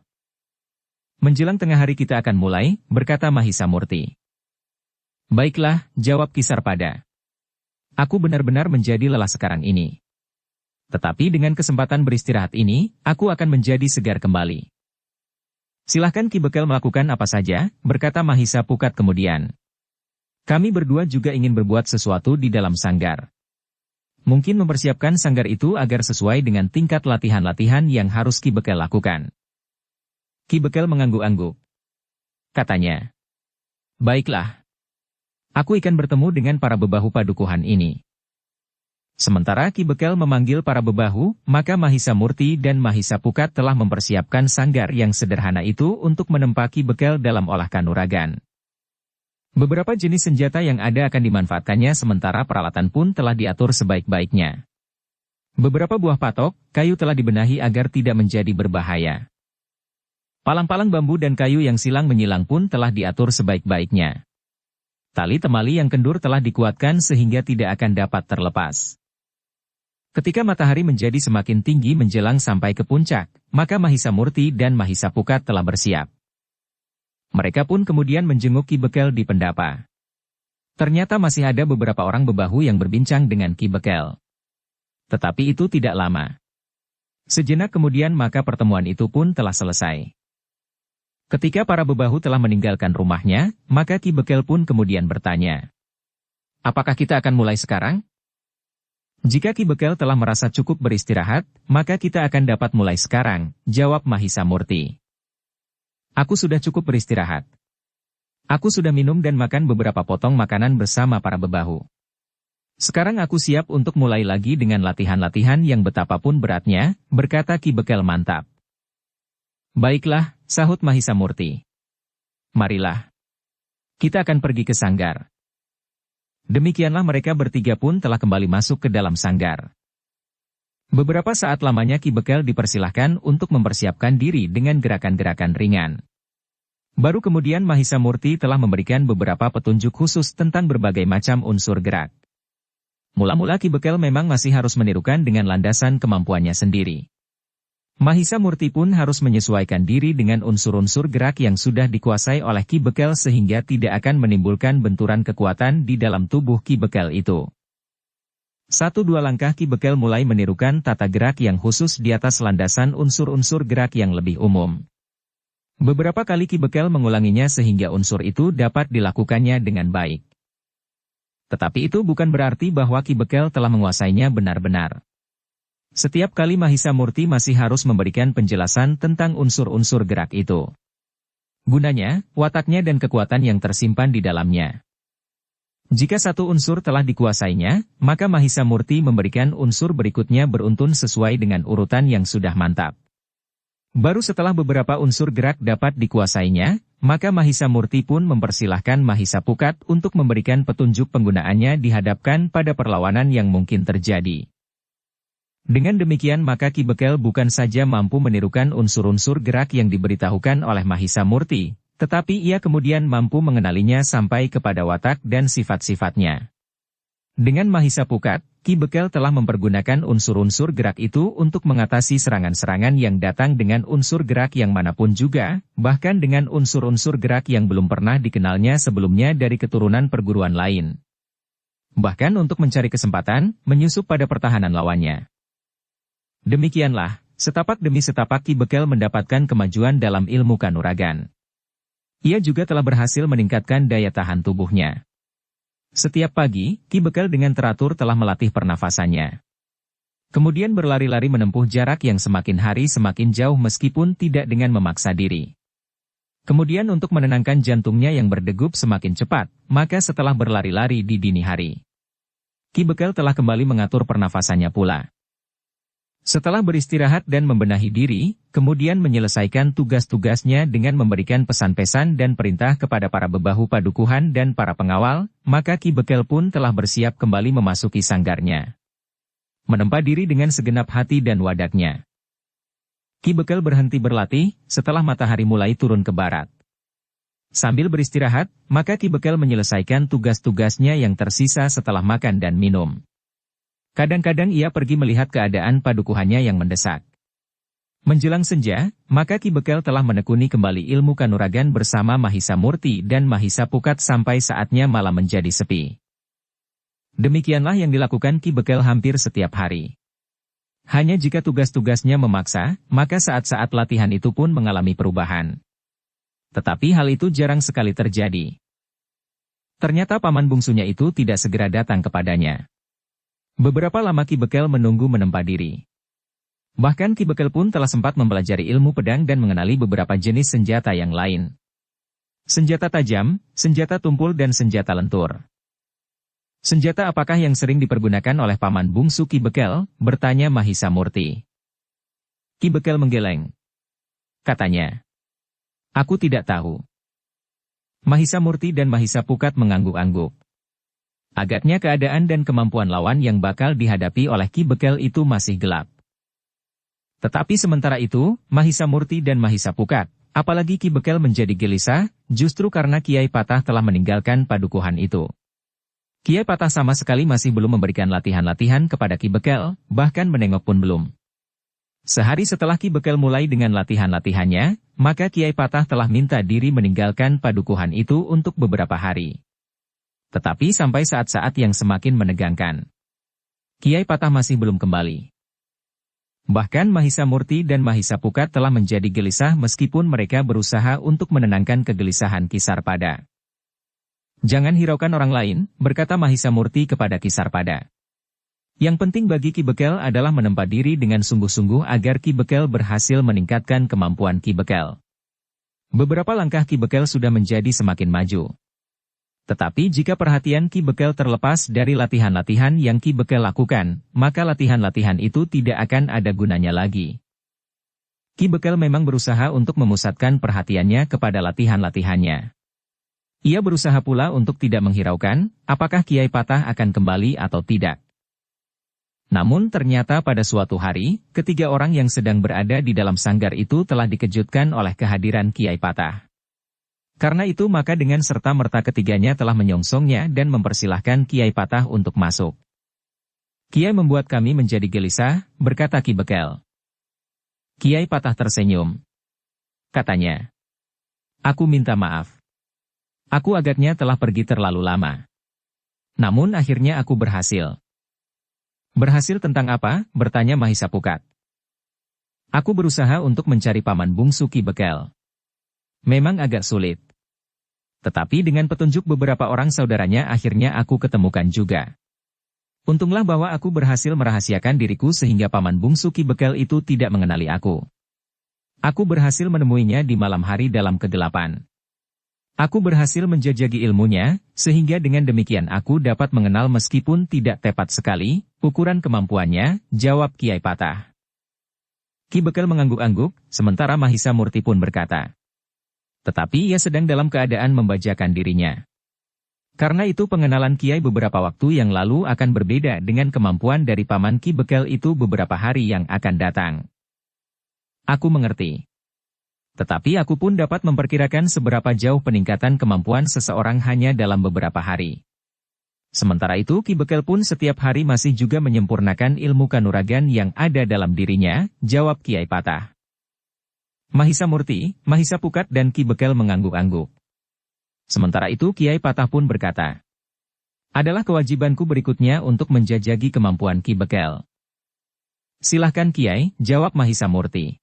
Menjelang tengah hari kita akan mulai, berkata Mahisa Murti. Baiklah, jawab Kisarpada. Aku benar-benar menjadi lelah sekarang ini. Tetapi dengan kesempatan beristirahat ini, aku akan menjadi segar kembali. Silahkan Ki Bekal melakukan apa saja, berkata Mahisa Pukat kemudian. Kami berdua juga ingin berbuat sesuatu di dalam sanggar. Mungkin mempersiapkan sanggar itu agar sesuai dengan tingkat latihan-latihan yang harus Ki Bekal lakukan. Ki Bekal mengangguk-angguk. Katanya, baiklah. Aku akan bertemu dengan para bebahu padukuhan ini. Sementara Ki Bekal memanggil para bebahu, maka Mahisa Murti dan Mahisa Pukat telah mempersiapkan sanggar yang sederhana itu untuk menempa Ki Bekal dalam olah kanuragan. Beberapa jenis senjata yang ada akan dimanfaatkannya sementara peralatan pun telah diatur sebaik-baiknya. Beberapa buah patok, kayu telah dibenahi agar tidak menjadi berbahaya. Palang-palang bambu dan kayu yang silang menyilang pun telah diatur sebaik-baiknya. Tali temali yang kendur telah dikuatkan sehingga tidak akan dapat terlepas. Ketika matahari menjadi semakin tinggi menjelang sampai ke puncak, maka Mahisa Murti dan Mahisa Pukat telah bersiap. Mereka pun kemudian menjenguk Ki Bekal di pendapa. Ternyata masih ada beberapa orang bebahu yang berbincang dengan Ki Bekal. Tetapi itu tidak lama. Sejenak kemudian maka pertemuan itu pun telah selesai. Ketika para bebahu telah meninggalkan rumahnya, maka Ki Bekal pun kemudian bertanya. Apakah kita akan mulai sekarang? Jika Ki Bekal telah merasa cukup beristirahat, maka kita akan dapat mulai sekarang, jawab Mahisa Murti. Aku sudah cukup beristirahat. Aku sudah minum dan makan beberapa potong makanan bersama para bebahu. Sekarang aku siap untuk mulai lagi dengan latihan-latihan yang betapapun beratnya, berkata Ki Bekal mantap. Baiklah, sahut Mahisa Murti. Marilah. Kita akan pergi ke sanggar. Demikianlah mereka bertiga pun telah kembali masuk ke dalam sanggar. Beberapa saat lamanya Ki Bekal dipersilahkan untuk mempersiapkan diri dengan gerakan-gerakan ringan. Baru kemudian Mahisa Murti telah memberikan beberapa petunjuk khusus tentang berbagai macam unsur gerak. Mula-mula Ki Bekal memang masih harus menirukan dengan landasan kemampuannya sendiri. Mahisa Murti pun harus menyesuaikan diri dengan unsur-unsur gerak yang sudah dikuasai oleh Ki Bekal sehingga tidak akan menimbulkan benturan kekuatan di dalam tubuh Ki Bekal itu. 1-2 langkah Ki Bekal mulai menirukan tata gerak yang khusus di atas landasan unsur-unsur gerak yang lebih umum. Beberapa kali Ki Bekal mengulanginya sehingga unsur itu dapat dilakukannya dengan baik. Tetapi itu bukan berarti bahwa Ki Bekal telah menguasainya benar-benar. Setiap kali Mahisa Murti masih harus memberikan penjelasan tentang unsur-unsur gerak itu. Gunanya, wataknya dan kekuatan yang tersimpan di dalamnya. Jika satu unsur telah dikuasainya, maka Mahisa Murti memberikan unsur berikutnya beruntun sesuai dengan urutan yang sudah mantap. Baru setelah beberapa unsur gerak dapat dikuasainya, maka Mahisa Murti pun mempersilahkan Mahisa Pukat untuk memberikan petunjuk penggunaannya dihadapkan pada perlawanan yang mungkin terjadi. Dengan demikian maka Ki Bekal bukan saja mampu menirukan unsur-unsur gerak yang diberitahukan oleh Mahisa Murti, tetapi ia kemudian mampu mengenalinya sampai kepada watak dan sifat-sifatnya. Dengan Mahisa Pukat, Ki Bekel telah mempergunakan unsur-unsur gerak itu untuk mengatasi serangan-serangan yang datang dengan unsur gerak yang manapun juga, bahkan dengan unsur-unsur gerak yang belum pernah dikenalnya sebelumnya dari keturunan perguruan lain. Bahkan untuk mencari kesempatan, menyusup pada pertahanan lawannya. Demikianlah, setapak demi setapak Ki Bekel mendapatkan kemajuan dalam ilmu kanuragan. Ia juga telah berhasil meningkatkan daya tahan tubuhnya. Setiap pagi, Ki Bekel dengan teratur telah melatih pernafasannya. Kemudian berlari-lari menempuh jarak yang semakin hari semakin jauh meskipun tidak dengan memaksa diri. Kemudian untuk menenangkan jantungnya yang berdegup semakin cepat, maka setelah berlari-lari di dini hari, Ki Bekel telah kembali mengatur pernafasannya pula. Setelah beristirahat dan membenahi diri, kemudian menyelesaikan tugas-tugasnya dengan memberikan pesan-pesan dan perintah kepada para bebahu padukuhan dan para pengawal, maka Ki Bekel pun telah bersiap kembali memasuki sanggarnya. Menempa diri dengan segenap hati dan wadaknya. Ki Bekel berhenti berlatih setelah matahari mulai turun ke barat. Sambil beristirahat, maka Ki Bekel menyelesaikan tugas-tugasnya yang tersisa setelah makan dan minum. Kadang-kadang ia pergi melihat keadaan padukuhannya yang mendesak. Menjelang senja, maka Ki Bekel telah menekuni kembali ilmu kanuragan bersama Mahisa Murti dan Mahisa Pukat sampai saatnya malam menjadi sepi. Demikianlah yang dilakukan Ki Bekel hampir setiap hari. Hanya jika tugas-tugasnya memaksa, maka saat-saat latihan itu pun mengalami perubahan. Tetapi hal itu jarang sekali terjadi. Ternyata paman bungsunya itu tidak segera datang kepadanya. Beberapa lama Ki Bekel menunggu menempa diri. Bahkan Ki Bekel pun telah sempat mempelajari ilmu pedang dan mengenali beberapa jenis senjata yang lain. Senjata tajam, senjata tumpul dan senjata lentur. Senjata apakah yang sering dipergunakan oleh paman bungsu Ki Bekel? Bertanya Mahisa Murti. Ki Bekel menggeleng. Katanya, aku tidak tahu. Mahisa Murti dan Mahisa Pukat mengangguk-angguk. Agaknya keadaan dan kemampuan lawan yang bakal dihadapi oleh Ki Bekel itu masih gelap. Tetapi sementara itu, Mahisa Murti dan Mahisa Pukat, apalagi Ki Bekel menjadi gelisah, justru karena Kiai Patah telah meninggalkan padukuhan itu. Kiai Patah sama sekali masih belum memberikan latihan-latihan kepada Ki Bekel, bahkan menengok pun belum. Sehari setelah Ki Bekel mulai dengan latihan-latihannya, maka Kiai Patah telah minta diri meninggalkan padukuhan itu untuk beberapa hari. Tetapi sampai saat-saat yang semakin menegangkan, Kiai Patah masih belum kembali. Bahkan Mahisa Murti dan Mahisa Pukat telah menjadi gelisah meskipun mereka berusaha untuk menenangkan kegelisahan Ki Sarpada. Jangan hiraukan orang lain, berkata Mahisa Murti kepada Ki Sarpada. Yang penting bagi Ki Bekel adalah menempa diri dengan sungguh-sungguh agar Ki Bekel berhasil meningkatkan kemampuan Ki Bekel. Beberapa langkah Ki Bekel sudah menjadi semakin maju. Tetapi jika perhatian Ki Bekel terlepas dari latihan-latihan yang Ki Bekel lakukan, maka latihan-latihan itu tidak akan ada gunanya lagi. Ki Bekel memang berusaha untuk memusatkan perhatiannya kepada latihan-latihannya. Ia berusaha pula untuk tidak menghiraukan, apakah Kiai Patah akan kembali atau tidak. Namun ternyata pada suatu hari, ketiga orang yang sedang berada di dalam sanggar itu telah dikejutkan oleh kehadiran Kiai Patah. Karena itu maka dengan serta-merta ketiganya telah menyongsongnya dan mempersilahkan Kiai Patah untuk masuk. Kiai membuat kami menjadi gelisah, berkata Ki Bekel. Kiai Patah tersenyum. Katanya, aku minta maaf. Aku agaknya telah pergi terlalu lama. Namun akhirnya aku berhasil. Berhasil tentang apa? Bertanya Mahisa Pukat. Aku berusaha untuk mencari paman bungsu Ki Bekel. Memang agak sulit. Tetapi dengan petunjuk beberapa orang saudaranya akhirnya aku ketemukan juga. Untunglah bahwa aku berhasil merahasiakan diriku sehingga paman bungsu Ki Bekel itu tidak mengenali aku. Aku berhasil menemuinya di malam hari dalam kegelapan. Aku berhasil menjajaki ilmunya, sehingga dengan demikian aku dapat mengenal meskipun tidak tepat sekali, ukuran kemampuannya, jawab Kiai Patah. Ki Bekel mengangguk-angguk, sementara Mahisa Murti pun berkata. Tetapi ia sedang dalam keadaan membajakan dirinya. Karena itu pengenalan Kiai beberapa waktu yang lalu akan berbeda dengan kemampuan dari paman Ki Bekel itu beberapa hari yang akan datang. Aku mengerti. Tetapi aku pun dapat memperkirakan seberapa jauh peningkatan kemampuan seseorang hanya dalam beberapa hari. Sementara itu Ki Bekel pun setiap hari masih juga menyempurnakan ilmu kanuragan yang ada dalam dirinya, jawab Kiai Patah. Mahisa Murti, Mahisa Pukat dan Ki Bekel mengangguk-angguk. Sementara itu Kiai Patah pun berkata, adalah kewajibanku berikutnya untuk menjajaki kemampuan Ki Bekel. Silahkan Kiai, jawab Mahisa Murti.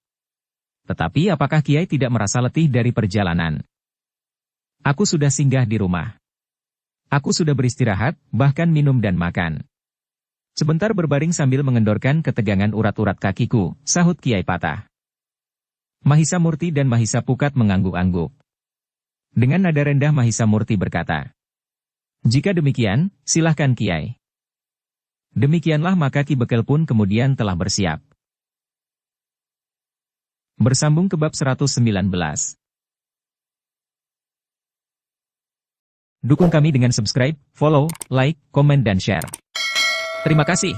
Tetapi apakah Kiai tidak merasa letih dari perjalanan? Aku sudah singgah di rumah. Aku sudah beristirahat, bahkan minum dan makan. Sebentar berbaring sambil mengendorkan ketegangan urat-urat kakiku, sahut Kiai Patah. Mahisa Murti dan Mahisa Pukat mengangguk-angguk. Dengan nada rendah Mahisa Murti berkata, jika demikian, silahkan Kiai. Demikianlah maka Ki Bekel pun kemudian telah bersiap. Bersambung ke bab 119. Dukung kami dengan subscribe, follow, like, komen dan share. Terima kasih.